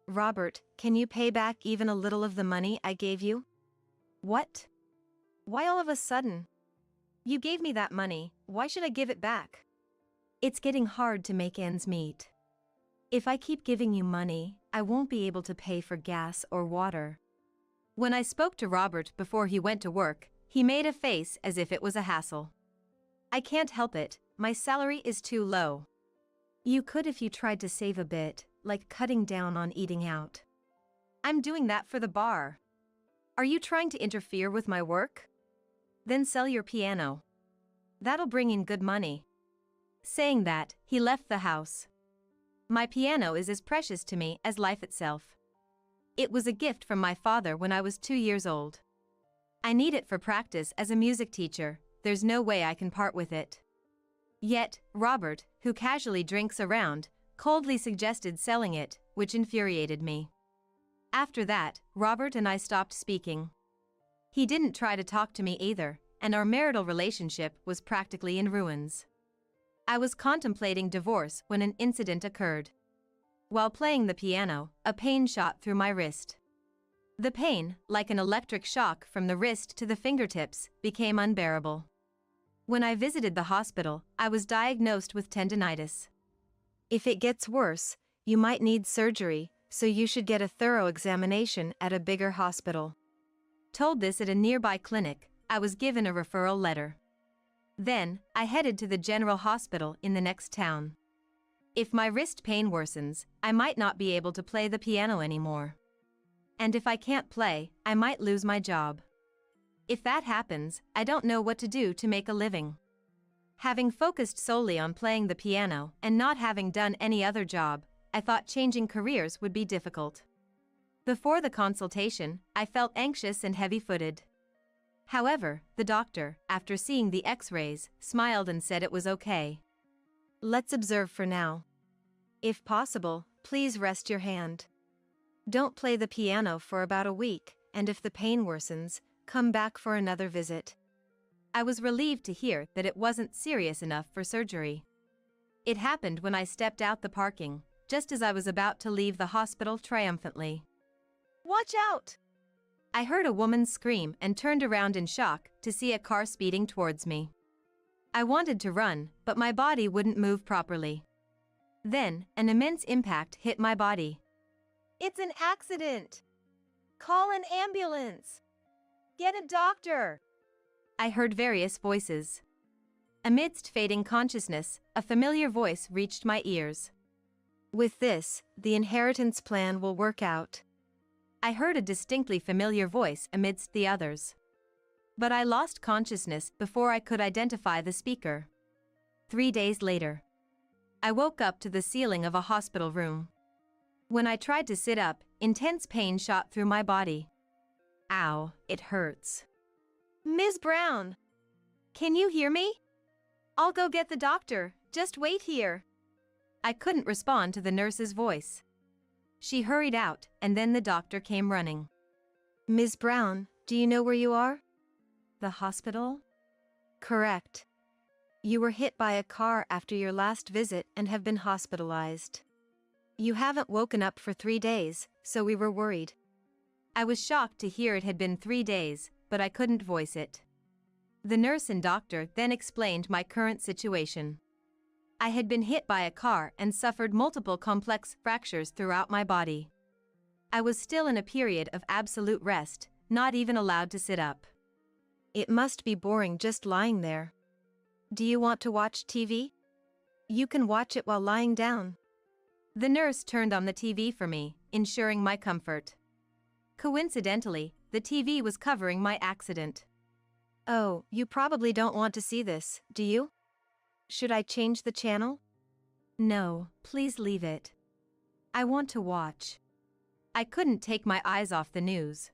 Robert, can you pay back even a little of the money I gave you? What? Why all of a sudden? You gave me that money, why should I give it back? It's getting hard to make ends meet. If I keep giving you money, I won't be able to pay for gas or water. When I spoke to Robert before he went to work, he made a face as if it was a hassle. I can't help it, my salary is too low. You could if you tried to save a bit, like cutting down on eating out. I'm doing that for the bar. Are you trying to interfere with my work? Then sell your piano. That'll bring in good money. Saying that, he left the house. My piano is as precious to me as life itself. It was a gift from my father when I was 2 years old. I need it for practice as a music teacher, there's no way I can part with it. Yet, Robert, who casually drinks around, coldly suggested selling it, which infuriated me. After that, Robert and I stopped speaking. He didn't try to talk to me either, and our marital relationship was practically in ruins. I was contemplating divorce when an incident occurred. While playing the piano, a pain shot through my wrist. The pain, like an electric shock from the wrist to the fingertips, became unbearable. When I visited the hospital, I was diagnosed with tendinitis. If it gets worse, you might need surgery, so you should get a thorough examination at a bigger hospital. Told this at a nearby clinic, I was given a referral letter. Then, I headed to the general hospital in the next town. If my wrist pain worsens, I might not be able to play the piano anymore. And if I can't play, I might lose my job. If that happens, I don't know what to do to make a living. Having focused solely on playing the piano and not having done any other job, I thought changing careers would be difficult. Before the consultation, I felt anxious and heavy-footed. However, the doctor, after seeing the X-rays, smiled and said it was okay. Let's observe for now. If possible, please rest your hand. Don't play the piano for about a week, and if the pain worsens, come back for another visit. I was relieved to hear that it wasn't serious enough for surgery. It happened when I stepped out the parking, just as I was about to leave the hospital triumphantly. Watch out! I heard a woman scream and turned around in shock to see a car speeding towards me. I wanted to run, but my body wouldn't move properly. Then, an immense impact hit my body. It's an accident! Call an ambulance! Get a doctor! I heard various voices. Amidst fading consciousness, a familiar voice reached my ears. With this, the inheritance plan will work out. I heard a distinctly familiar voice amidst the others. But I lost consciousness before I could identify the speaker. 3 days later. I woke up to the ceiling of a hospital room. When I tried to sit up, intense pain shot through my body. Ow, it hurts. Ms. Brown! Can you hear me? I'll go get the doctor, just wait here. I couldn't respond to the nurse's voice. She hurried out, and then the doctor came running. Ms. Brown, do you know where you are? The hospital? Correct. You were hit by a car after your last visit and have been hospitalized. You haven't woken up for 3 days, so we were worried. I was shocked to hear it had been 3 days, but I couldn't voice it. The nurse and doctor then explained my current situation. I had been hit by a car and suffered multiple complex fractures throughout my body. I was still in a period of absolute rest, not even allowed to sit up. It must be boring just lying there. Do you want to watch TV? You can watch it while lying down. The nurse turned on the TV for me, ensuring my comfort. Coincidentally, the TV was covering my accident. Oh, you probably don't want to see this, do you? Should I change the channel? No, please leave it. I want to watch. I couldn't take my eyes off the news.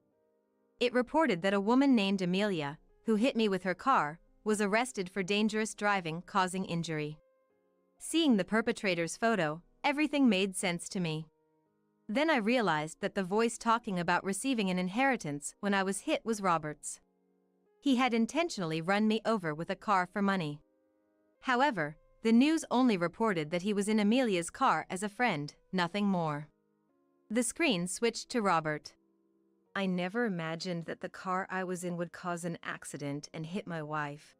It reported that a woman named Amelia, who hit me with her car, was arrested for dangerous driving causing injury. Seeing the perpetrator's photo, everything made sense to me. Then I realized that the voice talking about receiving an inheritance when I was hit was Robert's. He had intentionally run me over with a car for money. However, the news only reported that he was in Amelia's car as a friend, nothing more. The screen switched to Robert. I never imagined that the car I was in would cause an accident and hit my wife.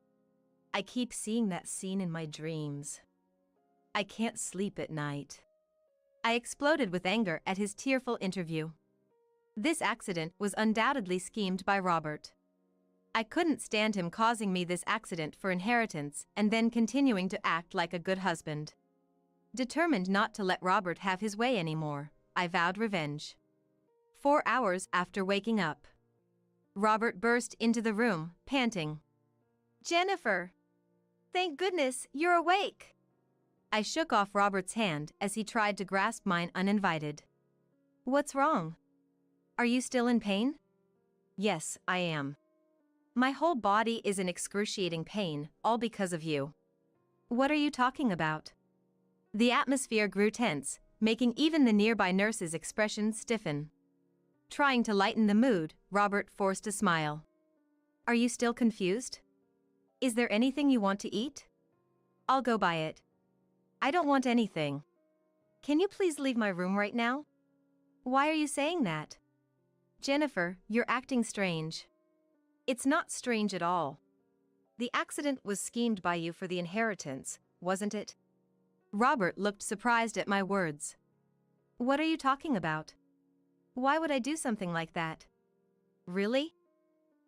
I keep seeing that scene in my dreams. I can't sleep at night. I exploded with anger at his tearful interview. This accident was undoubtedly schemed by Robert. I couldn't stand him causing me this accident for inheritance and then continuing to act like a good husband. Determined not to let Robert have his way anymore, I vowed revenge. 4 hours after waking up, Robert burst into the room, panting. Jennifer! Thank goodness you're awake! I shook off Robert's hand as he tried to grasp mine uninvited. What's wrong? Are you still in pain? Yes, I am. My whole body is in excruciating pain, all because of you. What are you talking about? The atmosphere grew tense, making even the nearby nurse's expressions stiffen. Trying to lighten the mood, Robert forced a smile. Are you still confused? Is there anything you want to eat? I'll go buy it. I don't want anything. Can you please leave my room right now? Why are you saying that? Jennifer, you're acting strange. It's not strange at all. The accident was schemed by you for the inheritance, wasn't it? Robert looked surprised at my words. What are you talking about? Why would I do something like that? Really?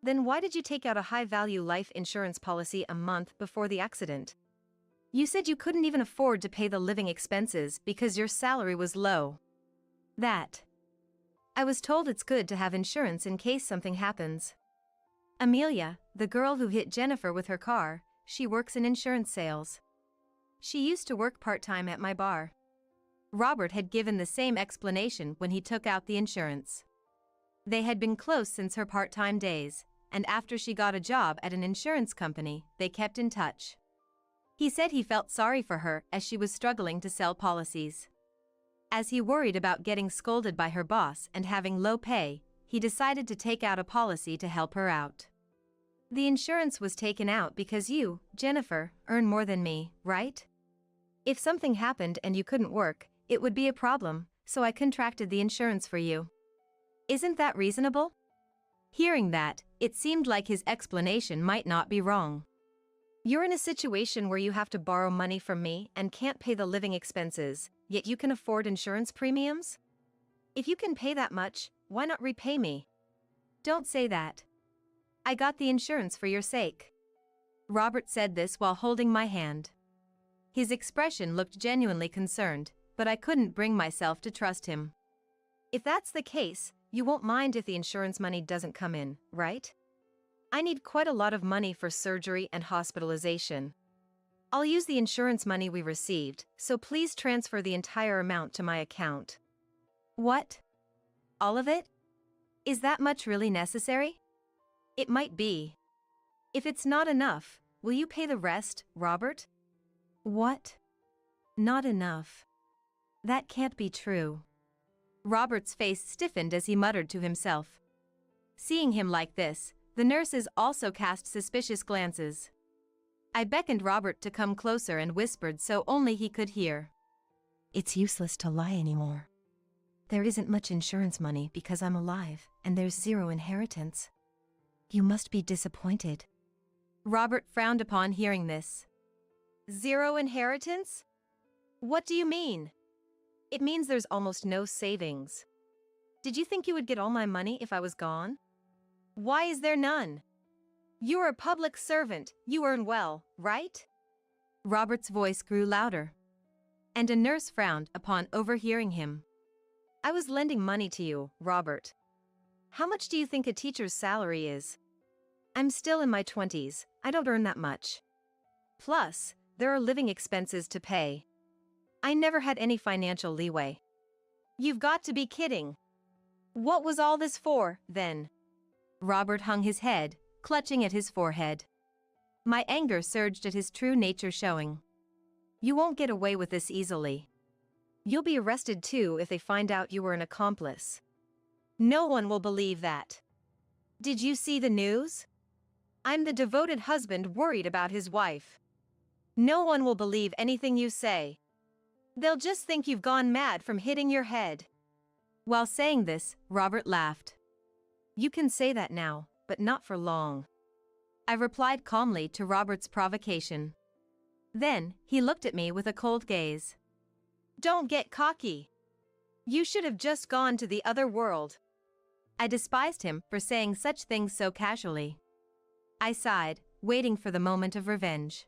Then why did you take out a high-value life insurance policy a month before the accident? You said you couldn't even afford to pay the living expenses because your salary was low. I was told it's good to have insurance in case something happens. Amelia, the girl who hit Jennifer with her car, she works in insurance sales. She used to work part-time at my bar. Robert had given the same explanation when he took out the insurance. They had been close since her part-time days, and after she got a job at an insurance company, they kept in touch. He said he felt sorry for her as she was struggling to sell policies. As he worried about getting scolded by her boss and having low pay, he decided to take out a policy to help her out. The insurance was taken out because you, Jennifer, earn more than me, right? If something happened and you couldn't work, it would be a problem, so I contracted the insurance for you. Isn't that reasonable? Hearing that, it seemed like his explanation might not be wrong. You're in a situation where you have to borrow money from me and can't pay the living expenses, yet you can afford insurance premiums? If you can pay that much, why not repay me? Don't say that. I got the insurance for your sake. Robert said this while holding my hand. His expression looked genuinely concerned, but I couldn't bring myself to trust him. If that's the case, you won't mind if the insurance money doesn't come in, right? I need quite a lot of money for surgery and hospitalization. I'll use the insurance money we received, so please transfer the entire amount to my account. What? All of it? Is that much really necessary? It might be. If it's not enough, will you pay the rest, Robert? What? Not enough. That can't be true. Robert's face stiffened as he muttered to himself. Seeing him like this, the nurses also cast suspicious glances. I beckoned Robert to come closer and whispered so only he could hear. It's useless to lie anymore. There isn't much insurance money because I'm alive, and there's zero inheritance. You must be disappointed. Robert frowned upon hearing this. Zero inheritance? What do you mean? It means there's almost no savings. Did you think you would get all my money if I was gone? Why is there none? You're a public servant, you earn well, right? Robert's voice grew louder. And a nurse frowned upon overhearing him. I was lending money to you, Robert. How much do you think a teacher's salary is? I'm still in my 20s, I don't earn that much. Plus, there are living expenses to pay. I never had any financial leeway. You've got to be kidding. What was all this for, then? Robert hung his head, clutching at his forehead. My anger surged at his true nature showing. You won't get away with this easily. You'll be arrested too if they find out you were an accomplice. No one will believe that. Did you see the news? I'm the devoted husband worried about his wife. No one will believe anything you say. They'll just think you've gone mad from hitting your head. While saying this, Robert laughed. You can say that now, but not for long. I replied calmly to Robert's provocation. Then, he looked at me with a cold gaze. Don't get cocky. You should have just gone to the other world. I despised him for saying such things so casually. I sighed, waiting for the moment of revenge.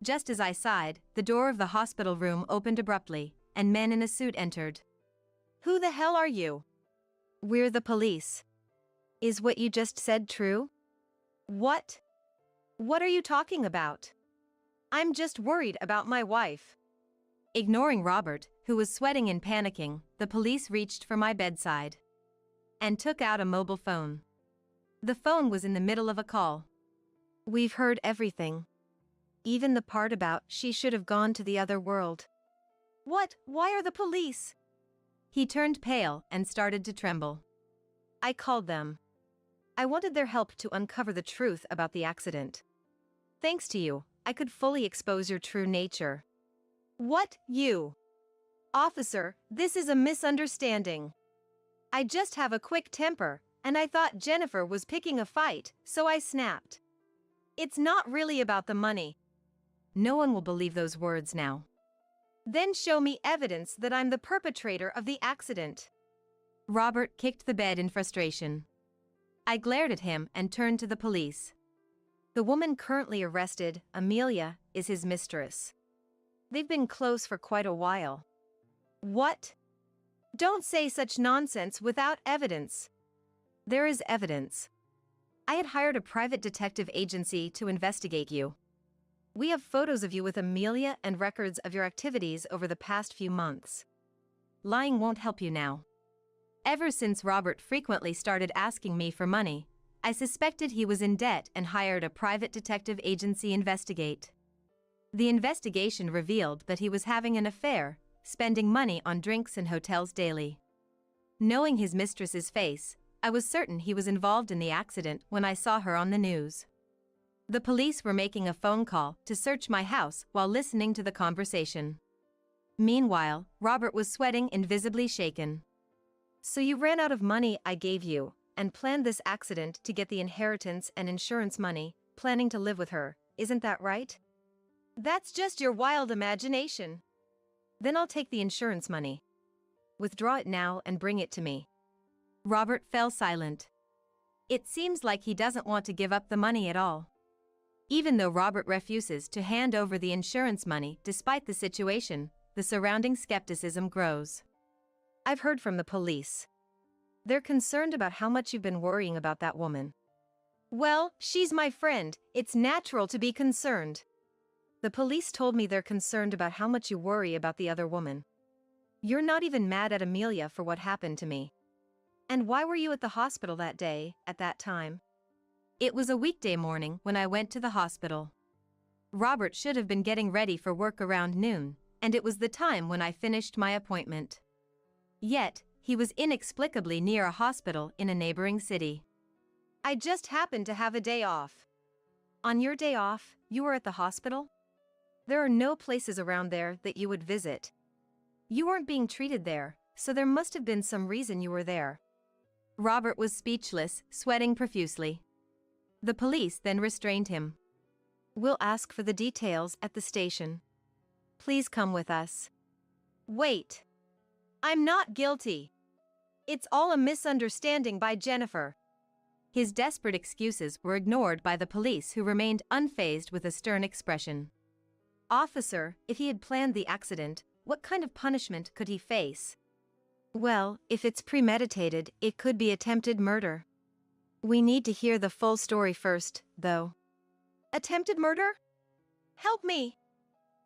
Just as I sighed, the door of the hospital room opened abruptly, and men in a suit entered. Who the hell are you? We're the police. Is what you just said true? What? What are you talking about? I'm just worried about my wife. Ignoring Robert, who was sweating and panicking, the police reached for my bedside and took out a mobile phone. The phone was in the middle of a call. We've heard everything. Even the part about she should have gone to the other world. What? Why are the police? He turned pale and started to tremble. I called them. I wanted their help to uncover the truth about the accident. Thanks to you, I could fully expose your true nature. What, you? Officer, this is a misunderstanding. I just have a quick temper, and I thought Jennifer was picking a fight, so I snapped. It's not really about the money. No one will believe those words now. Then show me evidence that I'm the perpetrator of the accident. Robert kicked the bed in frustration. I glared at him and turned to the police. The woman currently arrested, Amelia, is his mistress. They've been close for quite a while. What? Don't say such nonsense without evidence. There is evidence. I had hired a private detective agency to investigate you. We have photos of you with Amelia and records of your activities over the past few months. Lying won't help you now. Ever since Robert frequently started asking me for money, I suspected he was in debt and hired a private detective agency investigate. The investigation revealed that he was having an affair, spending money on drinks and hotels daily. Knowing his mistress's face, I was certain he was involved in the accident when I saw her on the news. The police were making a phone call to search my house while listening to the conversation. Meanwhile, Robert was sweating and visibly shaken. So you ran out of money I gave you, and planned this accident to get the inheritance and insurance money, planning to live with her, isn't that right? That's just your wild imagination. Then I'll take the insurance money. Withdraw it now and bring it to me. Robert fell silent. It seems like he doesn't want to give up the money at all. Even though Robert refuses to hand over the insurance money despite the situation, the surrounding skepticism grows. I've heard from the police. They're concerned about how much you've been worrying about that woman. Well, she's my friend, it's natural to be concerned. The police told me they're concerned about how much you worry about the other woman. You're not even mad at Amelia for what happened to me. And why were you at the hospital that day, at that time? It was a weekday morning when I went to the hospital. Robert should have been getting ready for work around noon, and it was the time when I finished my appointment. Yet, he was inexplicably near a hospital in a neighboring city. I just happened to have a day off. On your day off, you were at the hospital? There are no places around there that you would visit. You weren't being treated there, so there must have been some reason you were there. Robert was speechless, sweating profusely. The police then restrained him. We'll ask for the details at the station. Please come with us. Wait. I'm not guilty. It's all a misunderstanding by Jennifer. His desperate excuses were ignored by the police, who remained unfazed with a stern expression. Officer, if he had planned the accident, what kind of punishment could he face? Well, if it's premeditated, it could be attempted murder. We need to hear the full story first, though. Attempted murder? Help me!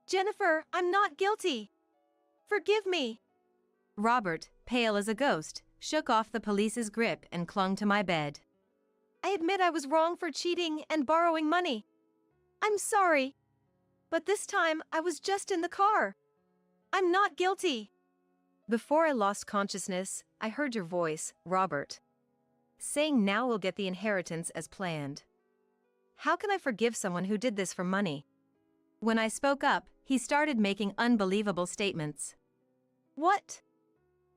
Jennifer, I'm not guilty! Forgive me! Robert, pale as a ghost, shook off the police's grip and clung to my bed. I admit I was wrong for cheating and borrowing money. I'm sorry. But this time, I was just in the car. I'm not guilty. Before I lost consciousness, I heard your voice, Robert, saying now we'll get the inheritance as planned. How can I forgive someone who did this for money? When I spoke up, he started making unbelievable statements. What?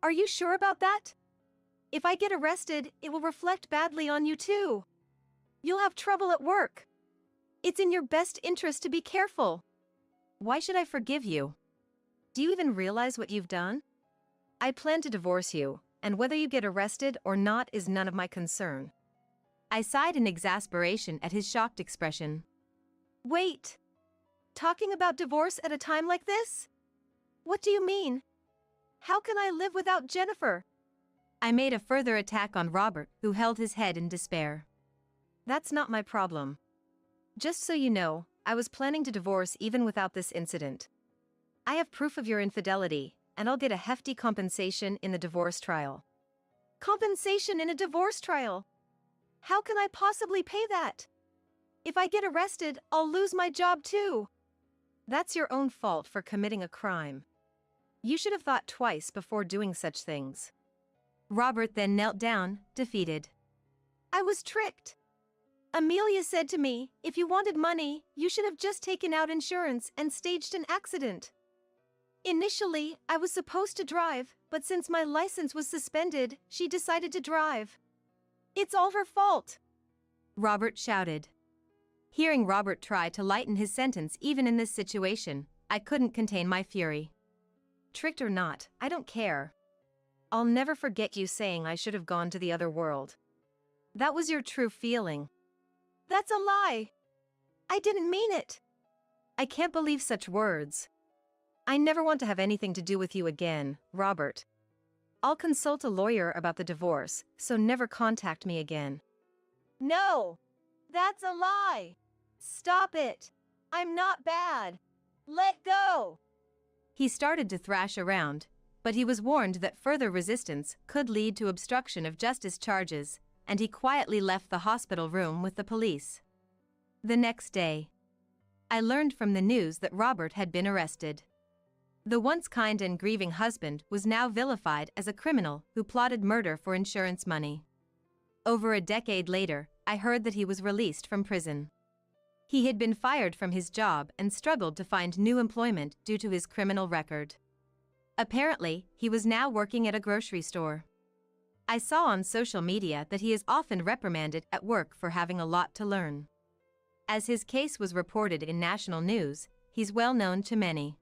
Are you sure about that? If I get arrested, it will reflect badly on you too. You'll have trouble at work. It's in your best interest to be careful. Why should I forgive you? Do you even realize what you've done? I plan to divorce you, and whether you get arrested or not is none of my concern. I sighed in exasperation at his shocked expression. Wait! Talking about divorce at a time like this? What do you mean? How can I live without Jennifer? I made a further attack on Robert, who held his head in despair. That's not my problem. Just so you know, I was planning to divorce even without this incident. I have proof of your infidelity, and I'll get a hefty compensation in the divorce trial. Compensation in a divorce trial? How can I possibly pay that? If I get arrested, I'll lose my job too. That's your own fault for committing a crime. You should have thought twice before doing such things. Robert then knelt down, defeated. I was tricked. Amelia said to me, if you wanted money, you should have just taken out insurance and staged an accident. Initially, I was supposed to drive, but since my license was suspended, she decided to drive. It's all her fault, Robert shouted. Hearing Robert try to lighten his sentence even in this situation, I couldn't contain my fury. Tricked or not, I don't care. I'll never forget you saying I should have gone to the other world. That was your true feeling. That's a lie. I didn't mean it. I can't believe such words. I never want to have anything to do with you again, Robert. I'll consult a lawyer about the divorce, so never contact me again. No! That's a lie! Stop it! I'm not bad! Let go! He started to thrash around, but he was warned that further resistance could lead to obstruction of justice charges, and he quietly left the hospital room with the police. The next day, I learned from the news that Robert had been arrested. The once kind and grieving husband was now vilified as a criminal who plotted murder for insurance money. Over a decade later, I heard that he was released from prison. He had been fired from his job and struggled to find new employment due to his criminal record. Apparently, he was now working at a grocery store. I saw on social media that he is often reprimanded at work for having a lot to learn. As his case was reported in national news, he's well known to many.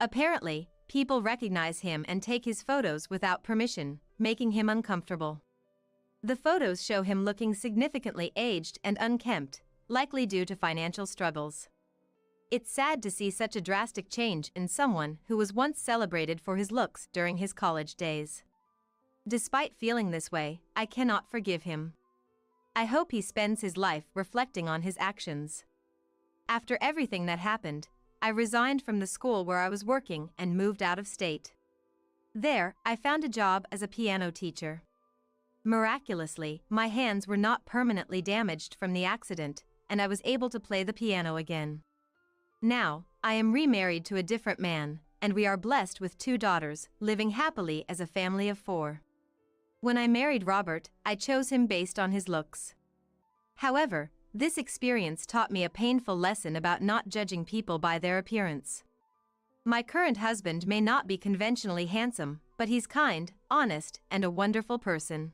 Apparently, people recognize him and take his photos without permission, making him uncomfortable. The photos show him looking significantly aged and unkempt, likely due to financial struggles. It's sad to see such a drastic change in someone who was once celebrated for his looks during his college days. Despite feeling this way, I cannot forgive him. I hope he spends his life reflecting on his actions. After everything that happened, I resigned from the school where I was working and moved out of state. There, I found a job as a piano teacher. Miraculously, my hands were not permanently damaged from the accident, and I was able to play the piano again. Now, I am remarried to a different man, and we are blessed with 2 daughters, living happily as a family of 4. When I married Robert, I chose him based on his looks. However, this experience taught me a painful lesson about not judging people by their appearance. My current husband may not be conventionally handsome, but he's kind, honest, and a wonderful person.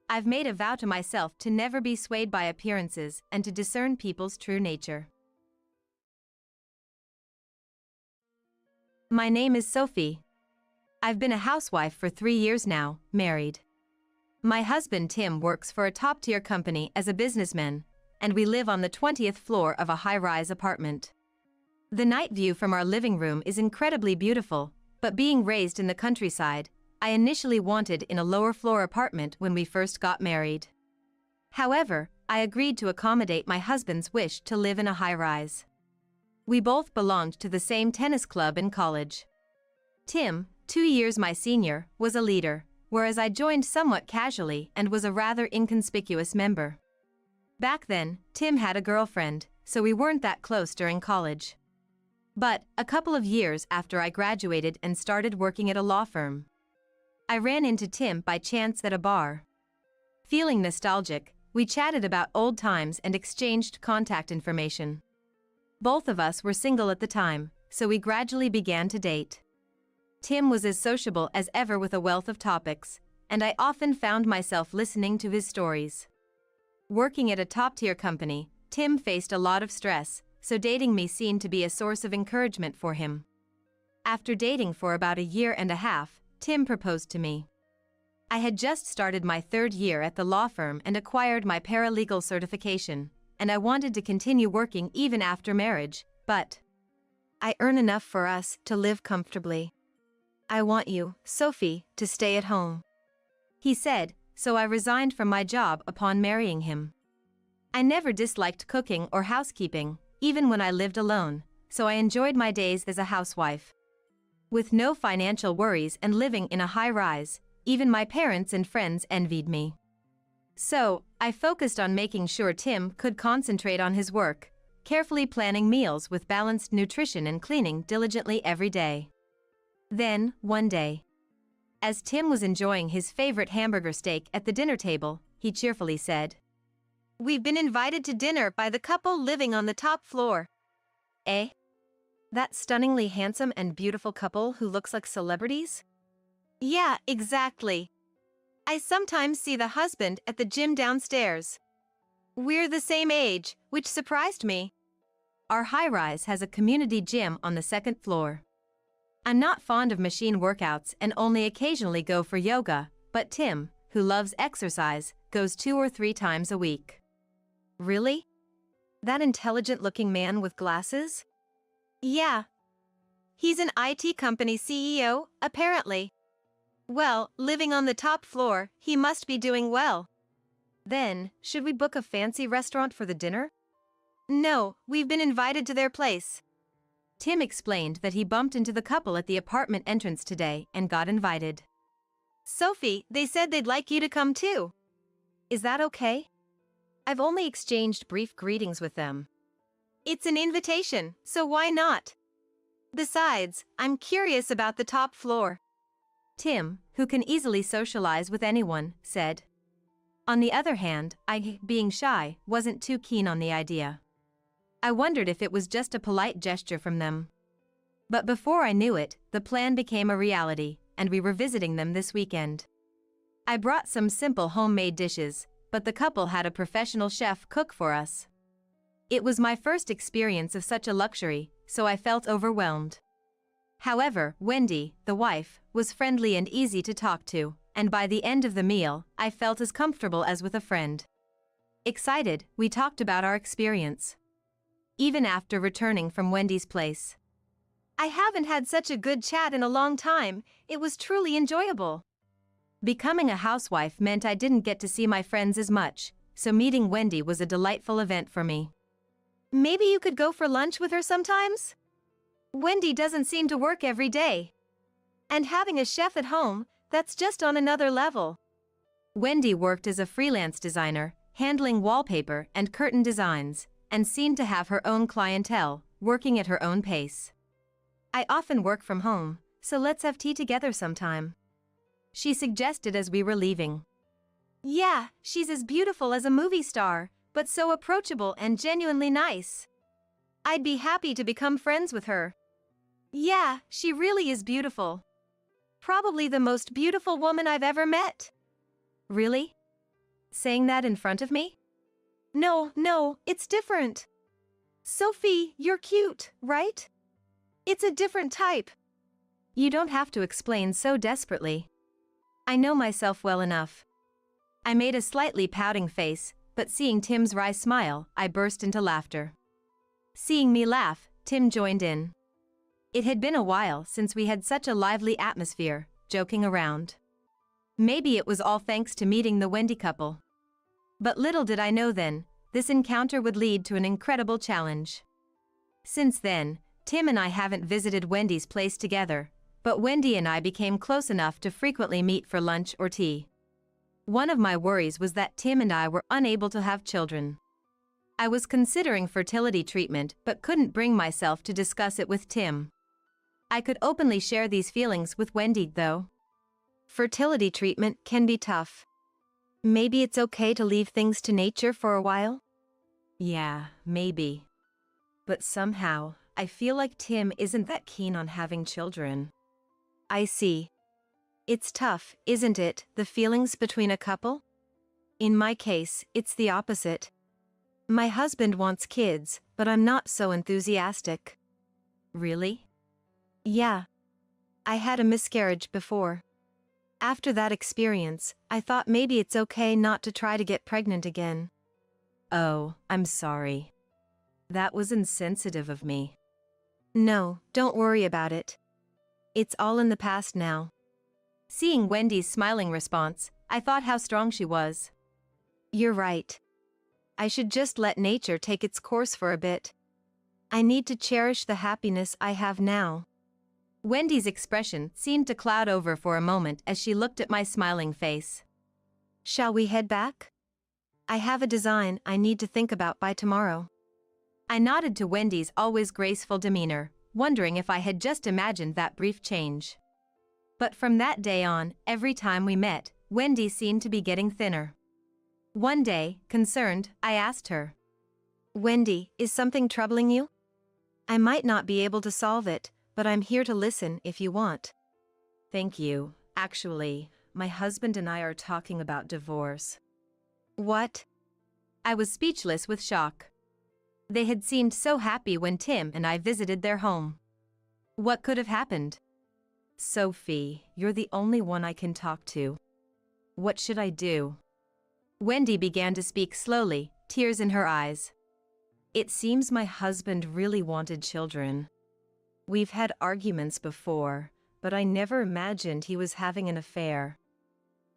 I've made a vow to myself to never be swayed by appearances and to discern people's true nature. My name is Sophie. I've been a housewife for 3 years now, married. My husband Tim works for a top-tier company as a businessman, and we live on the 20th floor of a high-rise apartment. The night view from our living room is incredibly beautiful, but being raised in the countryside, I initially wanted in a lower-floor apartment when we first got married. However, I agreed to accommodate my husband's wish to live in a high-rise. We both belonged to the same tennis club in college. Tim, 2 years my senior, was a leader, whereas I joined somewhat casually and was a rather inconspicuous member. Back then, Tim had a girlfriend, so we weren't that close during college. But, a couple of years after I graduated and started working at a law firm, I ran into Tim by chance at a bar. Feeling nostalgic, we chatted about old times and exchanged contact information. Both of us were single at the time, so we gradually began to date. Tim was as sociable as ever with a wealth of topics, and I often found myself listening to his stories. Working at a top-tier company, Tim faced a lot of stress, so dating me seemed to be a source of encouragement for him. After dating for about 1.5 years, Tim proposed to me. I had just started my 3rd year at the law firm and acquired my paralegal certification, and I wanted to continue working even after marriage, but I earn enough for us to live comfortably. I want you, Sophie, to stay at home, he said, so I resigned from my job upon marrying him. I never disliked cooking or housekeeping, even when I lived alone, so I enjoyed my days as a housewife. With no financial worries and living in a high-rise, even my parents and friends envied me. So, I focused on making sure Tim could concentrate on his work, carefully planning meals with balanced nutrition and cleaning diligently every day. Then, one day, as Tim was enjoying his favorite hamburger steak at the dinner table, he cheerfully said, "We've been invited to dinner by the couple living on the top floor." Eh? That stunningly handsome and beautiful couple who looks like celebrities? Yeah, exactly. I sometimes see the husband at the gym downstairs. We're the same age, which surprised me. Our high-rise has a community gym on the 2nd floor. I'm not fond of machine workouts and only occasionally go for yoga, but Tim, who loves exercise, goes 2 or 3 times a week. Really? That intelligent-looking man with glasses? Yeah. He's an IT company CEO, apparently. Well, living on the top floor, he must be doing well. Then, should we book a fancy restaurant for the dinner? No, we've been invited to their place. Tim explained that he bumped into the couple at the apartment entrance today and got invited. Sophie, they said they'd like you to come too. Is that okay? I've only exchanged brief greetings with them. It's an invitation, so why not? Besides, I'm curious about the top floor. Tim, who can easily socialize with anyone, said. On the other hand, I, being shy, wasn't too keen on the idea. I wondered if it was just a polite gesture from them. But before I knew it, the plan became a reality, and we were visiting them this weekend. I brought some simple homemade dishes, but the couple had a professional chef cook for us. It was my first experience of such a luxury, so I felt overwhelmed. However, Wendy, the wife, was friendly and easy to talk to, and by the end of the meal, I felt as comfortable as with a friend. Excited, we talked about our experience. Even after returning from Wendy's place. I haven't had such a good chat in a long time, it was truly enjoyable. Becoming a housewife meant I didn't get to see my friends as much, so meeting Wendy was a delightful event for me. Maybe you could go for lunch with her sometimes? Wendy doesn't seem to work every day. And having a chef at home, that's just on another level. Wendy worked as a freelance designer, handling wallpaper and curtain designs, and seemed to have her own clientele, working at her own pace. I often work from home, so let's have tea together sometime, she suggested as we were leaving. Yeah, she's as beautiful as a movie star, but so approachable and genuinely nice. I'd be happy to become friends with her. Yeah, she really is beautiful. Probably the most beautiful woman I've ever met. Really? Saying that in front of me? No, it's different. Sophie, you're cute, right? It's a different type. You don't have to explain so desperately. I know myself well enough. I made a slightly pouting face, but seeing Tim's wry smile, I burst into laughter. Seeing me laugh, Tim joined in. It had been a while since we had such a lively atmosphere, joking around. Maybe it was all thanks to meeting the Wendy couple. But little did I know then, this encounter would lead to an incredible challenge. Since then, Tim and I haven't visited Wendy's place together, but Wendy and I became close enough to frequently meet for lunch or tea. One of my worries was that Tim and I were unable to have children. I was considering fertility treatment but couldn't bring myself to discuss it with Tim. I could openly share these feelings with Wendy, though. Fertility treatment can be tough. Maybe it's okay to leave things to nature for a while? Yeah, maybe. But somehow, I feel like Tim isn't that keen on having children. I see. It's tough, isn't it, the feelings between a couple? In my case, it's the opposite. My husband wants kids, but I'm not so enthusiastic. Really? Yeah. I had a miscarriage before. After that experience, I thought maybe it's okay not to try to get pregnant again. Oh, I'm sorry. That was insensitive of me. No, don't worry about it. It's all in the past now. Seeing Wendy's smiling response, I thought how strong she was. You're right. I should just let nature take its course for a bit. I need to cherish the happiness I have now. Wendy's expression seemed to cloud over for a moment as she looked at my smiling face. Shall we head back? I have a design I need to think about by tomorrow. I nodded to Wendy's always graceful demeanor, wondering if I had just imagined that brief change. But from that day on, every time we met, Wendy seemed to be getting thinner. One day, concerned, I asked her, Wendy, is something troubling you? I might not be able to solve it, but I'm here to listen if you want. Thank you. Actually, my husband and I are talking about divorce. What? I was speechless with shock. They had seemed so happy when Tim and I visited their home. What could have happened? Sophie, you're the only one I can talk to. What should I do? Wendy began to speak slowly, tears in her eyes. It seems my husband really wanted children. We've had arguments before, but I never imagined he was having an affair.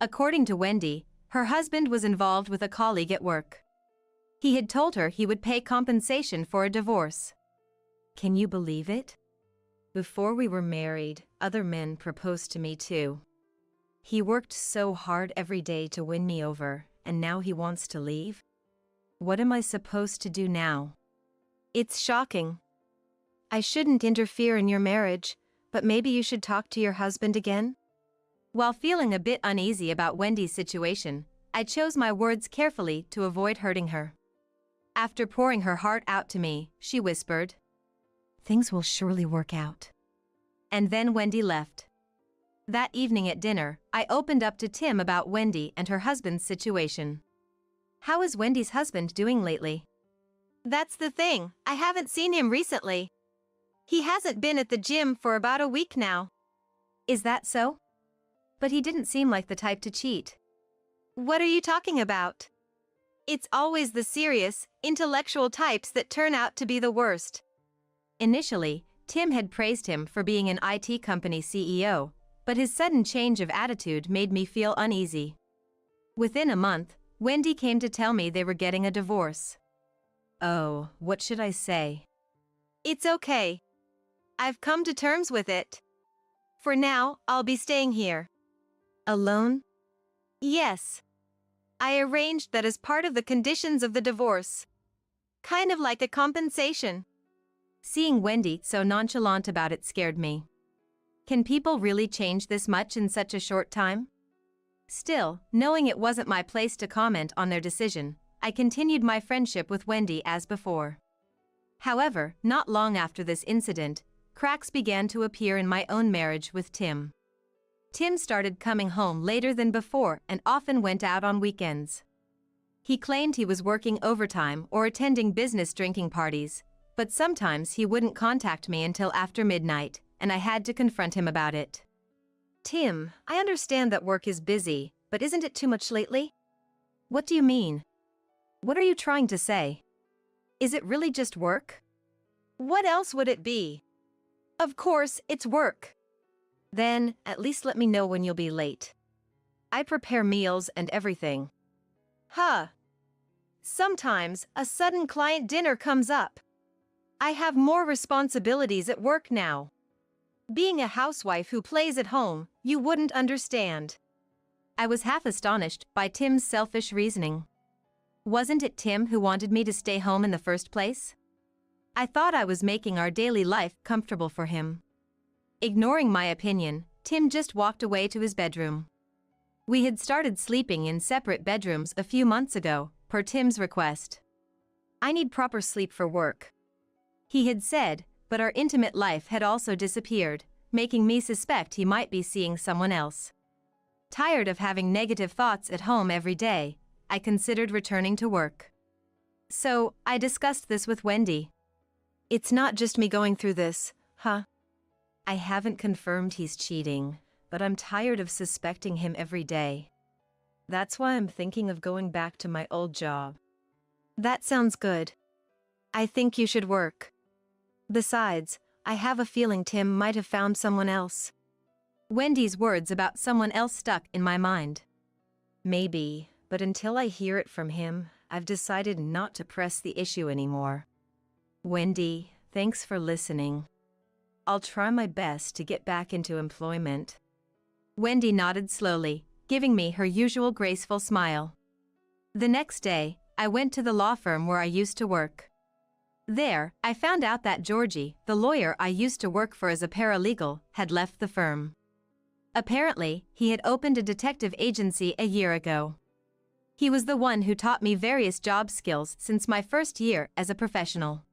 According to Wendy, her husband was involved with a colleague at work. He had told her he would pay compensation for a divorce. Can you believe it? Before we were married, other men proposed to me too. He worked so hard every day to win me over, and now he wants to leave? What am I supposed to do now? It's shocking. I shouldn't interfere in your marriage, but maybe you should talk to your husband again? While feeling a bit uneasy about Wendy's situation, I chose my words carefully to avoid hurting her. After pouring her heart out to me, she whispered, "Things will surely work out." And then Wendy left. That evening at dinner, I opened up to Tim about Wendy and her husband's situation. How is Wendy's husband doing lately? That's the thing, I haven't seen him recently. He hasn't been at the gym for about a week now. Is that so? But he didn't seem like the type to cheat. What are you talking about? It's always the serious, intellectual types that turn out to be the worst. Initially, Tim had praised him for being an IT company CEO, but his sudden change of attitude made me feel uneasy. Within a month, Wendy came to tell me they were getting a divorce. Oh, what should I say? It's okay. I've come to terms with it. For now, I'll be staying here. Alone? Yes. I arranged that as part of the conditions of the divorce. Kind of like a compensation. Seeing Wendy so nonchalant about it scared me. Can people really change this much in such a short time? Still, knowing it wasn't my place to comment on their decision, I continued my friendship with Wendy as before. However, not long after this incident, cracks began to appear in my own marriage with Tim. Tim started coming home later than before and often went out on weekends. He claimed he was working overtime or attending business drinking parties, but sometimes he wouldn't contact me until after midnight, and I had to confront him about it. Tim, I understand that work is busy, but isn't it too much lately? What do you mean? What are you trying to say? Is it really just work? What else would it be? Of course, it's work. Then, at least let me know when you'll be late. I prepare meals and everything. Huh. Sometimes, a sudden client dinner comes up. I have more responsibilities at work now. Being a housewife who plays at home, you wouldn't understand. I was half astonished by Tim's selfish reasoning. Wasn't it Tim who wanted me to stay home in the first place? I thought I was making our daily life comfortable for him. Ignoring my opinion, Tim just walked away to his bedroom. We had started sleeping in separate bedrooms a few months ago, per Tim's request. I need proper sleep for work, he had said, but our intimate life had also disappeared, making me suspect he might be seeing someone else. Tired of having negative thoughts at home every day, I considered returning to work. So, I discussed this with Wendy. It's not just me going through this, huh? I haven't confirmed he's cheating, but I'm tired of suspecting him every day. That's why I'm thinking of going back to my old job. That sounds good. I think you should work. Besides, I have a feeling Tim might have found someone else. Wendy's words about someone else stuck in my mind. Maybe, but until I hear it from him, I've decided not to press the issue anymore. Wendy, thanks for listening. I'll try my best to get back into employment. Wendy nodded slowly, giving me her usual graceful smile. The next day, I went to the law firm where I used to work. There, I found out that Georgie, the lawyer I used to work for as a paralegal, had left the firm. Apparently, he had opened a detective agency a year ago. He was the one who taught me various job skills since my first year as a professional.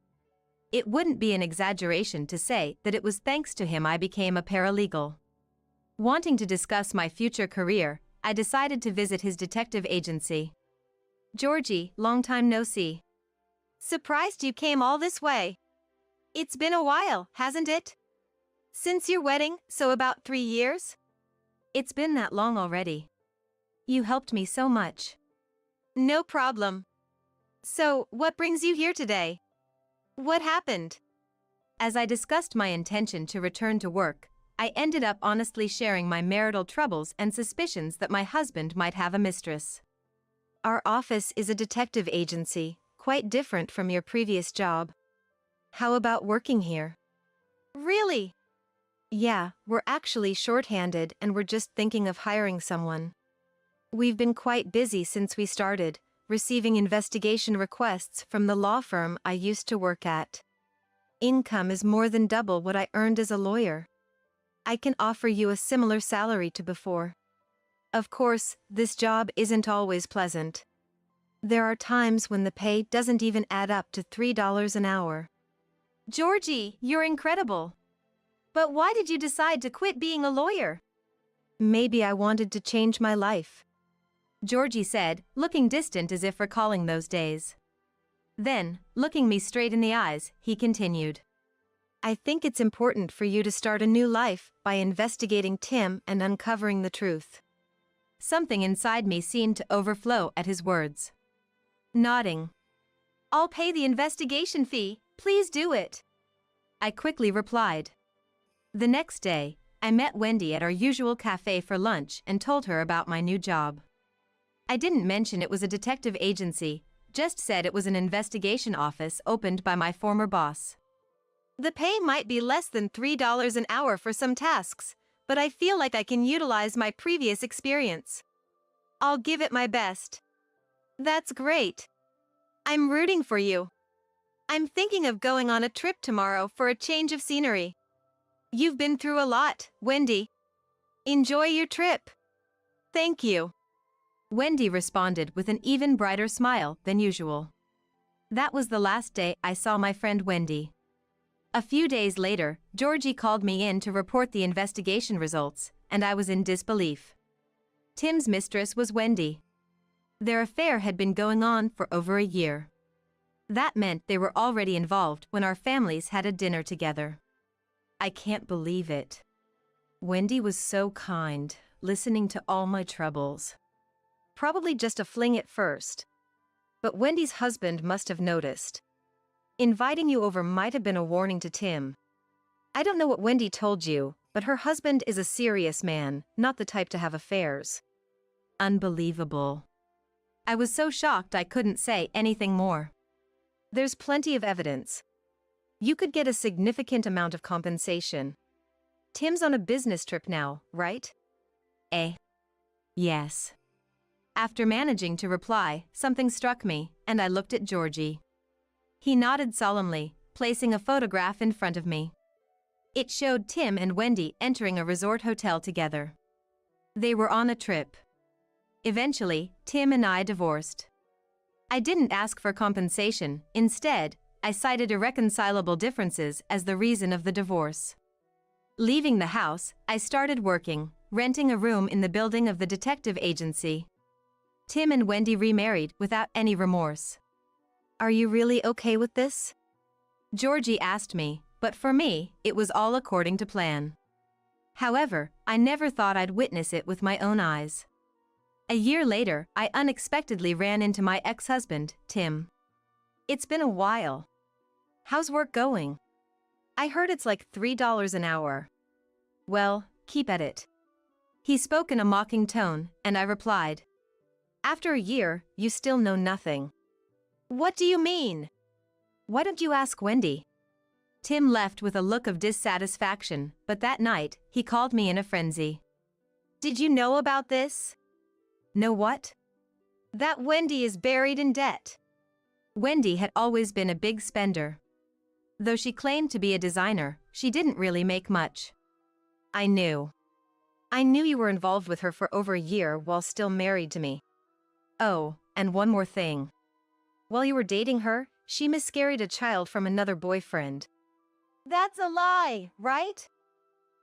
It wouldn't be an exaggeration to say that it was thanks to him I became a paralegal. Wanting to discuss my future career, I decided to visit his detective agency. Georgie, long time no see. Surprised you came all this way. It's been a while, hasn't it? Since your wedding, so about 3 years? It's been that long already. You helped me so much. No problem. So, what brings you here today? What happened? As I discussed my intention to return to work, I ended up honestly sharing my marital troubles and suspicions that my husband might have a mistress. Our office is a detective agency, quite different from your previous job. How about working here? Really? Yeah, we're actually short-handed and we're just thinking of hiring someone. We've been quite busy since we started, receiving investigation requests from the law firm I used to work at. Income is more than double what I earned as a lawyer. I can offer you a similar salary to before. Of course, this job isn't always pleasant. There are times when the pay doesn't even add up to $3 an hour. Georgie, you're incredible. But why did you decide to quit being a lawyer? Maybe I wanted to change my life, Georgie said, looking distant as if recalling those days. Then, looking me straight in the eyes, he continued. I think it's important for you to start a new life by investigating Tim and uncovering the truth. Something inside me seemed to overflow at his words. Nodding. I'll pay the investigation fee, please do it. I quickly replied. The next day, I met Wendy at our usual cafe for lunch and told her about my new job. I didn't mention it was a detective agency, just said it was an investigation office opened by my former boss. The pay might be less than $3 an hour for some tasks, but I feel like I can utilize my previous experience. I'll give it my best. That's great. I'm rooting for you. I'm thinking of going on a trip tomorrow for a change of scenery. You've been through a lot, Wendy. Enjoy your trip. Thank you. Wendy responded with an even brighter smile than usual. That was the last day I saw my friend Wendy. A few days later, Georgie called me in to report the investigation results, and I was in disbelief. Tim's mistress was Wendy. Their affair had been going on for over a year. That meant they were already involved when our families had a dinner together. I can't believe it. Wendy was so kind, listening to all my troubles. Probably just a fling at first. But Wendy's husband must have noticed. Inviting you over might have been a warning to Tim. I don't know what Wendy told you, but her husband is a serious man, not the type to have affairs. Unbelievable. I was so shocked I couldn't say anything more. There's plenty of evidence. You could get a significant amount of compensation. Tim's on a business trip now, right? Yes. After managing to reply, something struck me, and I looked at Georgie. He nodded solemnly, placing a photograph in front of me. It showed Tim and Wendy entering a resort hotel together. They were on a trip. Eventually, Tim and I divorced. I didn't ask for compensation. Instead, I cited irreconcilable differences as the reason of the divorce. Leaving the house, I started working, renting a room in the building of the detective agency. Tim and Wendy remarried without any remorse. Are you really okay with this? Georgie asked me, but for me, it was all according to plan. However, I never thought I'd witness it with my own eyes. A year later, I unexpectedly ran into my ex-husband, Tim. It's been a while. How's work going? I heard it's like $3 an hour. Well, keep at it. He spoke in a mocking tone, and I replied, After a year, you still know nothing. What do you mean? Why don't you ask Wendy? Tim left with a look of dissatisfaction, but that night, he called me in a frenzy. Did you know about this? Know what? That Wendy is buried in debt. Wendy had always been a big spender. Though she claimed to be a designer, she didn't really make much. I knew. I knew you were involved with her for over a year while still married to me. Oh, and one more thing. While you were dating her, she miscarried a child from another boyfriend. That's a lie, right?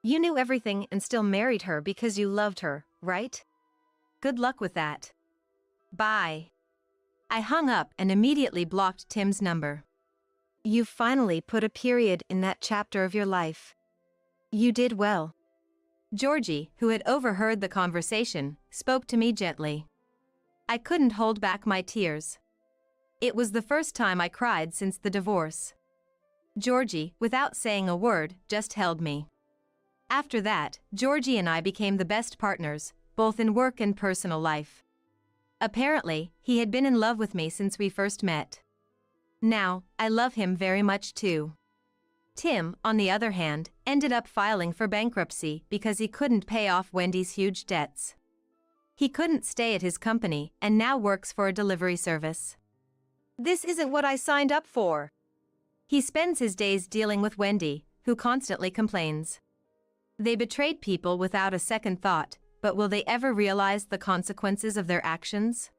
You knew everything and still married her because you loved her, right? Good luck with that. Bye. I hung up and immediately blocked Tim's number. You finally put a period in that chapter of your life. You did well. Georgie, who had overheard the conversation, spoke to me gently. I couldn't hold back my tears. It was the first time I cried since the divorce. Georgie, without saying a word, just held me. After that, Georgie and I became the best partners, both in work and personal life. Apparently, he had been in love with me since we first met. Now, I love him very much too. Tim, on the other hand, ended up filing for bankruptcy because he couldn't pay off Wendy's huge debts. He couldn't stay at his company and now works for a delivery service. This isn't what I signed up for. He spends his days dealing with Wendy, who constantly complains. They betrayed people without a second thought, but will they ever realize the consequences of their actions?